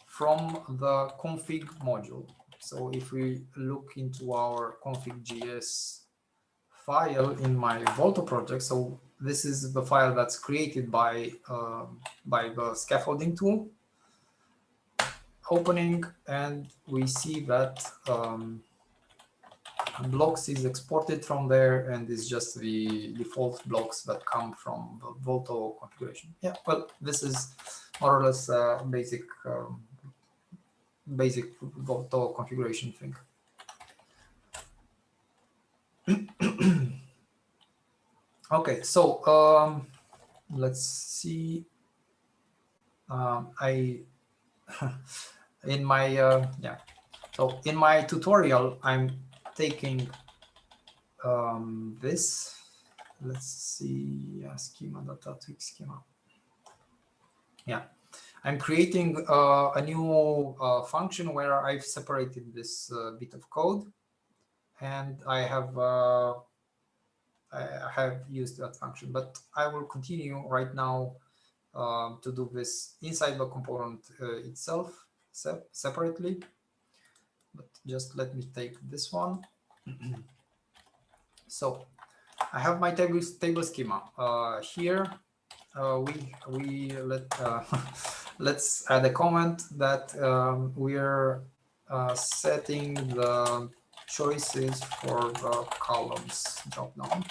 from the config module. So if we look into our config.js file in my Volto project, so this is the file that's created by the scaffolding tool. Opening, and we see that blocks is exported from there, and it's just the default blocks that come from the Volto configuration. Yeah, well, this is more or less basic Volto configuration thing. Okay, so let's see. In my so in my tutorial, I'm taking this. Let's see, schema data to schema. Yeah, I'm creating a new function where I've separated this bit of code, and I have used that function, but I will continue right now to do this inside the component itself separately. But just let me take this one. So I have my table schema here. Let's add a comment that we're setting the choices for the columns dropdown,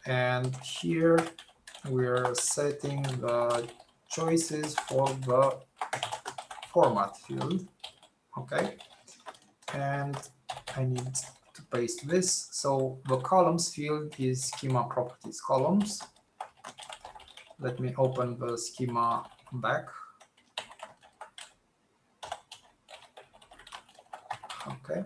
and here we're setting the choices for the format field. Okay, and I need to paste this. So the columns field is schema properties columns. Let me open the schema back. Okay,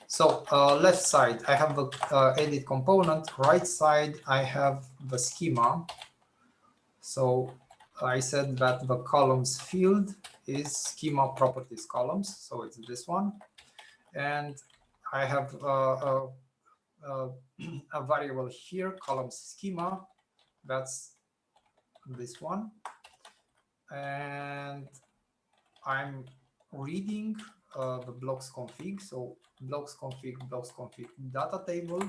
so left side I have the edit component, right side I have the schema. So I said that the columns field is schema properties columns, so it's this one, and I have a variable here, columns schema, that's this one, and I'm reading the blocks config. So blocks config data table.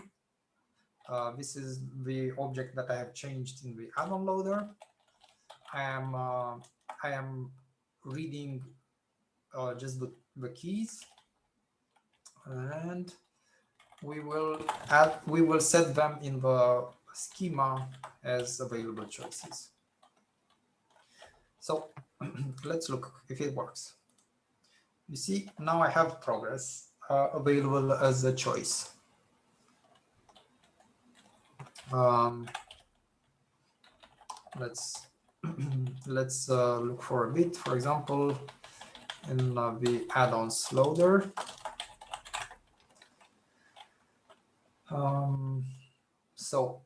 This is the object that I have changed in the add-on loader. I am reading just the keys, and we will set them in the schema as available choices. So let's look if it works. You see, now I have progress available as a choice. Let's look for a bit. For example, in the add-ons loader. So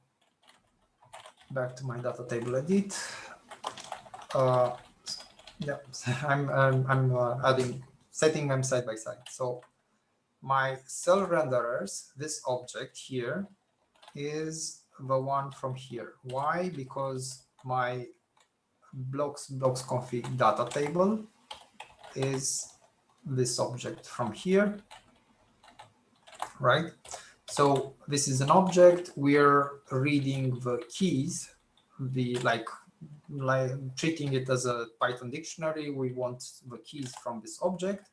back to my data table edit. Yeah, I'm setting them side by side. So my cell renderers, this object here, is the one from here. Why? Because my blocks config data table is this object from here, right? So this is an object. We're reading the keys, like treating it as a Python dictionary. We want the keys from this object.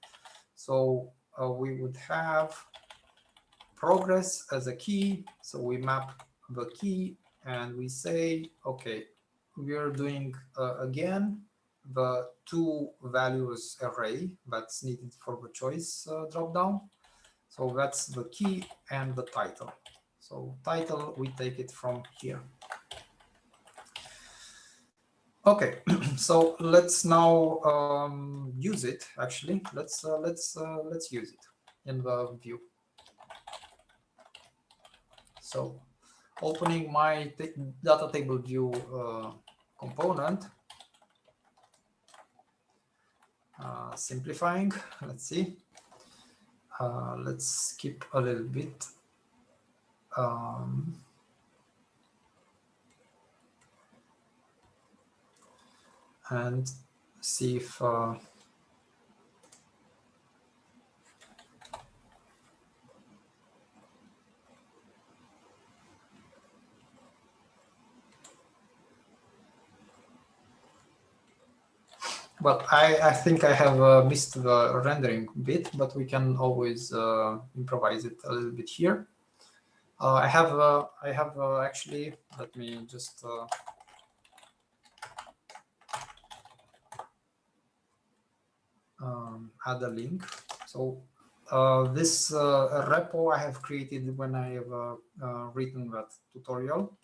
So we would have progress as a key. So we map the key and we say, okay, we are doing again the two values array that's needed for the choice dropdown. So that's the key and the title. So title, we take it from here. Okay, so let's now use it. Actually, let's use it in the view. So opening my data table view component, simplifying. Let's see. Let's skip a little bit. And see if but I think I have missed the rendering bit, but we can always improvise it a little bit here. I have actually, let me just add a link. So this repo I have created when I have written that tutorial.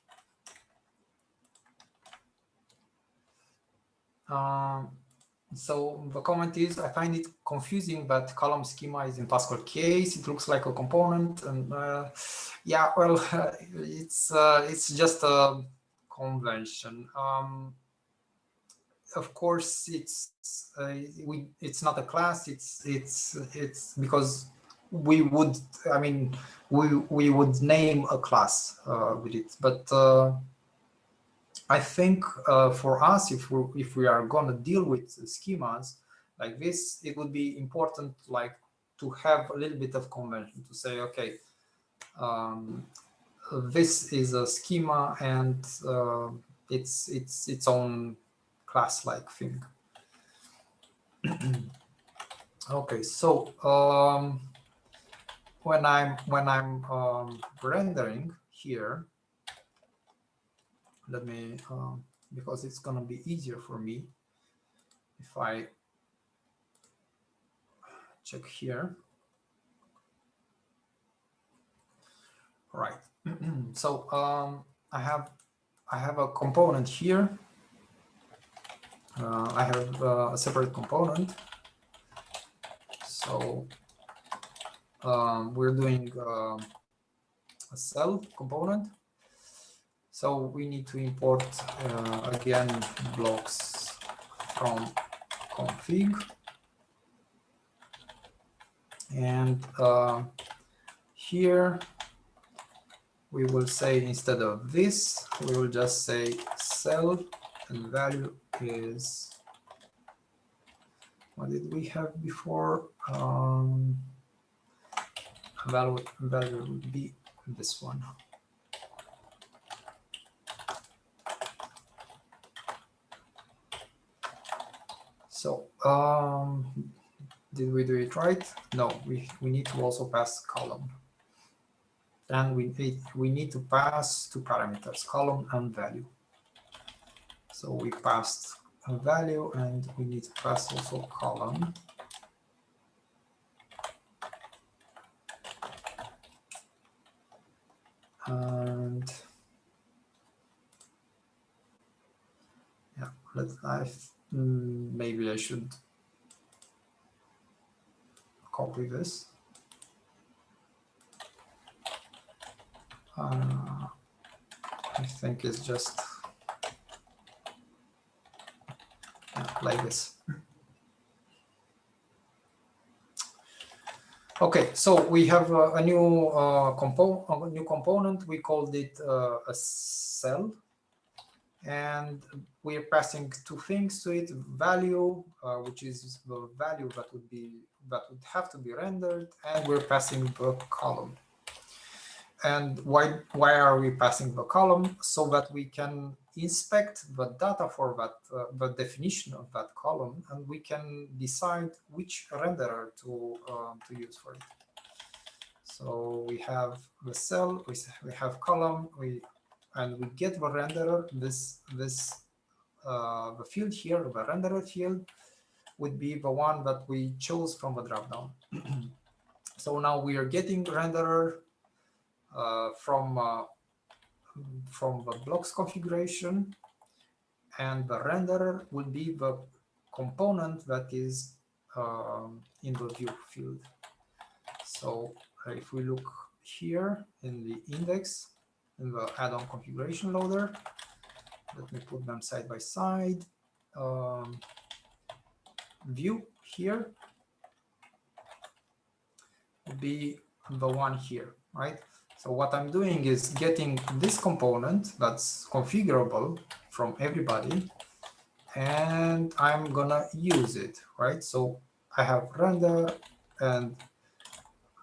So the comment is, I find it confusing that column schema is in Pascal case. It looks like a component, and yeah, well, it's just a convention. Of course, it's not a class. It's because we would, I mean, we would name a class with it, but I think for us, if we are going to deal with schemas like this, it would be important, like, to have a little bit of convention to say, okay, this is a schema and it's its own class-like thing. Okay, so when I'm rendering here, let me because it's gonna be easier for me if I check here. All right. So I have a component here. I have a separate component. So we're doing a cell component. So we need to import again blocks from config, and here we will say, instead of this, we will just say cell, and value is, what did we have before? Value would be this one. So did we do it right? No, we need to also pass column, and we need to pass two parameters, column and value. So we passed a value, and we need to pass also column. And yeah, maybe I should copy this. I think it's just like this. Okay, so we have a new component. We called it a cell, and we are passing two things to it: value, which is the value that would have to be rendered, and we're passing the column. And why are we passing the column? So that we can inspect the data for that, the definition of that column, and we can decide which renderer to use for it. So we have the cell, we have column, and we get the renderer. The field here, the renderer field, would be the one that we chose from the dropdown. So now we are getting renderer from the blocks configuration, and the renderer will be the component that is in the view field. So if we look here in the index, in the add-on configuration loader, let me put them side by side. View here would be the one here, right? So what I'm doing is getting this component that's configurable from everybody, and I'm gonna use it, right? So I have render, and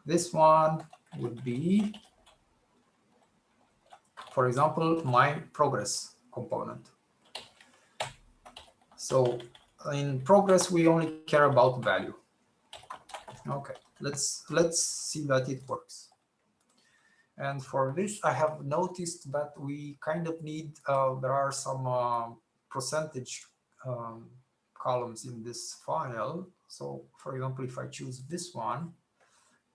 this one would be, for example, my progress component. So in progress, we only care about value. Okay, let's see that it works. And for this, I have noticed that we kind of need, there are some percentage columns in this file. So for example, if I choose this one,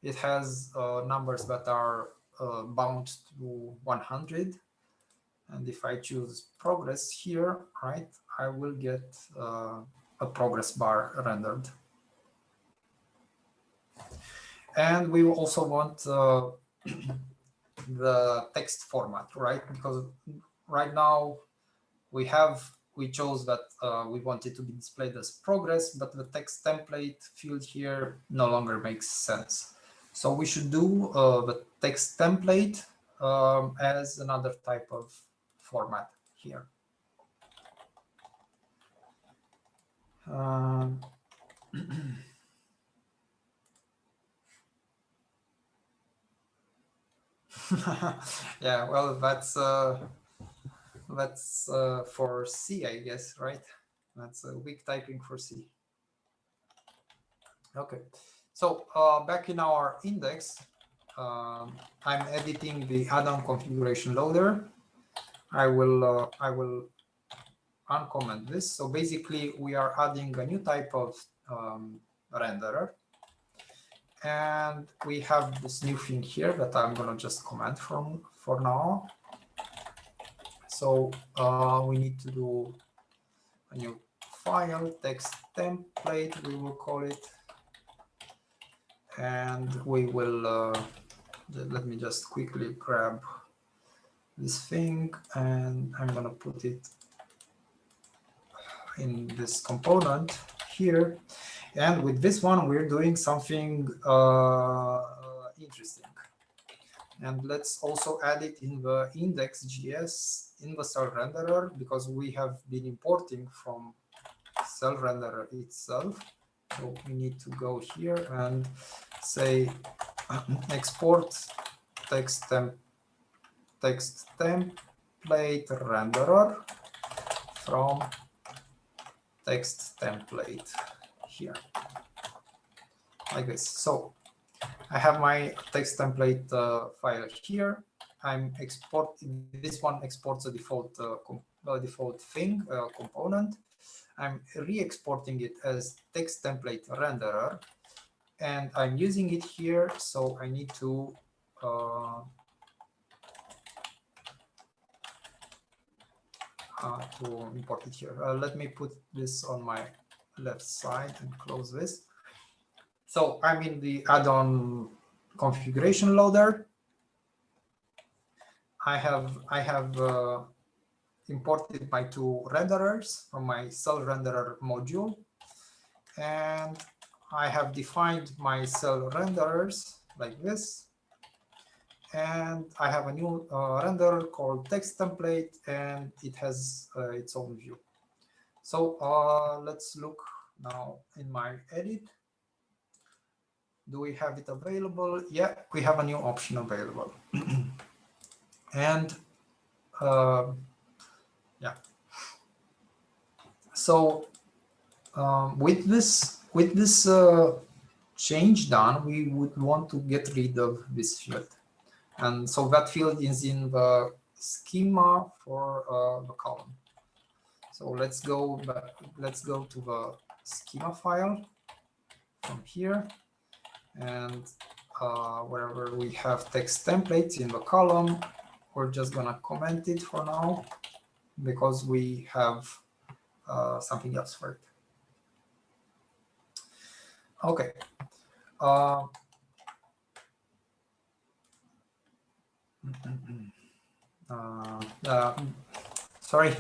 it has numbers that are bound to 100. And if I choose progress here, right, I will get a progress bar rendered. And we also want the text format, right? Because right now we chose that we want it to be displayed as progress, but the text template field here no longer makes sense. So we should do the text template as another type of format here. Yeah, well, that's for C, I guess, right? That's weak typing for C. Okay, so back in our index, I'm editing the add-on configuration loader. I will uncomment this. So basically, we are adding a new type of renderer, and we have this new thing here that I'm gonna just comment from for now. So we need to do a new file, text template, we will call it. And we will, let me just quickly grab this thing, and I'm gonna put it in this component here. And with this one, we're doing something interesting. And let's also add it in the index.js in the cell renderer, because we have been importing from cell renderer itself. So we need to go here and say export text template renderer from text template here, like this. So I have my text template file here. I'm exporting, this one exports a default thing component. I'm re-exporting it as text template renderer, and I'm using it here. So I need to import it here. Let me put this on my left side and close this. So I'm in the add-on configuration loader. I have imported my two renderers from my cell renderer module, and I have defined my cell renderers like this. And I have a new renderer called text template, and it has its own view. So let's look now in my edit. Do we have it available? Yeah, we have a new option available. And yeah, so with this change done, we would want to get rid of this field. And so that field is in the schema for the column. So let's go to the schema file from here, and wherever we have text templates in the column, we're just gonna comment it for now because we have something else for it. Okay. Sorry,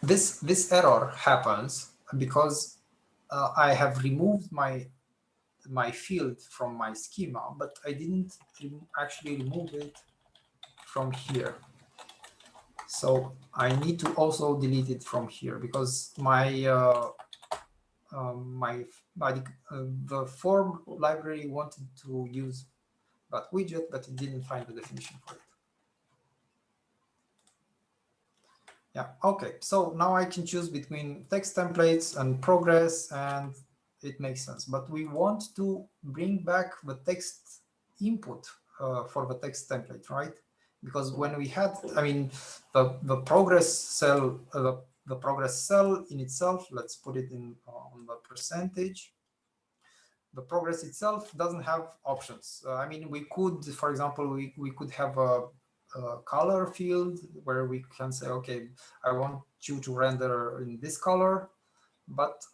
this error happens because I have removed my field from my schema, but I didn't actually remove it from here. So I need to also delete it from here because the form library wanted to use that widget, but it didn't find the definition for it. Yeah, okay, so now I can choose between text templates and progress, and it makes sense. But we want to bring back the text input for the text template, right? Because when we had, I mean, the progress cell, the progress cell in itself, let's put it in on the percentage. the progress itself doesn't have options. I mean, we could, for example, we could have a color field where we can say, okay, I want you to render in this color, but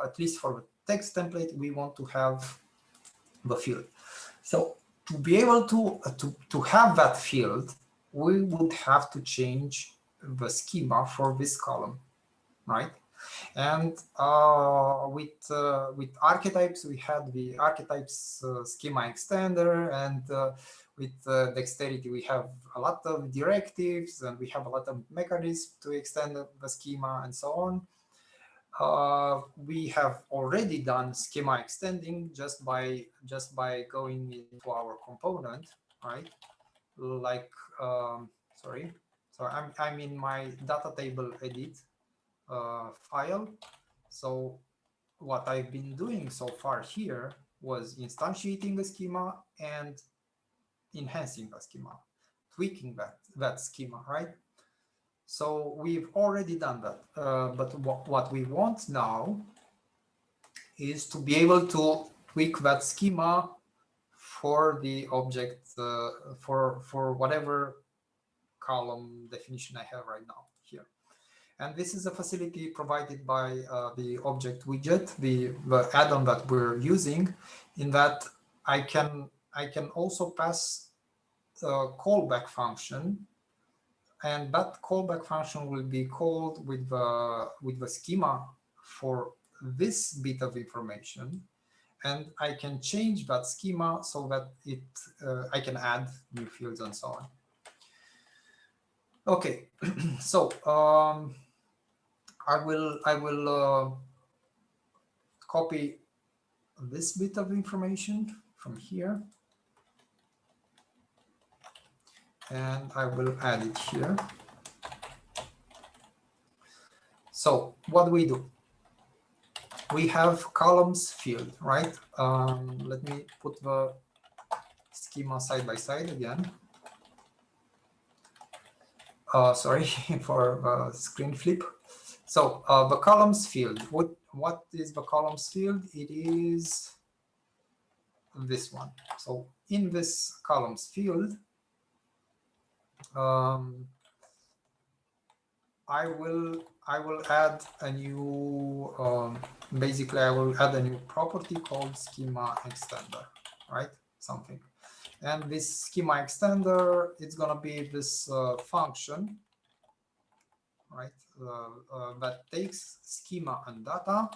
at least for the text template, we want to have the field. So to be able to have that field, we would have to change the schema for this column, right? And with archetypes, we had the archetypes schema extender, and with dexterity, we have a lot of directives, and we have a lot of mechanisms to extend the schema and so on. We have already done schema extending just by going into our component, right? Like, sorry, so I'm in my data table edit file. So what I've been doing so far here was instantiating the schema and enhancing the schema, tweaking that schema, right? So we've already done that, but what we want now is to be able to tweak that schema for the object, for whatever column definition I have right now here. And this is a facility provided by the object widget, the add-on that we're using, in that I can also pass a callback function, and that callback function will be called with the schema for this bit of information, and I can change that schema so that I can add new fields and so on. Okay, so I will copy this bit of information from here, and I will add it here. So what do? We have columns field, right? Let me put the schema side by side again. Sorry for screen flip. So the columns field, what is the columns field? It is this one. So in this columns field, I will add a new, basically I will add a new property called schema extender, right? Something. And this schema extender, it's gonna be this function, right? That takes schema and data,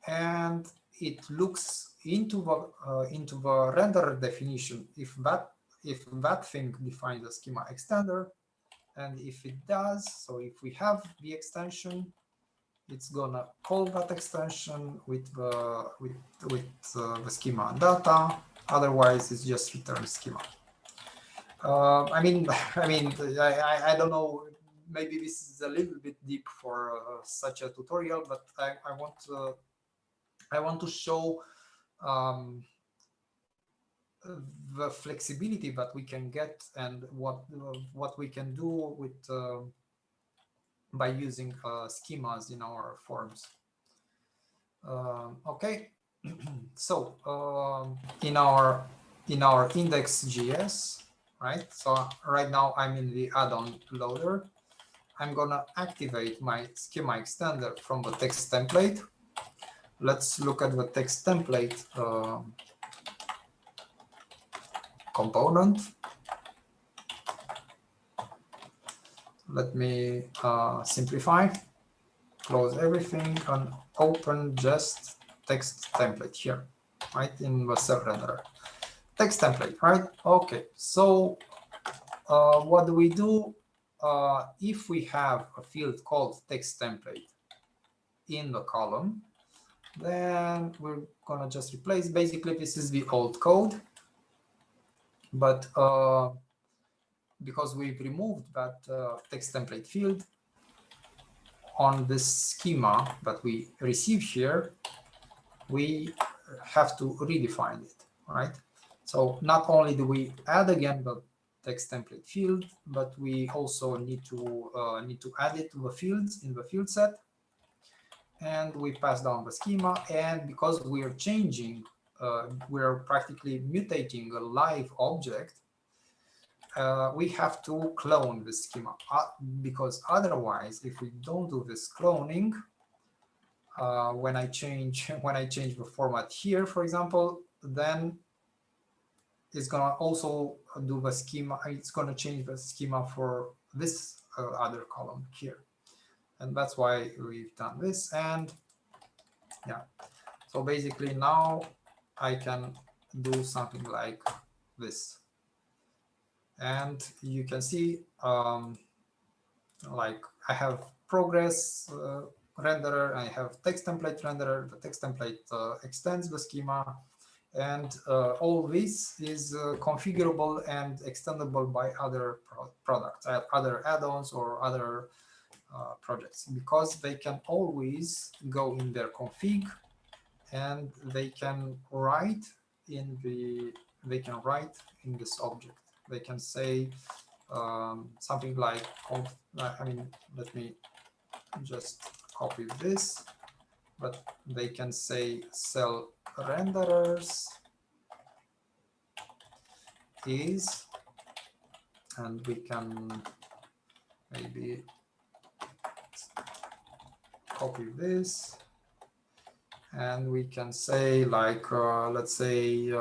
and it looks into the render definition if that thing defines a schema extender, and if it does, so if we have the extension, it's gonna call that extension with the schema and data. Otherwise, it's just return schema. I don't know. Maybe this is a little bit deep for such a tutorial, but I want to show the flexibility that we can get and what we can do with by using schemas in our forms. Okay, so in our index.js, right? So right now I'm in the add-on loader. I'm gonna activate my schema extender from the text template. Let's look at the text template component. Let me simplify, close everything, and open just text template here, right, in the self-renderer. Text template, right? Okay, so what do we do if we have a field called text template in the column? Then we're gonna just replace, basically this is the old code, but because we've removed that text template field on this schema that we receive here, we have to redefine it, right? So not only do we add again the text template field, but we also need to add it to the fields in the field set, and we pass down the schema. And because we are changing we're practically mutating a live object, we have to clone the schema, because otherwise, if we don't do this cloning, when I change the format here, for example, then it's gonna also do the schema. It's gonna change the schema for this other column here, and that's why we've done this. And yeah, so basically now I can do something like this. And you can see, like I have progress renderer, I have text template renderer. The text template extends the schema, and all this is configurable and extendable by other products, other add-ons or other projects, because they can always go in their config, and they can write in this object. They can say something like, I mean, let me just copy this, but they can say cell renderers is, and we can maybe copy this, and we can say like, let's say,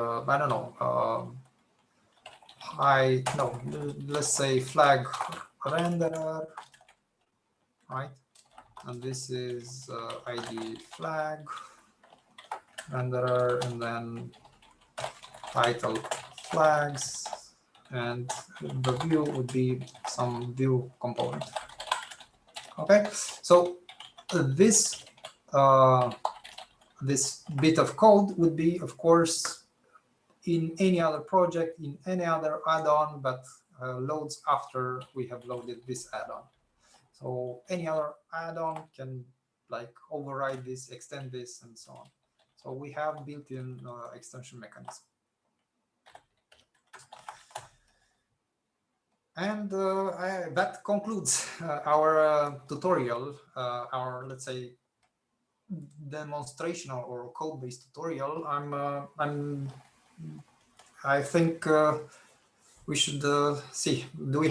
I don't know, let's say flag renderer, right? And this is ID flag renderer, and then title flags, and the view would be some view component. Okay, so this this bit of code would be, of course, in any other project, in any other add-on, but loads after we have loaded this add-on. So any other add-on can like override this, extend this, and so on. So we have built-in extension mechanism. And that concludes our tutorial, our, let's say, demonstrational or code-based tutorial. I think we should see. Do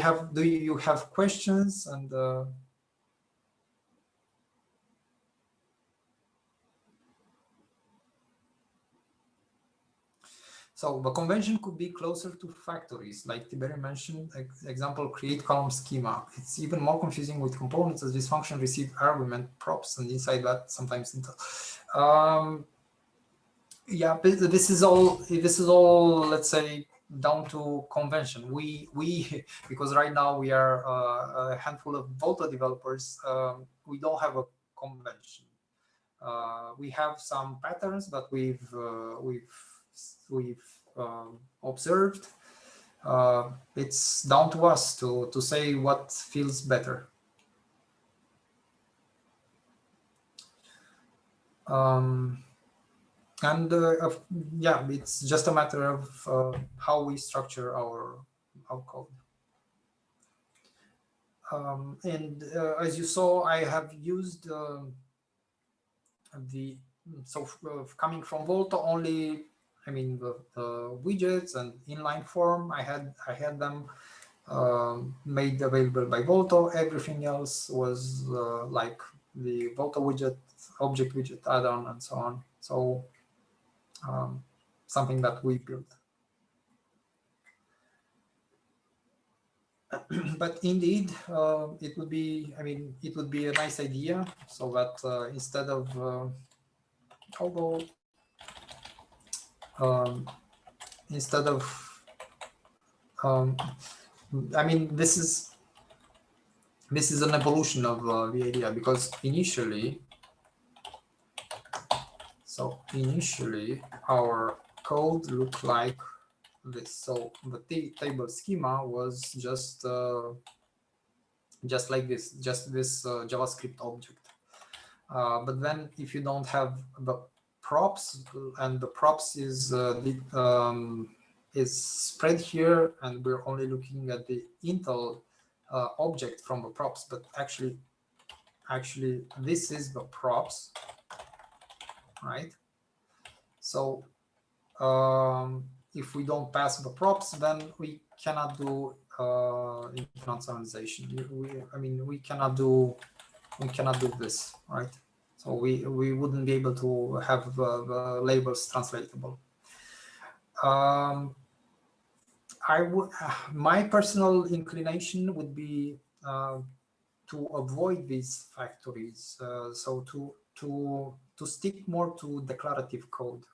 you have questions? And so the convention could be closer to factories, like Tiberiu mentioned. Example, create column schema. It's even more confusing with components, as this function receive argument props, and inside that sometimes. Yeah, this is all. Let's say, down to convention. We because right now we are a handful of Volto developers. We don't have a convention. We have some patterns, but we've observed. It's down to us to say what feels better. And yeah, it's just a matter of how we structure our code. And as you saw, I have used coming from Volto only. I mean, the widgets and inline form, I had them made available by Volto. Everything else was like the Volto widget, object widget add-on, and so on. So something that we built. But indeed, it would be, I mean, it would be a nice idea, so that instead of, although, instead of, I mean, this is an evolution of the idea, because initially our code looked like this. So the table schema was just like this, just this JavaScript object. But then if you don't have the props, and the props is spread here, and we're only looking at the Intel object from the props, but actually this is the props, right? So if we don't pass the props, then we cannot do internationalization. I mean, we cannot do this, right? So we wouldn't be able to have the labels translatable. My personal inclination would be to avoid these factories. So to stick more to declarative code.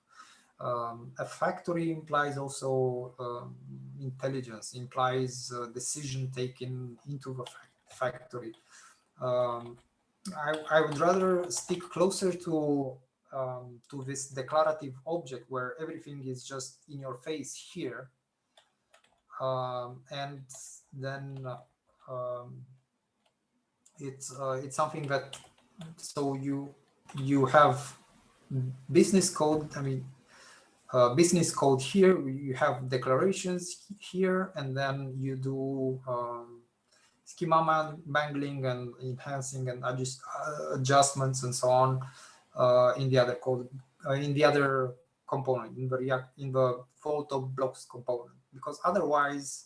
A factory implies also intelligence, implies decision taken into the factory. I would rather stick closer to this declarative object where everything is just in your face here, and then it's something that, so you have business code. I mean, business code here, you have declarations here, and then you do schema mangling and enhancing and adjustments and so on in the other code, in the other component, in the Volto blocks component, because otherwise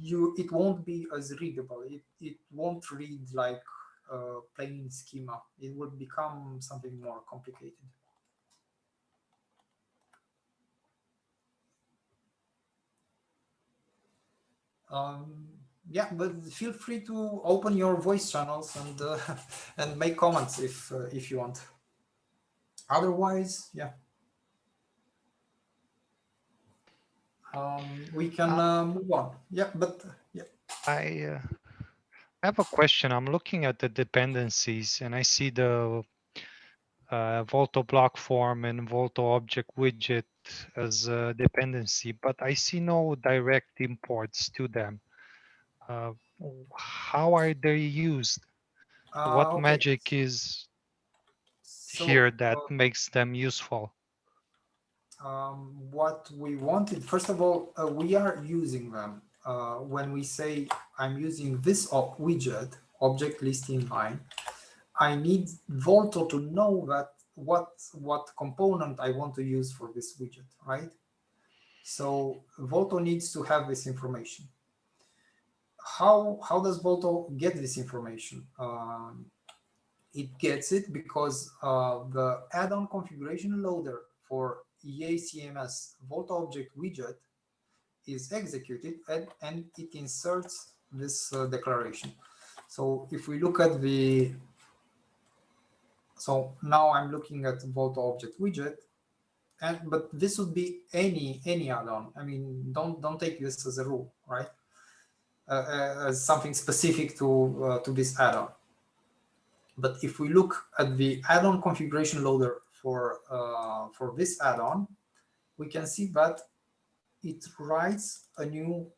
it won't be as readable. It won't read like plain schema. It will become something more complicated. Yeah, but feel free to open your voice channels and and make comments if you want. Otherwise, yeah, we can move on. Yeah, but yeah. I have a question. I'm looking at the dependencies and I see the Volto block form and Volto object widget as a dependency, but I see no direct imports to them. How are they used? What Okay. magic is here that makes them useful? What we wanted, first of all, we are using them. When we say I'm using this widget, object list inline, I need Volto to know that what component I want to use for this widget, right? So Volto needs to have this information. How does Volto get this information? It gets it because the add-on configuration loader for EACMS Volto object widget is executed and it inserts this declaration. So if we look at so now I'm looking at Volto object widget, but this would be any add-on. I mean, don't take this as a rule, right? As something specific to this add-on. But if we look at the add-on configuration loader for this add-on, we can see that it writes a new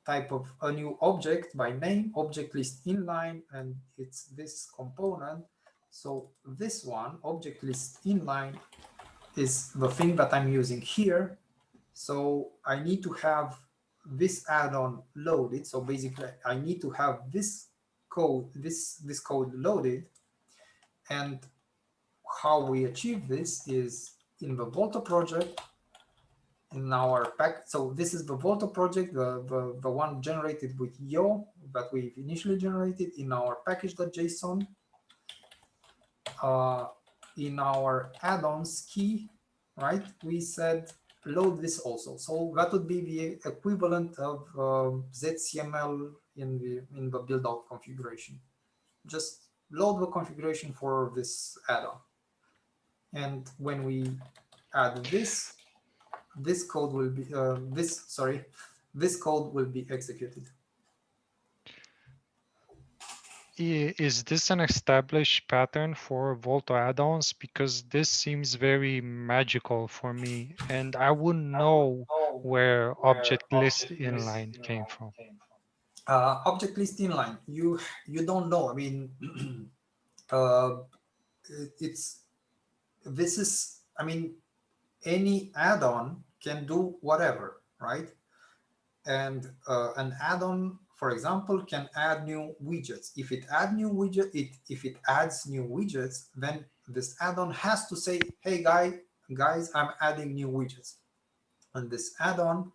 object by name, object list inline, and it's this component. So this one, object list inline, is the thing that I'm using here. So I need to have this add-on loaded. So basically, I need to have this code, this code loaded. And how we achieve this is in the Volto project, in our pack. So this is the Volto project, the one generated with Yo that we've initially generated in our package.json. In our add-ons key, right, we said load this also. So that would be the equivalent of ZCML in the build-out configuration. Just load the configuration for this add-on. And when we add this code will be this code will be executed. Is this an established pattern for Volto add-ons? Because this seems very magical for me, and I wouldn't know where object list inline came from. Object list inline, you don't know. I mean, I mean, any add-on can do whatever, right? And an add-on, for example, can add new widgets. If it adds new widgets, then this add-on has to say, hey guy, guys, I'm adding new widgets. And this add-on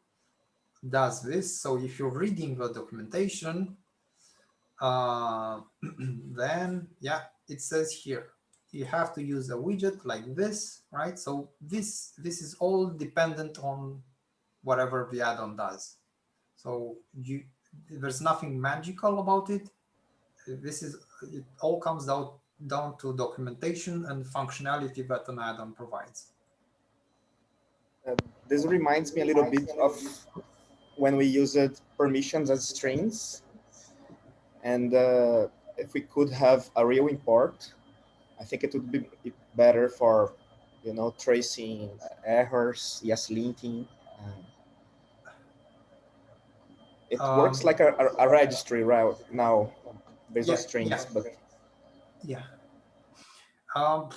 does this. So if you're reading the documentation, then yeah, it says here, you have to use a widget like this, right? So this is all dependent on whatever the add-on does. So there's nothing magical about it. It all comes down to documentation and functionality that an add-on provides. This reminds me a little bit of when we used permissions as strings. And if we could have a real import, I think it would be better for, tracing errors, linking. It works like a registry right now based on strings, but yeah. I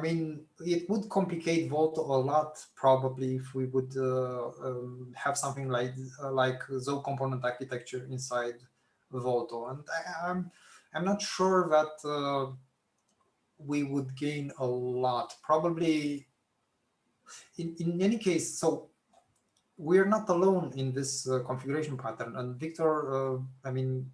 mean, it would complicate Volto a lot probably if we would have something like zone component architecture inside Volto, and I'm not sure that we would gain a lot. Probably, in any case, so we're not alone in this configuration pattern. And Victor, I mean,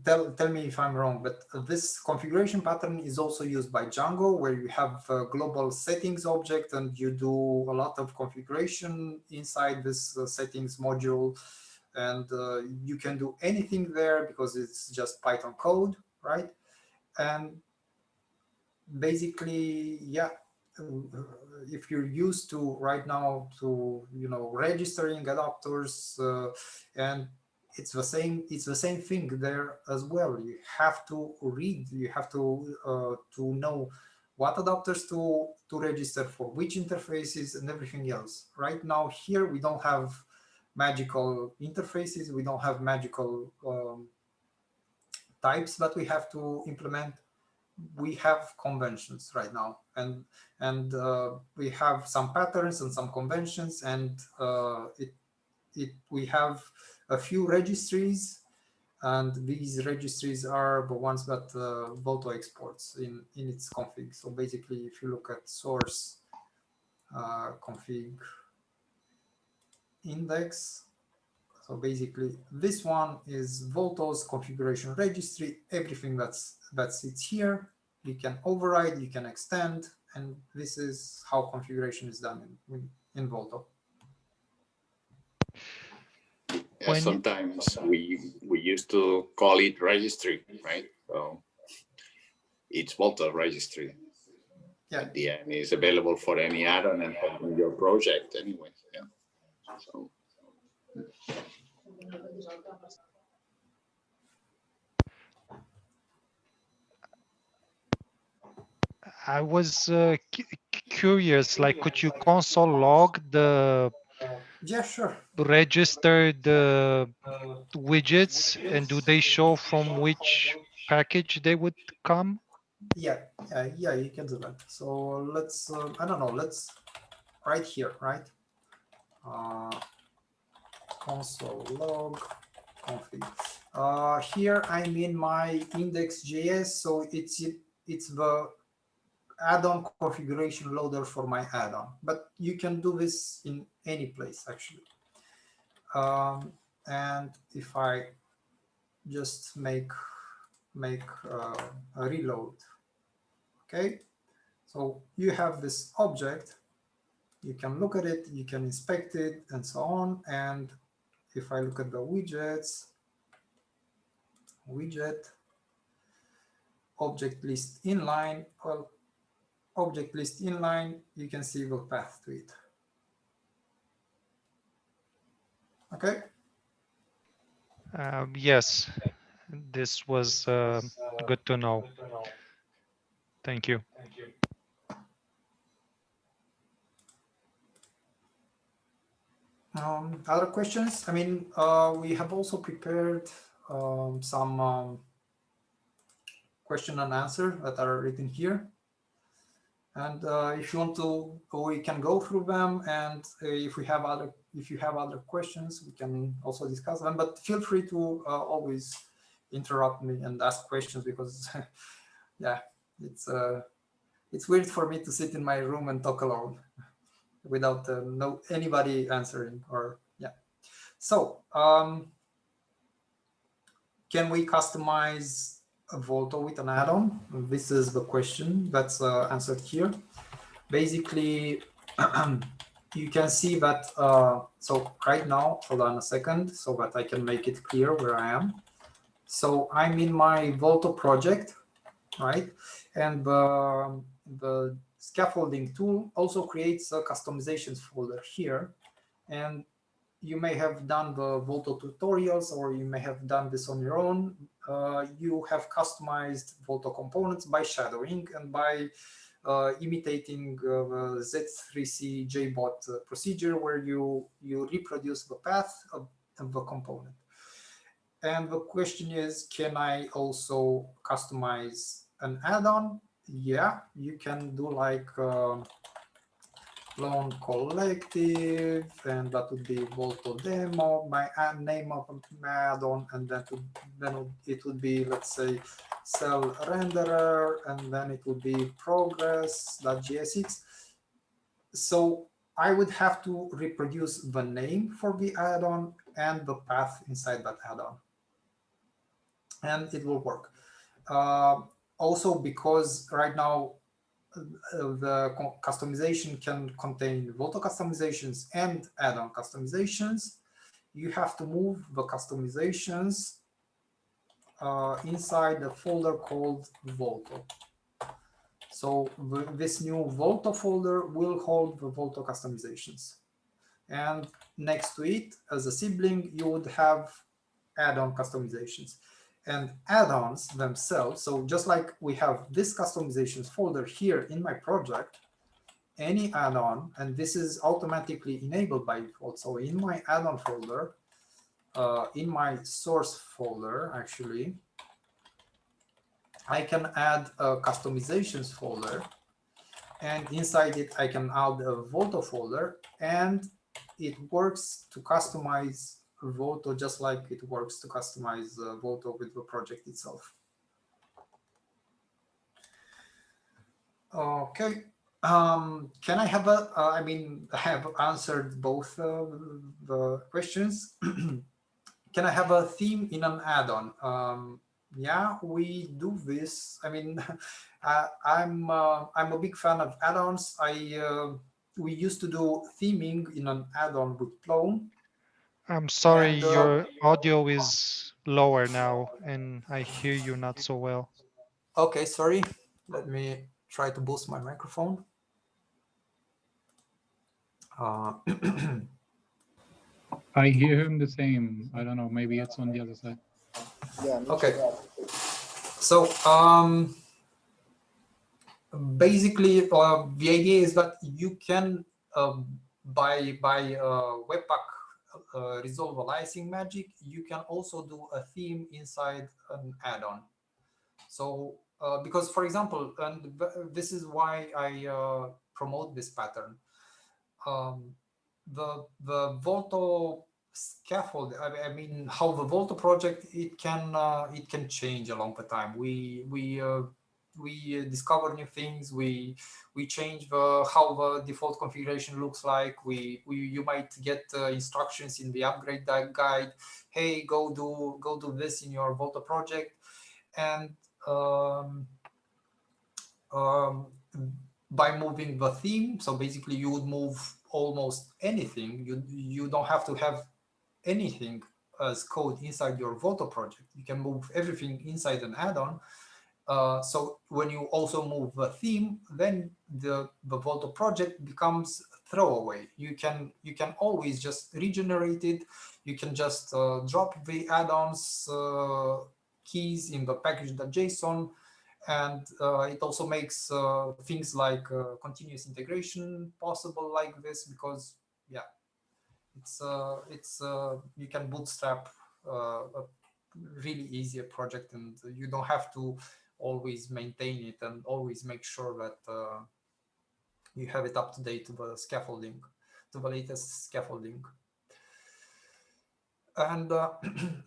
tell me if I'm wrong, but this configuration pattern is also used by Django, where you have a global settings object and you do a lot of configuration inside this settings module. And you can do anything there because it's just Python code, right? And basically, yeah, if you're used to right now to registering adapters, and it's the same thing there as well. You have to read, you have to know what adapters to register for which interfaces and everything else. Right now here we don't have magical interfaces, we don't have magical types that we have to implement. We have conventions right now, and we have some patterns and some conventions, and we have a few registries, and these registries are the ones that Volto exports in its config. So basically, if you look at source config index, so basically this one is Volto's configuration registry. Everything that sits here, you can override, you can extend, and this is how configuration is done in Volto. Yeah, sometimes we used to call it registry, right? So it's Volto registry. Yeah. At the end, is available for any add-on and for your project anyway. Yeah. So. I was curious, like, could you console log the sure. registered widgets, and do they show from which package they would come? Yeah, you can do that. So let's, I don't know, let's right here, right? Console log config. Here I'm in my index.js, so it's the add-on configuration loader for my add-on, but you can do this in any place actually. And if I just make a reload, okay, so you have this object, you can look at it, you can inspect it, and so on. And if I look at the widget object list inline, well, object list inline, you can see the path to it. Okay. Yes, this was good to know. Thank you. Other questions? I mean, we have also prepared some question and answer that are written here. And if you want to, we can go through them. And if you have other questions, we can also discuss them. But feel free to always interrupt me and ask questions, because yeah, It's weird for me to sit in my room and talk alone without anybody answering, or yeah. So can we customize a Volto with an add-on? This is the question that's answered here. Basically, you can see that, so right now, hold on a second, so that I can make it clear where I am. So I'm in my Volto project, right? And the scaffolding tool also creates a customizations folder here. And you may have done the Volto tutorials, or you may have done this on your own. You have customized Volto components by shadowing and by imitating Z3C JBot procedure, where you reproduce the path of the component. And the question is, can I also customize an add-on? Yeah, you can do like Plone collective, and that would be Volto demo, my name of my add-on, and then it would be, let's say, cell renderer, and then it would be progress.jsx. So I would have to reproduce the name for the add-on and the path inside that add-on, and it will work. Also, because right now the customization can contain Volto customizations and add-on customizations, you have to move the customizations inside the folder called Volto. So this new Volto folder will hold the Volto customizations. And next to it, as a sibling, you would have add-on customizations. And add-ons themselves, so just like we have this customizations folder here in my project, any add-on, and this is automatically enabled by default. So in my add-on folder, in my source folder, actually, I can add a customizations folder, and inside it, I can add a Volto folder, and it works to customize Volto just like it works to customize Volto with the project itself. Okay. Can I have a, I mean, I have answered both the questions. Can I have a theme in an add-on? Yeah, we do this. I mean, I'm a big fan of add-ons. We used to do theming in an add-on with Plone. I'm sorry, and, your audio is lower now, and I hear you not so well. Okay, sorry. Let me try to boost my microphone. I hear him the same. I don't know, maybe it's on the other side. Yeah. Okay. So basically, the idea is that you can by Webpack resolve aliasing magic, you can also do a theme inside an add-on. So because, for example, and this is why I promote this pattern, the Volto scaffold, I mean, how the Volto project, it can change along the time. We discover new things. We change how the default configuration looks like. You might get instructions in the upgrade guide. Hey, go do this in your Volto project, and by moving the theme, so basically you would move almost anything. You don't have to have anything as code inside your Volto project. You can move everything inside an add-on. So when you also move the theme, then the Volto project becomes throwaway. You can always just regenerate it. You can just drop the add-ons keys in the package.json, and it also makes things like continuous integration possible like this, because yeah, it's you can bootstrap a really easier project, and you don't have to always maintain it and always make sure that you have it up to date to the scaffolding, to the latest scaffolding. And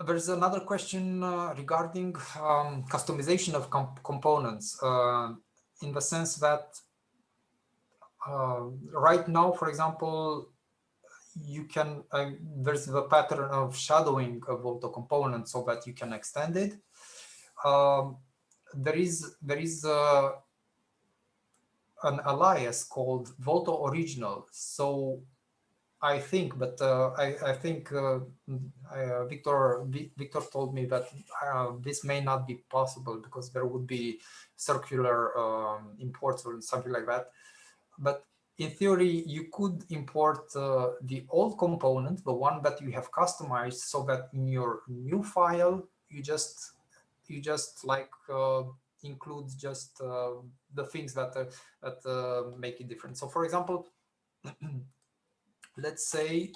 there's another question regarding customization of components, in the sense that right now, for example, you can there's the pattern of shadowing a Volto component so that you can extend it. There is an alias called Volto original. So I think, but I think Victor told me that this may not be possible because there would be circular imports or something like that. But in theory, you could import the old component, the one that you have customized, so that in your new file you just like include just the things that make it different. So, for example, let's say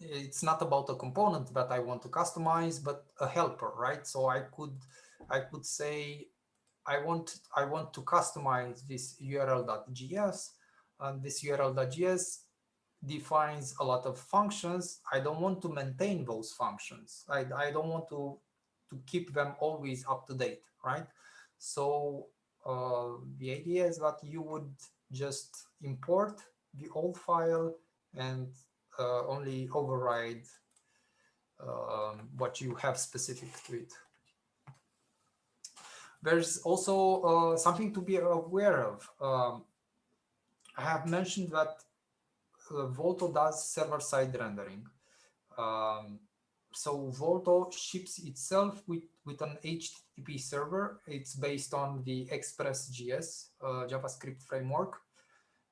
it's not about a component that I want to customize, but a helper, right? So I could say I want to customize this URL.js, and this URL.js defines a lot of functions. I don't want to maintain those functions. I don't want to keep them always up to date, right? So the idea is that you would just import the old file and only override what you have specific to it. There's also something to be aware of. I have mentioned that Volto does server-side rendering. So Volto ships itself with an HTTP server. It's based on the Express.js JavaScript framework.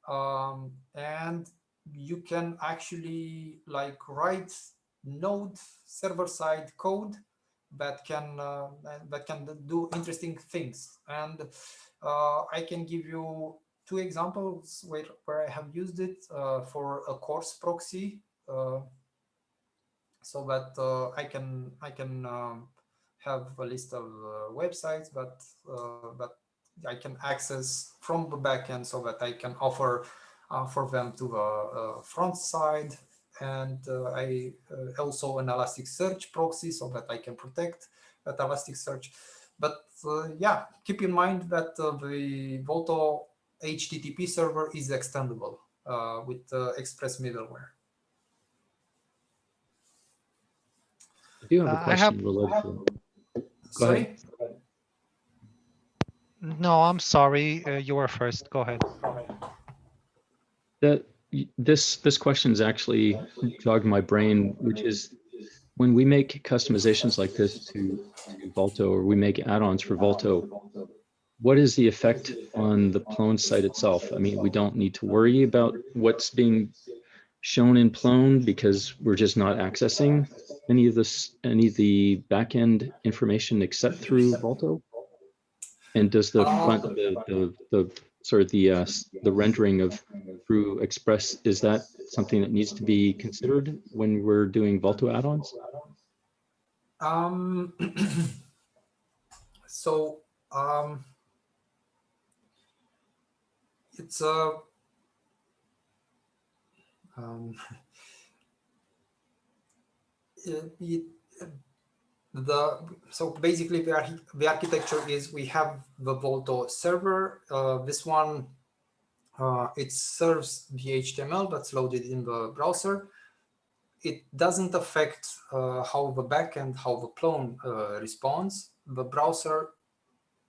And you can actually like write Node server-side code that can do interesting things. And I can give you two examples where I have used it for a course proxy, so that I can have a list of websites that I can access from the backend, so that I can offer for them to the front side. And I also an Elasticsearch proxy, so that I can protect that Elasticsearch. But yeah, keep in mind that the Volto HTTP server is extendable with Express middleware. I do have a question related to it. Go ahead. No, I'm sorry. You were first. Go ahead. This question is actually jogged my brain, which is when we make customizations like this to Volto, or we make add-ons for Volto, what is the effect on the Plone site itself? I mean, we don't need to worry about what's being shown in Plone because we're just not accessing any of the backend information except through Volto. And does the front the rendering of through Express, is that something that needs to be considered when we're doing Volto add-ons? It's so basically the architecture is we have the Volto server. This one it serves the HTML that's loaded in the browser. It doesn't affect how the backend, how the Plone responds. The browser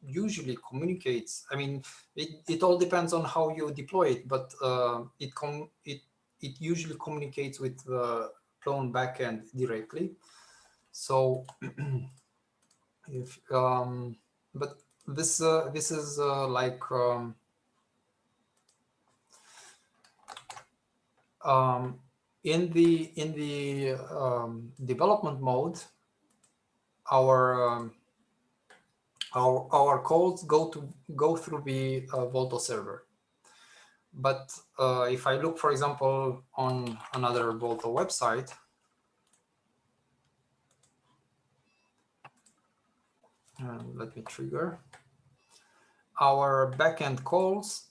usually communicates. I mean, it all depends on how you deploy it, but it usually communicates with the Plone backend directly. So, if but this is like in the development mode, our calls go through the Volto server. But if I look, for example, on another Volto website, let me trigger. Our backend calls,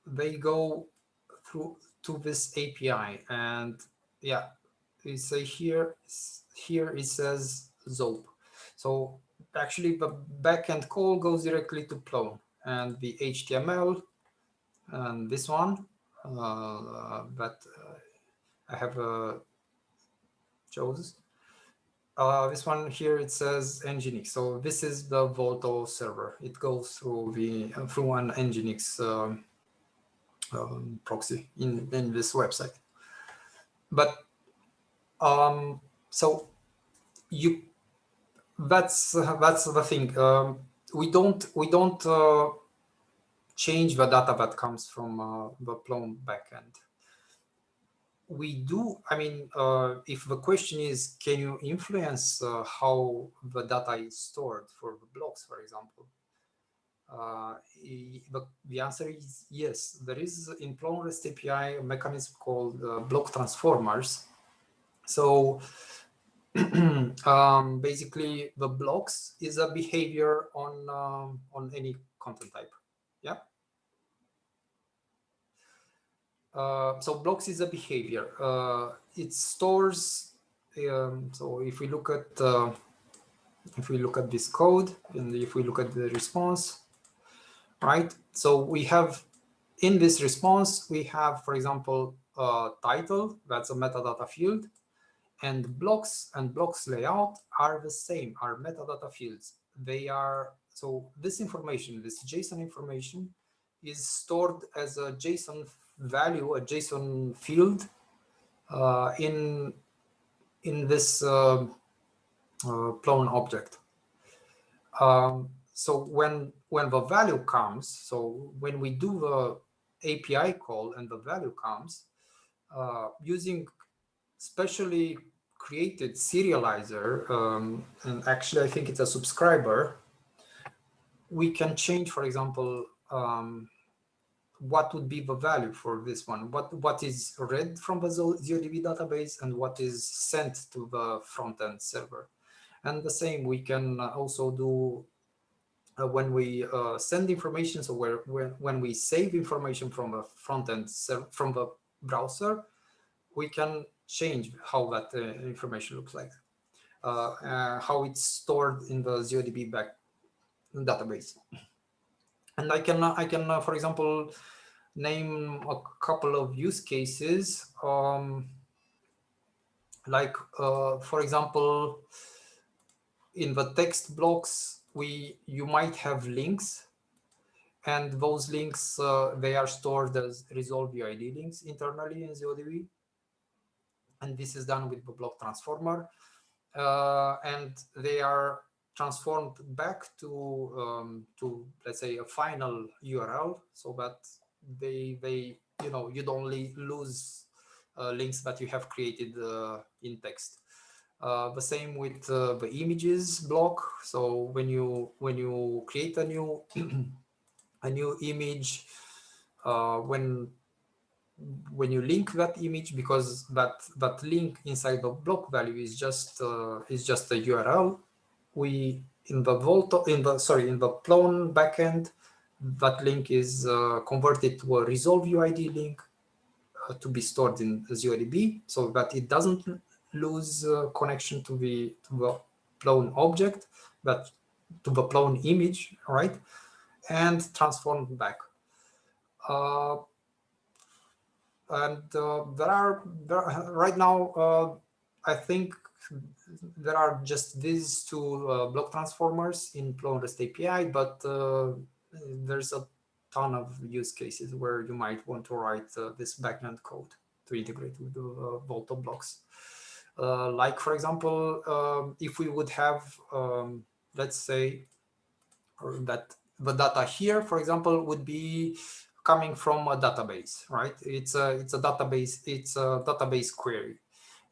they go through to this API, and yeah, we say here it says ZOP. So actually the backend call goes directly to Plone, and the HTML and this one that I have chose. This one here, it says Nginx. So this is the Volto server. It goes through the through an Nginx proxy in this website. But so you that's the thing. We don't change the data that comes from the Plone backend. We do, I mean, if the question is, can you influence how the data is stored for the blocks, for example? The answer is yes. There is in Plone REST API a mechanism called block transformers. So basically, the blocks is a behavior on any content type. Yeah. So blocks is a behavior. It stores. So if we look at this code, and if we look at the response, right? So we have in this response we have, for example, title. That's a metadata field, and blocks layout are the same. Are metadata fields. They are so this information, this JSON information, is stored as a JSON value, a JSON field in this Plone object. So when the value comes, so when we do the API call and the value comes, using specially created serializer, and actually I think it's a subscriber, we can change, for example, what would be the value for this one, what is read from the ZODB database and what is sent to the front-end server. And the same we can also do when we send information. So when we save information from a front-end from the browser, we can change how that information looks like, how it's stored in the ZODB back database. And I can for example, name a couple of use cases, like for example, in the text blocks, you might have links, and those links they are stored as resolve UID links internally in ZODB, and this is done with the block transformer, and they are transformed back to let's say a final URL, so that they you don't lose links that you have created in text. The same with the images block. So when you create a new a new image, when you link that image, because that link inside the block value is just a URL, we in the Plone backend, that link is converted to a resolve UID link to be stored in ZODB, so that it doesn't lose connection to the Plone object, but to the Plone image, right? And transformed back. And there are right now, I think there are just these two block transformers in Plone REST API, but there's a ton of use cases where you might want to write this backend code to integrate with the Volto blocks. Like, for example, if we would have, let's say, that the data here, for example, would be coming from a database, right? It's a database query,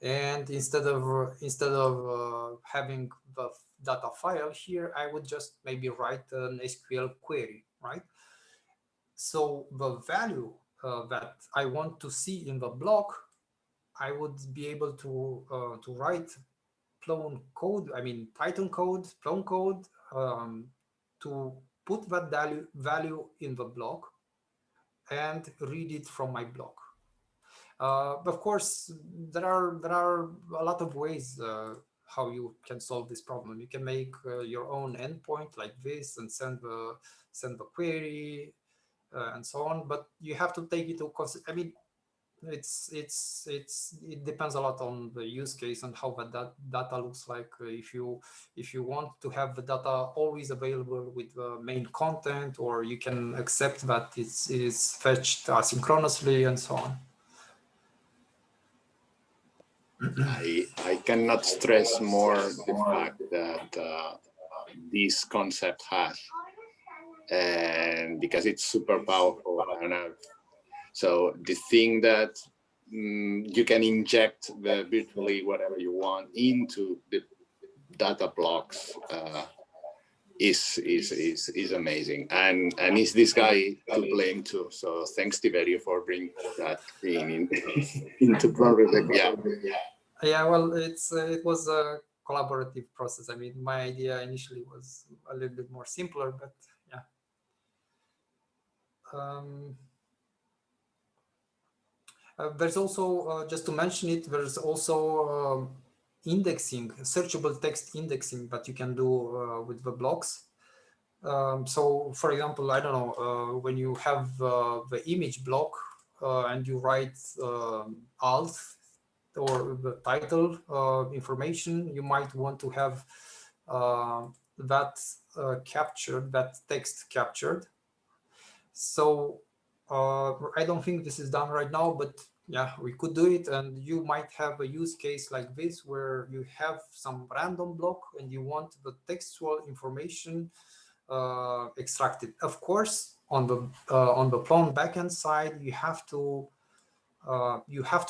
and instead of having the data file here, I would just maybe write an SQL query, right? So the value that I want to see in the block, I would be able to write Plone code, I mean Python code, Plone code, to put that value in the block and read it from my block. Of course, there are a lot of ways how you can solve this problem. You can make your own endpoint like this and send the query and so on. But you have to take it to consider. I mean, it depends a lot on the use case and how that data looks like. If you want to have the data always available with the main content, or you can accept that it is fetched asynchronously and so on. I cannot stress more the fact that this concept has, and because it's super powerful. So the thing that you can inject virtually whatever you want into the data blocks is amazing, and is this guy to blame too. So thanks Tiberiu for bringing that thing into Plone. Yeah, well, it was a collaborative process. I mean, my idea initially was a little bit more simpler, but yeah. There's also, just to mention it, there's also indexing, searchable text indexing that you can do with the blocks. So, for example, I don't know, when you have the image block and you write alt or the title information, you might want to have that captured, that text captured. So I don't think this is done right now, but yeah, we could do it. And you might have a use case like this where you have some random block and you want the textual information extracted. Of course, on the Plone backend side, you have to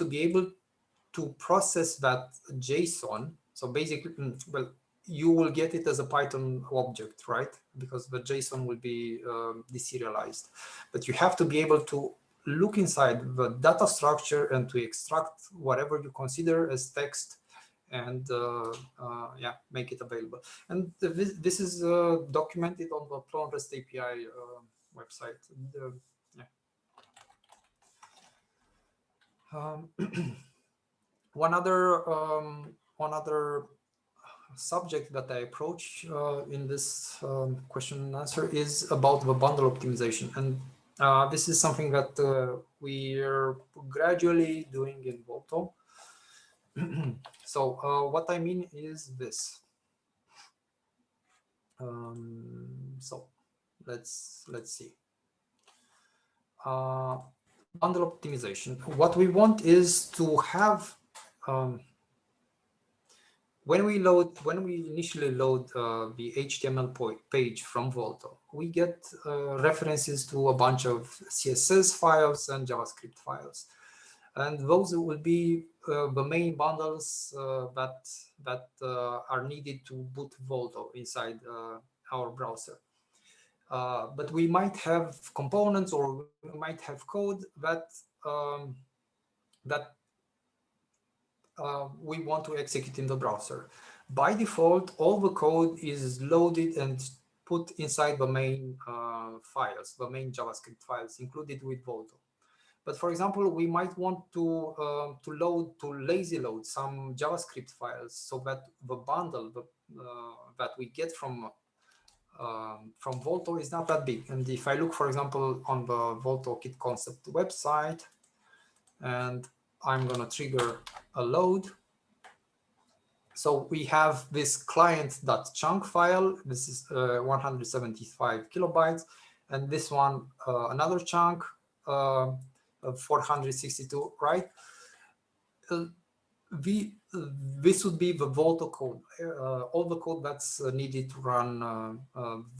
be able to process that JSON. So basically, well, you will get it as a Python object, right? Because the JSON will be deserialized. But you have to be able to look inside the data structure and to extract whatever you consider as text and yeah, make it available. And this is documented on the Plone REST API website. One other subject that I approach in this question and answer is about the bundle optimization, and this is something that we are gradually doing in Volto. So what I mean is this. So let's see. Bundle optimization. What we want is to have when we initially load the HTML page from Volto, we get references to a bunch of CSS files and JavaScript files, and those will be the main bundles that are needed to boot Volto inside our browser. But we might have components, or we might have code that we want to execute in the browser. By default, all the code is loaded and put inside the main files, the main JavaScript files included with Volto. But for example, we might want to lazy load some JavaScript files so that the bundle that we get from Volto is not that big. And if I look, for example, on the Volto Kit Concept website, and I'm going to trigger a load. So we have this client.chunk file. This is 175 kilobytes. And this one, another chunk of 462, right? This would be the Volto code, all the code that's needed to run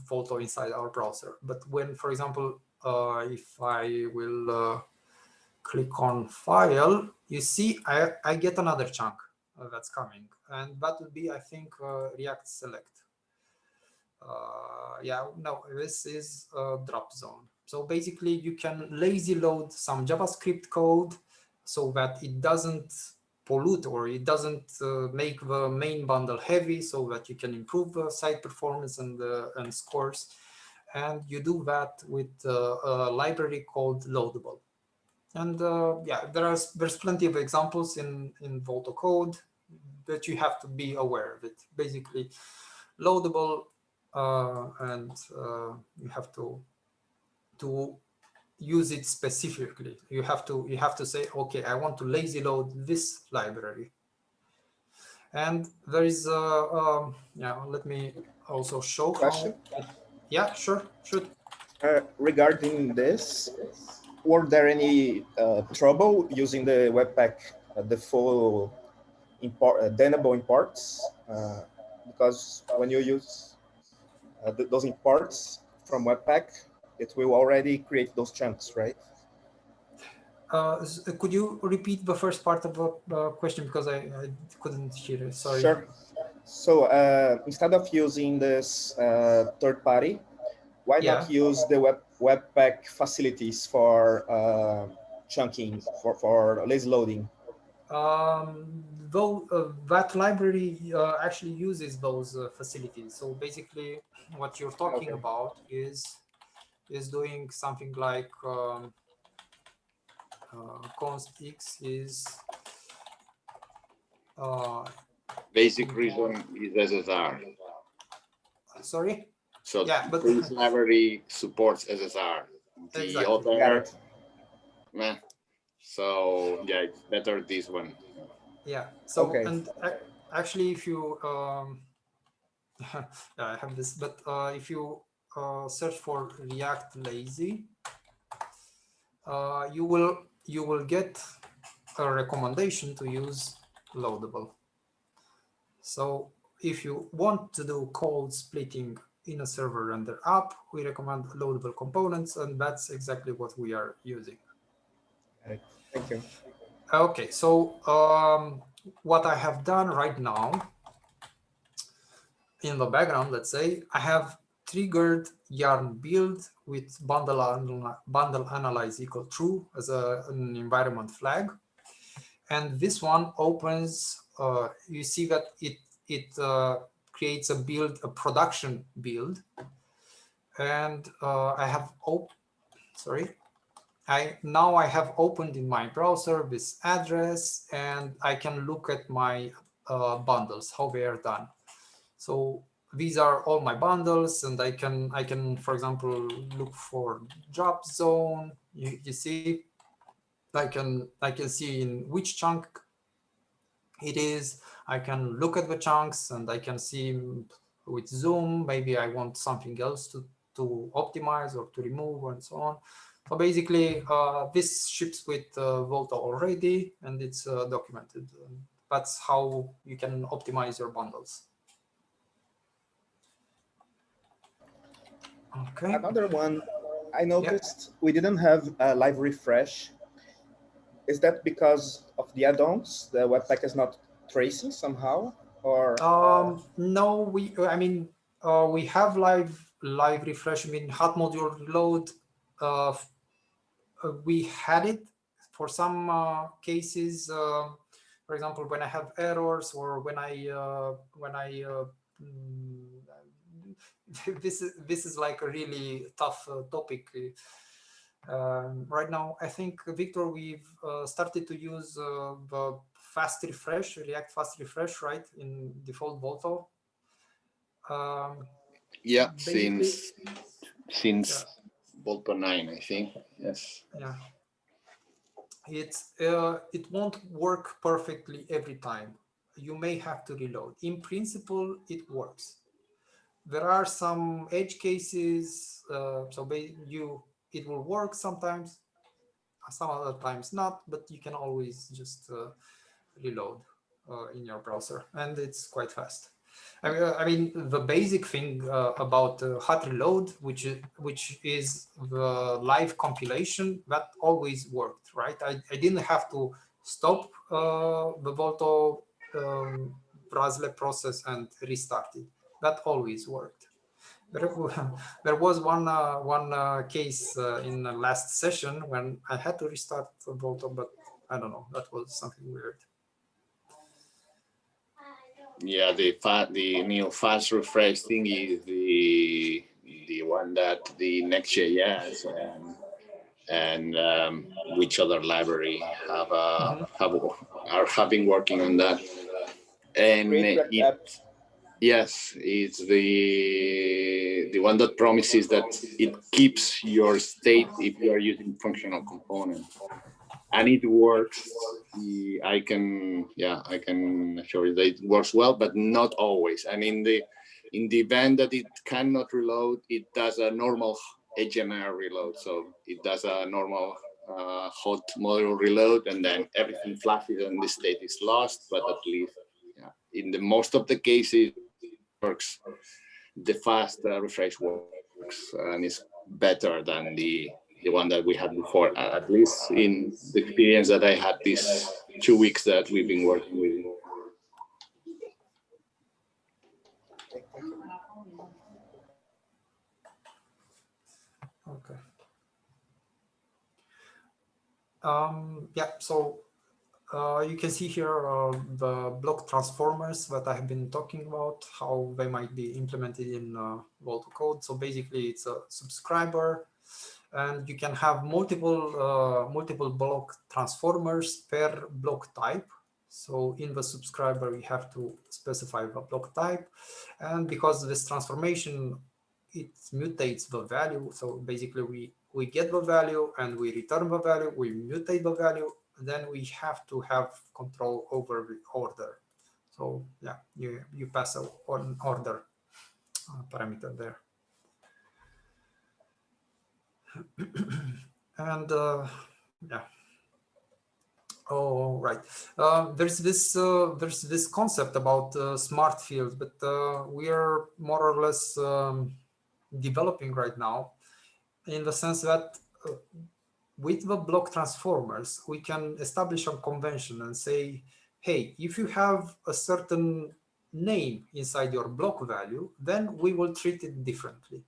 Volto inside our browser. But when, for example, if I will click on file, you see I get another chunk that's coming, and that would be, I think, React Select. Yeah, no, this is drop zone. So basically, you can lazy load some JavaScript code so that it doesn't pollute, or it doesn't make the main bundle heavy, so that you can improve site performance and scores. And you do that with a library called Loadable. And yeah, there's plenty of examples in Volto code, but you have to be aware of it. Basically, loadable, and you have to use it specifically. You have to say, okay, I want to lazy load this library. And there is yeah, let me also show Question? how. Yeah, sure, should. Regarding this, were there any trouble using the Webpack, the full Denable imports? Because when you use those imports from Webpack, it will already create those chunks, right? Could you repeat the first part of the question, because I couldn't hear it, sorry. Sure. So instead of using this third party, why not use the Webpack facilities for chunking, for lazy loading? Though that library actually uses those facilities. So basically, what you're talking about is doing something like const x is basic reason is SSR. Sorry. So yeah, but this library supports SSR. The exactly. other, meh. So yeah, it's better this one. Yeah. So and actually, if you yeah, I have this, but if you search for React Lazy, you will get a recommendation to use loadable. So if you want to do code splitting in a server render app, we recommend loadable components, and that's exactly what we are using. Thank you. Okay, so what I have done right now in the background, let's say, I have triggered yarn build with bundle analyze equal true as an environment flag. And this one opens, you see that it creates a production build. And I have, now I have opened in my browser this address, and I can look at my bundles, how they are done. So these are all my bundles, and I can, for example, look for drop zone. You see, I can see in which chunk it is. I can look at the chunks, and I can see with zoom, maybe I want something else to optimize or to remove, and so on. So basically, this ships with Volto already, and it's documented. That's how you can optimize your bundles. Okay. Another one, I noticed we didn't have a live refresh. Is that because of the add-ons? The Webpack is not tracing somehow, or? No, we have live refresh. I mean, hot module load. We had it for some cases. For example, when I have errors, or when I this is like a really tough topic. Right now, I think, Victor, we've started to use the fast refresh, React fast refresh, right, in default Volto. Yeah, since Volto 9, I think. Yes. Yeah. It won't work perfectly every time. You may have to reload. In principle, it works. There are some edge cases, so it will work sometimes, some other times not, but you can always just reload in your browser, and it's quite fast. I mean, the basic thing about hot reload, which is the live compilation, that always worked, right? I didn't have to stop the Volto Brasle process and restart it. That always worked. There was one case in the last session when I had to restart Volto, but I don't know, that was something weird. Yeah, the new fast refresh thing is the one that the Next.js and which other library have been working on that. And yes, it's the one that promises that it keeps your state if you are using functional components, and it works. I can assure you that it works well, but not always. And in the event that it cannot reload, it does a normal HMR reload. So it does a normal hot module reload, and then everything flashes and the state is lost. But at least, in the most of the cases, works. The fast refresh works and is better than the one that we had before. At least in the experience that I had these 2 weeks that we've been working with. Okay. Yeah, so you can see here the block transformers that I have been talking about, how they might be implemented in Volto code. So basically, it's a subscriber, and you can have multiple block transformers per block type. So in the subscriber, we have to specify the block type, and because this transformation, it mutates the value. So basically, we get the value and we return the value, we mutate the value, then we have to have control over the order. So yeah, you pass an order parameter there. And yeah. Oh, right. There's this concept about smart fields, but we are more or less developing right now, in the sense that with the block transformers, we can establish a convention and say, hey, if you have a certain name inside your block value, then we will treat it differently.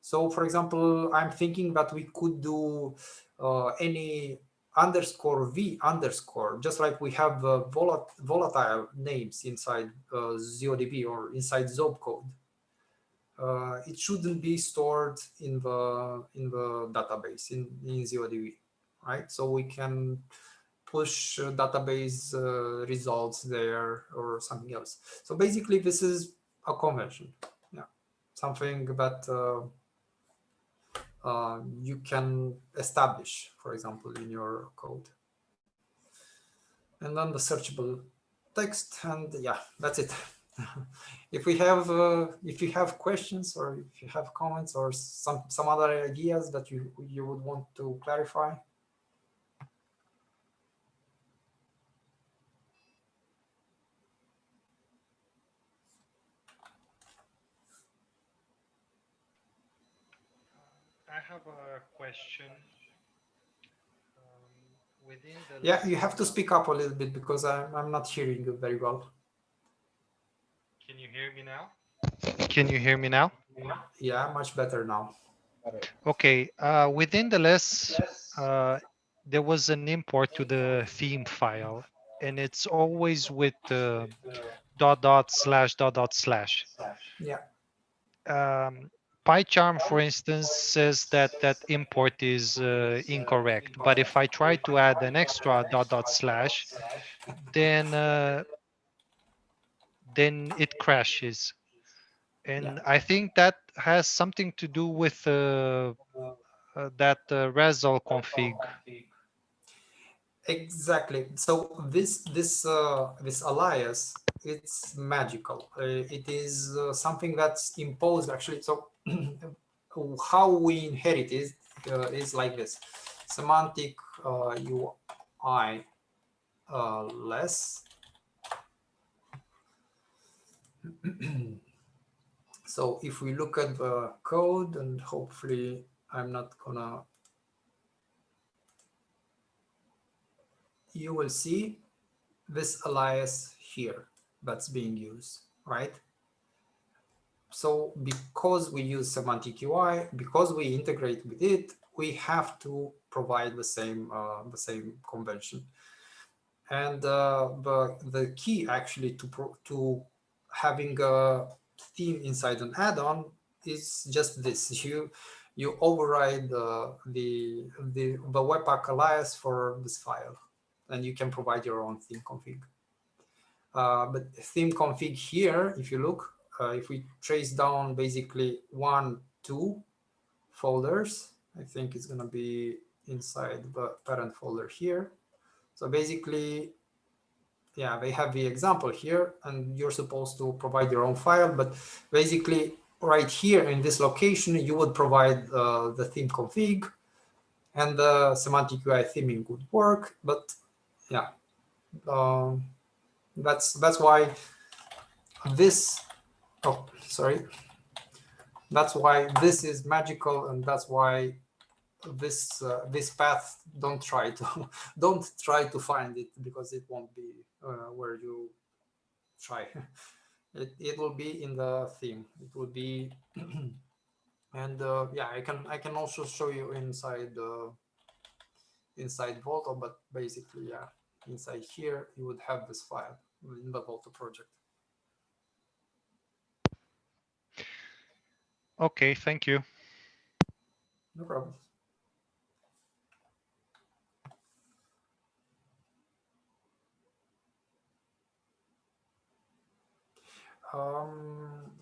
So for example, I'm thinking that we could do any _v_, just like we have volatile names inside ZODB or inside Zob code. It shouldn't be stored in the database in ZODB, right? So we can push database results there or something else. So basically, this is a convention, yeah, something that you can establish, for example, in your code. And then the searchable text, and yeah, that's it. If you have questions, or if you have comments, or some other ideas that you would want to clarify. I have a question. Yeah, you have to speak up a little bit because I'm not hearing you very well. Can you hear me now? Can you hear me now? Yeah, much better now. Okay, within the list, there was an import to the theme file, and it's always with the .. // Yeah. PyCharm, for instance, says that that import is incorrect. But if I try to add an extra .. then it crashes. And I think that has something to do with that resol config. Exactly. So this alias, it's magical. It is something that's imposed actually. So how we inherit it is like this: semantic UI less. So if we look at the code, and hopefully I'm not gonna, you will see this alias here that's being used, right? So because we use semantic UI, because we integrate with it, we have to provide the same convention. And the key actually to having a theme inside an add-on is just this: you you override the Webpack alias for this file, and you can provide your own theme config. But theme config here, if you look, if we trace down basically 1, 2 folders, I think it's going to be inside the parent folder here. So basically, yeah, they have the example here, and you're supposed to provide your own file. But basically, right here in this location, you would provide the theme config, and the semantic UI theming would work. But yeah, that's why this. Oh, sorry. That's why this is magical, and that's why this this path don't try to find it, because it won't be where you try. It will be in the theme. It will be, and yeah, I can also show you inside inside Volto, but basically, yeah, inside here you would have this file in the Volto project. Okay, thank you. No problem.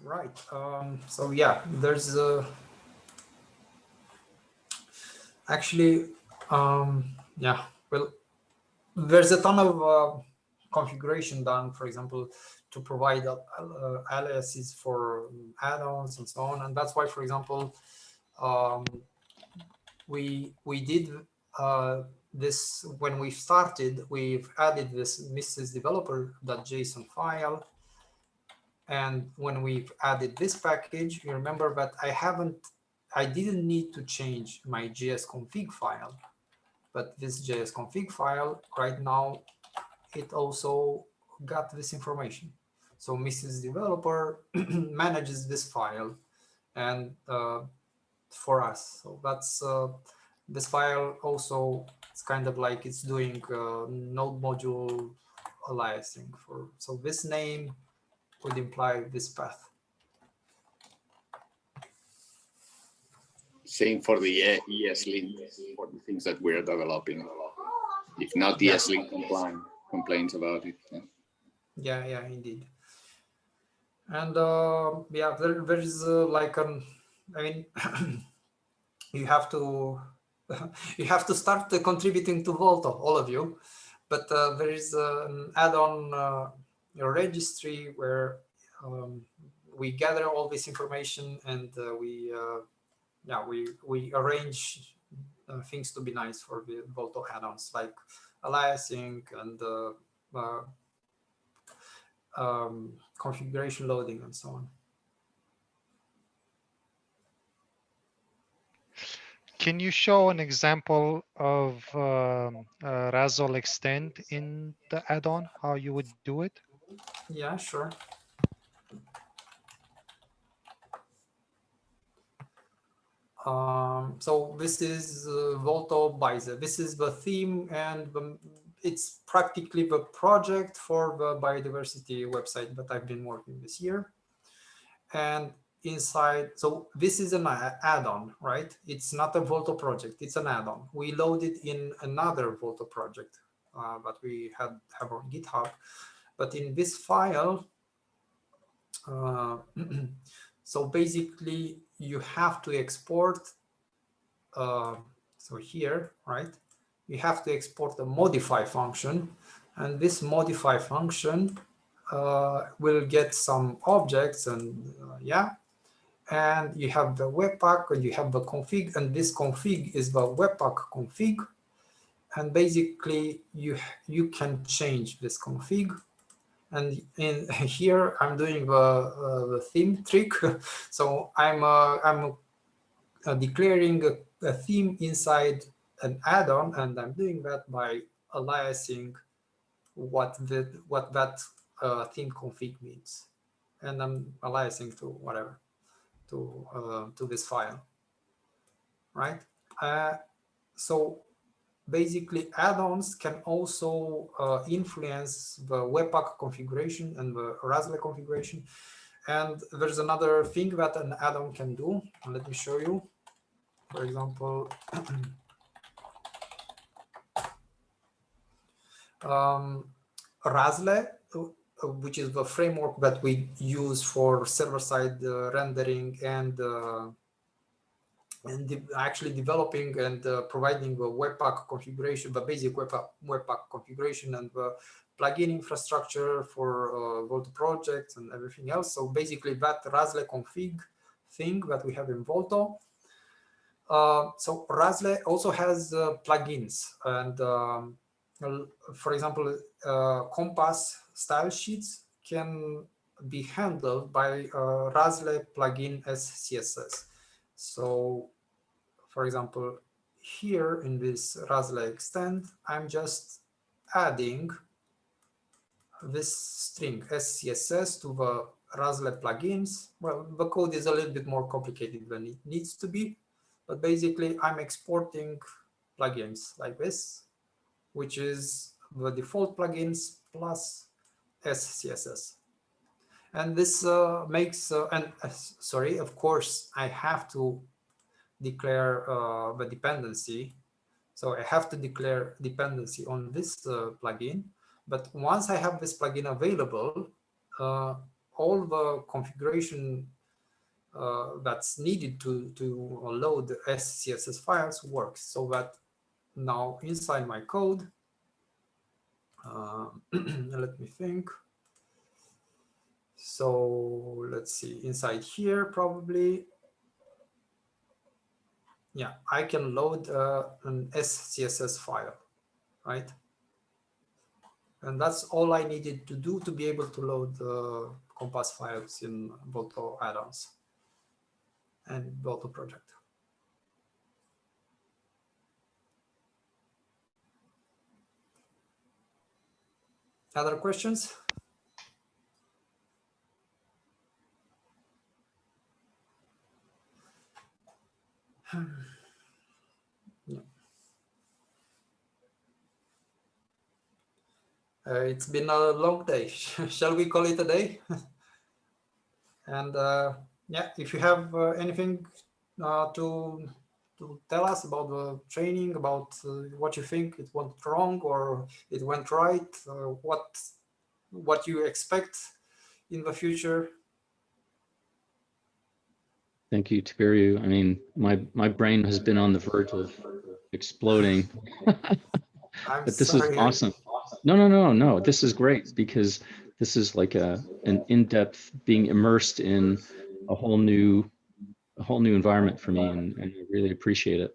Right. So yeah, there's actually, yeah, well, there's a ton of configuration done, for example, to provide aliases for add-ons and so on. And that's why, for example, we did this when we started. We've added this Mrs. Developer.json file. And when we've added this package, you remember that I didn't need to change my JS-config file, but this JS-config file right now, it also got this information. So Mrs. Developer manages this file and for us. So that's this file also, it's kind of like it's doing node module aliasing for, so this name would imply this path. Same for the ESLint, for the things that we're developing. If not, the ESLint complains about it. Yeah, yeah, indeed. And yeah, there is like I mean, you have to start contributing to Volto, all of you. But there is an add-on registry where we gather all this information, and we arrange things to be nice for the Volto add-ons, like aliasing and configuration loading and so on. Can you show an example of Razol extend in the add-on, how you would do it? Yeah, sure. So this is Volto Bize. This is the theme, and it's practically the project for the biodiversity website that I've been working this year. And inside, so this is an add-on, right? It's not a Volto project, it's an add-on. We load it in another Volto project that we have on GitHub. But in this file, so basically you have to export, so here, right? You have to export a modify function, and this modify function will get some objects, and yeah, and you have the webpack, and you have the config, and this config is the webpack config, and basically you can change this config. And in here I'm doing the theme trick. So I'm declaring a theme inside an add-on, and I'm doing that by aliasing what that theme config means, and I'm aliasing to whatever, to this file, right? So basically, add-ons can also influence the webpack configuration and the Razor configuration. And there's another thing that an add-on can do. Let me show you. for example, Razle, which is the framework that we use for server-side rendering and actually developing and providing the Webpack configuration, the basic Webpack configuration and the plugin infrastructure for Volto projects and everything else. So basically that Razle config thing that we have in Volto. So Razle also has plugins, and for example, Compass style sheets can be handled by Razle plugin as CSS. So, for example, here in this Razle extend, I'm just adding this string SCSS to the Razle plugins. Well, the code is a little bit more complicated than it needs to be, but basically I'm exporting plugins like this, which is the default plugins plus SCSS. And this makes, sorry, of course, I have to declare the dependency. So I have to declare dependency on this plugin. But once I have this plugin available, all the configuration that's needed to load the SCSS files works. So that now inside my code, let me think. So let's see, inside here probably, yeah, I can load an SCSS file, right? And that's all I needed to do to be able to load the Compass files in Volto Addons and Volto project. Other questions? Yeah. It's been a long day. Shall we call it a day? And yeah, if you have anything to tell us about the training, about what you think it went wrong or it went right, what you expect in the future. Thank you, Tiberiu. I mean, my brain has been on the verge of exploding. But this is awesome. No. This is great because this is like an in-depth being immersed in a whole new environment for me, and I really appreciate it.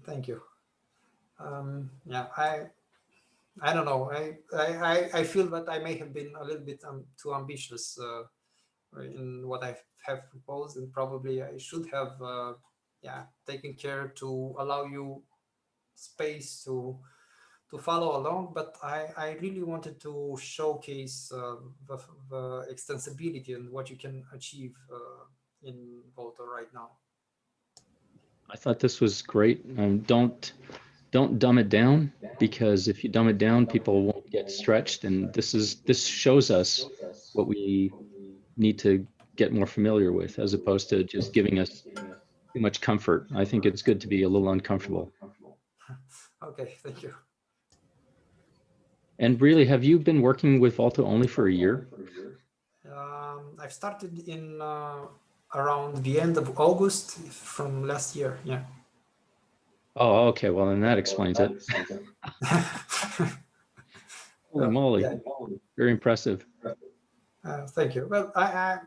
Thank you. Yeah, I don't know. I feel that I may have been a little bit too ambitious in what I have proposed, and probably I should have yeah, taken care to allow you space to follow along, but I really wanted to showcase the extensibility and what you can achieve in Volto right now. I thought this was great. Don't dumb it down, because if you dumb it down, people won't get stretched, and this shows us what we need to get more familiar with, as opposed to just giving us too much comfort. I think it's good to be a little uncomfortable. Okay, thank you. And really, have you been working with Volto only for a year? I've started in around the end of August from last year. Yeah. Oh, okay. Well, then that explains it. Holy moly! Yeah. Very impressive. Thank you. Well, I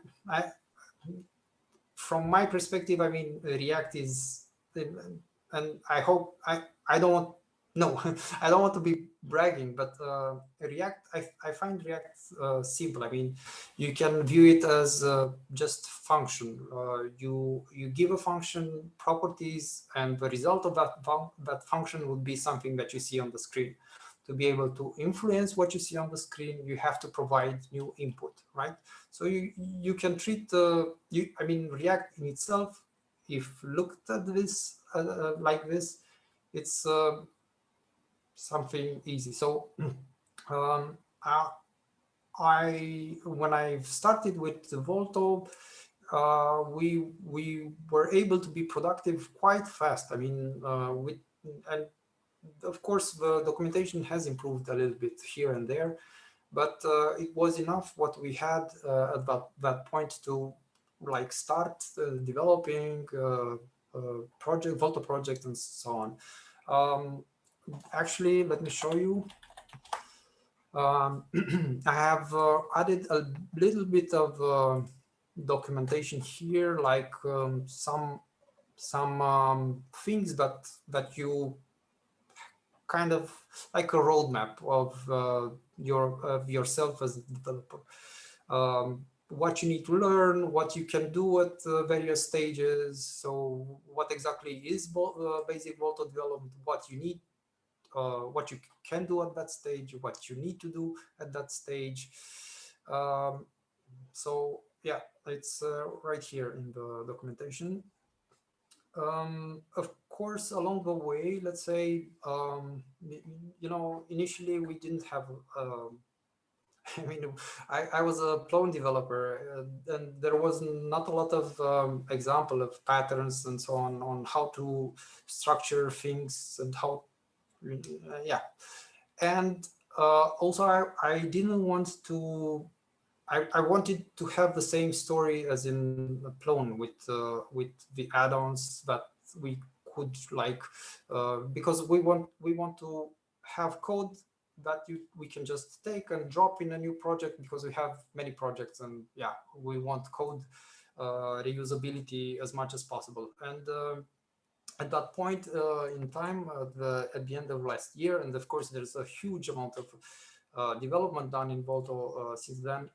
from my perspective, I mean, React is, and I hope I don't want. No, I don't want to be bragging, but React, I find React simple. I mean, you can view it as just function. You give a function properties, and the result of that function would be something that you see on the screen. To be able to influence what you see on the screen, you have to provide new input, right? So you can treat I mean, React in itself, if looked at this like this, it's something easy. So when I started with Volto, we were able to be productive quite fast. I mean, and of course the documentation has improved a little bit here and there, but it was enough what we had at that point to like start developing project, Volto project, and so on. Actually, let me show you. I have added a little bit of documentation here, like some things that you kind of like a roadmap of yourself as a developer. What you need to learn, what you can do at various stages. So what exactly is basic Volto development, what you need, what you can do at that stage, what you need to do at that stage. So yeah, it's right here in the documentation. Of course, along the way, let's say, you know, initially we didn't have, I mean, I was a Plone developer, and there was not a lot of example of patterns and so on how to structure things and how, yeah. And also I didn't want to, I wanted to have the same story as in Plone with the add-ons that we could like, because we want to have code that we can just take and drop in a new project, because we have many projects, and yeah, we want code reusability as much as possible. And at that point in time, at the end of last year, and of course there's a huge amount of development done in Volto since then.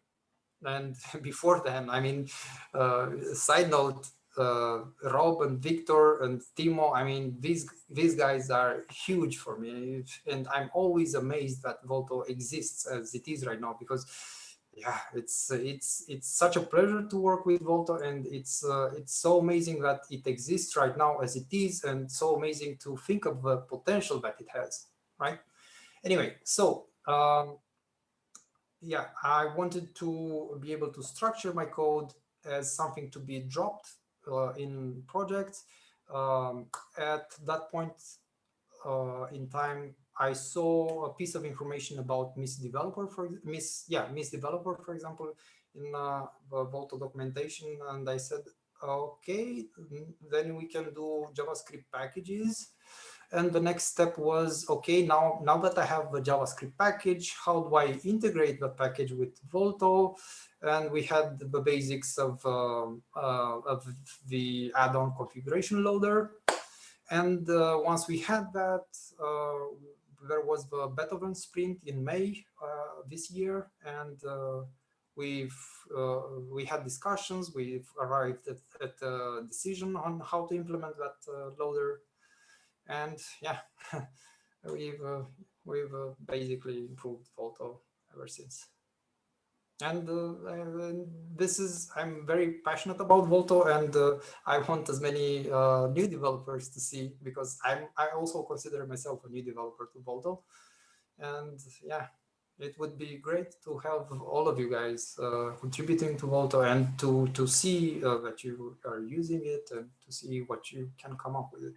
And before then, I mean, side note, Rob and Victor and Timo, I mean, these guys are huge for me, and I'm always amazed that Volto exists as it is right now, because yeah, it's such a pleasure to work with Volto, and it's so amazing that it exists right now as it is, and so amazing to think of the potential that it has, right? Anyway, so yeah, I wanted to be able to structure my code as something to be dropped in projects. At that point in time, I saw a piece of information about Miss Developer, Miss Developer, for example, in the Volto documentation, and I said, okay, then we can do JavaScript packages. And the next step was, okay, now that I have the JavaScript package, how do I integrate the package with Volto? And we had the basics of the add-on configuration loader. And once we had that, there was the Beethoven sprint in May this year, and we had discussions. We've arrived at a decision on how to implement that loader. And yeah, we've basically improved Volto ever since. And this is, I'm very passionate about Volto, and I want as many new developers to see, because I also consider myself a new developer to Volto. And yeah, it would be great to have all of you guys contributing to Volto, and to see that you are using it, and to see what you can come up with it.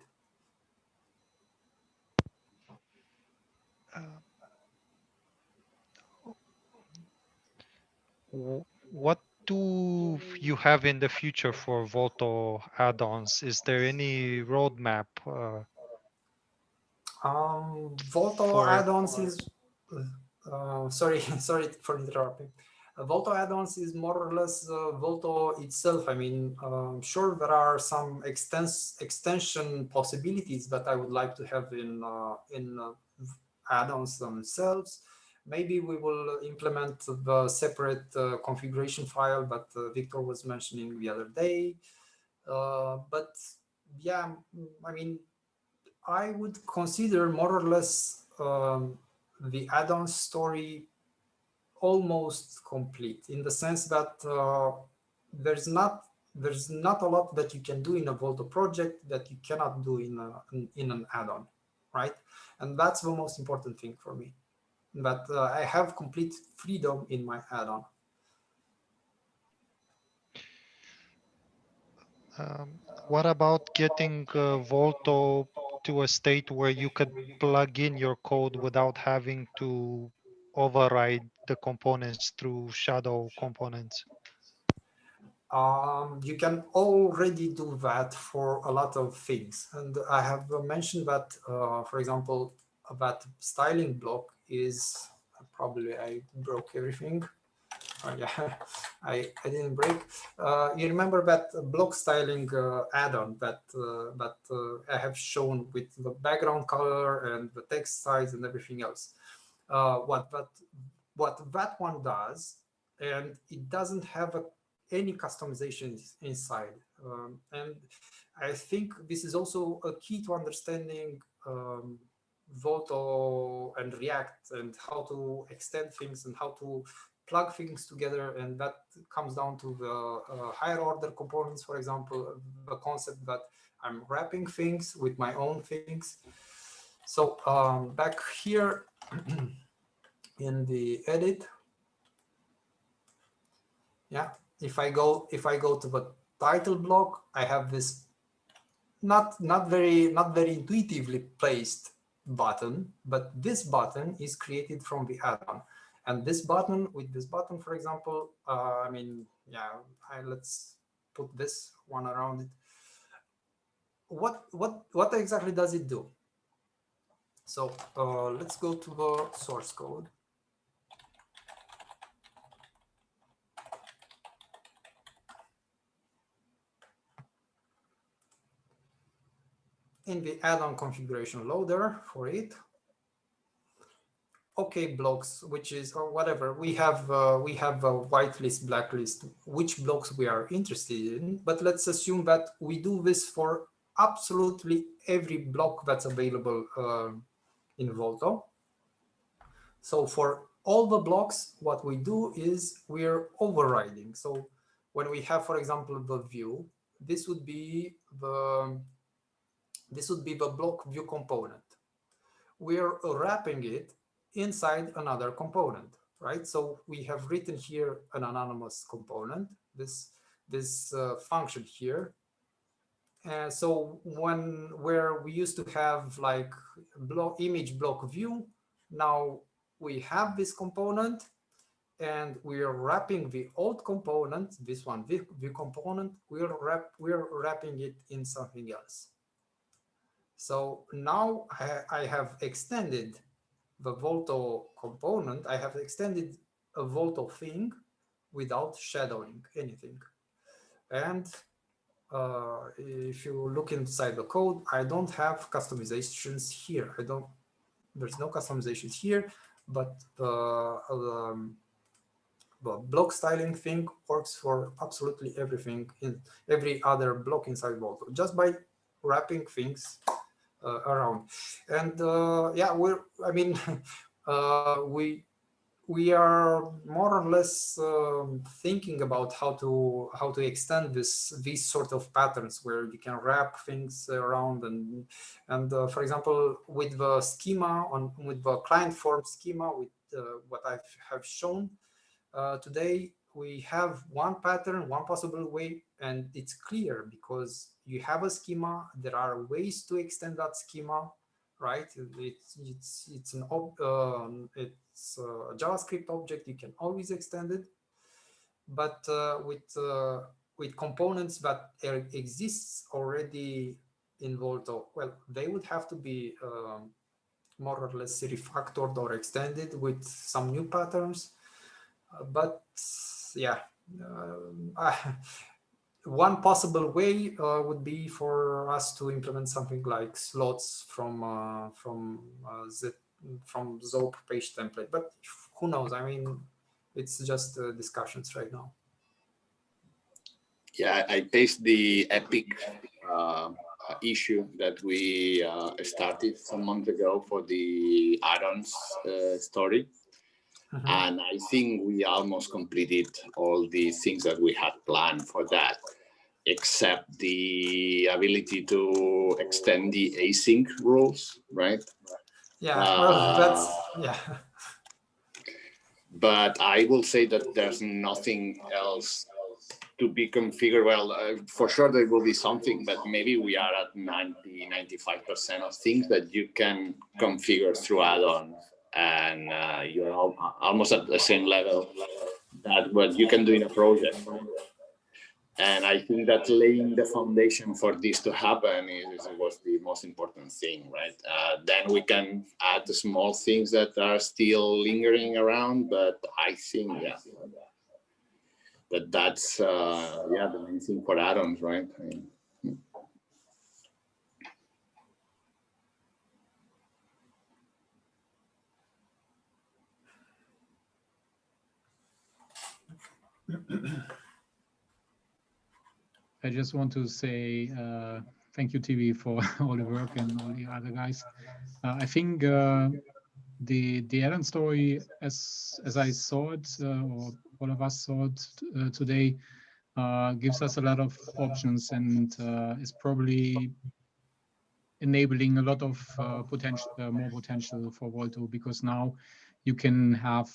What do you have in the future for Volto add-ons? Is there any roadmap? Volto add-ons is sorry for interrupting. Volto add-ons is more or less Volto itself. I mean, sure, there are some extension possibilities that I would like to have in add-ons themselves. Maybe we will implement the separate configuration file that Victor was mentioning the other day. But yeah, I mean, I would consider more or less the add-on story almost complete, in the sense that there's not a lot that you can do in a Volto project that you cannot do in an add-on, right? And that's the most important thing for me, that I have complete freedom in my add-on. What about getting Volto to a state where you could plug in your code without having to override the components through shadow components? You can already do that for a lot of things. And I have mentioned that, for example, that styling block is probably I broke everything. Yeah, I didn't break. You remember that block styling add-on that I have shown with the background color and the text size and everything else. What that one does, and it doesn't have any customizations inside. And I think this is also a key to understanding Volto and React and how to extend things and how to plug things together. And that comes down to the higher order components, for example, the concept that I'm wrapping things with my own things. So back here in the edit, yeah, if I go to the title block, I have this not very intuitively placed button, but this button is created from the add-on. And this button, with this button, for example, I mean, yeah, let's put this one around it. What exactly does it do? So let's go to the source code. In the add-on configuration loader for it, okay, blocks, which is, or whatever, we have a whitelist, blacklist, which blocks we are interested in. But let's assume that we do this for absolutely every block that's available in Volto. So for all the blocks, what we do is we're overriding. So when we have, for example, the view, this would be the block view component. We're wrapping it inside another component, right? So we have written here an anonymous component, this function here. So where we used to have like image block view, now we have this component, and we are wrapping the old component, this one view component, we're wrapping it in something else. So now I have extended the Volto component. I have extended a Volto thing without shadowing anything. And if you look inside the code, I don't have customizations here. There's no customizations here, but the block styling thing works for absolutely everything in every other block inside Volto, just by wrapping things around. And yeah, we are more or less thinking about how to extend these sort of patterns where you can wrap things around, and for example, with the schema with the client form schema, with what I have shown today, we have one pattern, one possible way, and it's clear because you have a schema. There are ways to extend that schema, right? It's a JavaScript object. You can always extend it, but with components that exists already in Volto, well, they would have to be more or less refactored or extended with some new patterns. But yeah, one possible way would be for us to implement something like slots from Zope page template. But who knows? I mean, it's just discussions right now. Yeah, I paste the Epic issue that we started some months ago for the add-ons story. And I think we almost completed all the things that we had planned for that, except the ability to extend the async rules, right? Yeah, well, that's, yeah. But I will say that there's nothing else to be configured. Well, for sure there will be something, but maybe we are at 90–95% of things that you can configure through add-ons, and you're almost at the same level that what you can do in a project. And I think that laying the foundation for this to happen was the most important thing, right? Then we can add the small things that are still lingering around, but I think, yeah, that's yeah, the main thing for add-ons, right? I mean, I just want to say thank you, TV, for all the work and all the other guys. I think the add-on story, as I saw it, or all of us saw it today, gives us a lot of options and is probably enabling a lot of potential, more potential for Volto, because now you can have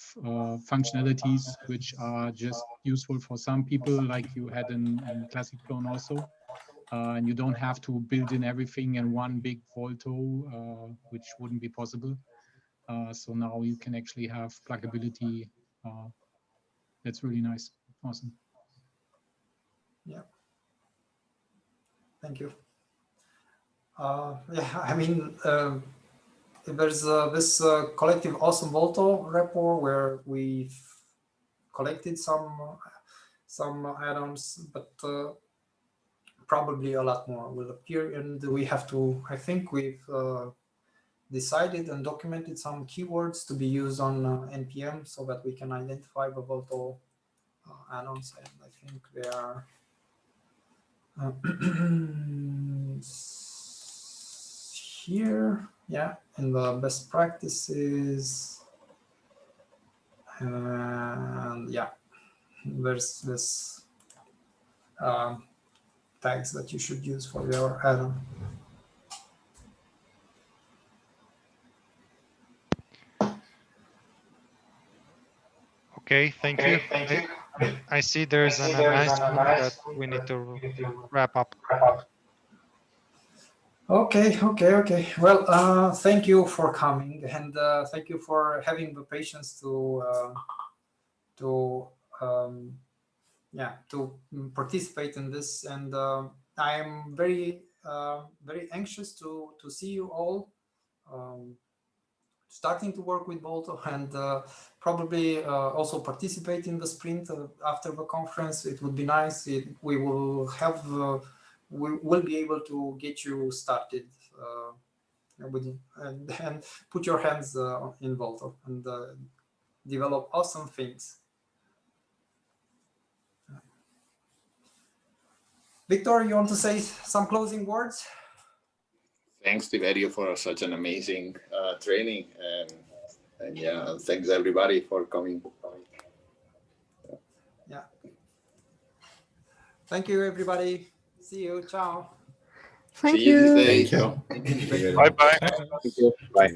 functionalities which are just useful for some people, like you had in classic Plone also. And you don't have to build in everything in one big Volto, which wouldn't be possible. So now you can actually have pluggability. That's really nice. Awesome. Yeah. Thank you. Yeah, I mean, there's this collective awesome Volto repo where we've collected some add-ons, but probably a lot more will appear, and we have to, I think we've decided and documented some keywords to be used on NPM so that we can identify the Volto add-ons, and I think they are here, yeah, in the best practices, and yeah, there's this tags that you should use for your add-on. Okay, thank you. I see there's an announcement that we need to wrap up. Okay. Well, thank you for coming, and thank you for having the patience to participate in this. And I'm very anxious to see you all starting to work with Volto, and probably also participate in the sprint after the conference. It would be nice. We will have. We will be able to get you started and put your hands in Volto and develop awesome things. Victor, you want to say some closing words? Thanks, Tiberiu, for such an amazing training, and yeah, thanks everybody for coming. Yeah. Thank you, everybody. See you. Ciao. Thank you. Thank you. Bye-bye. Thank you. Bye.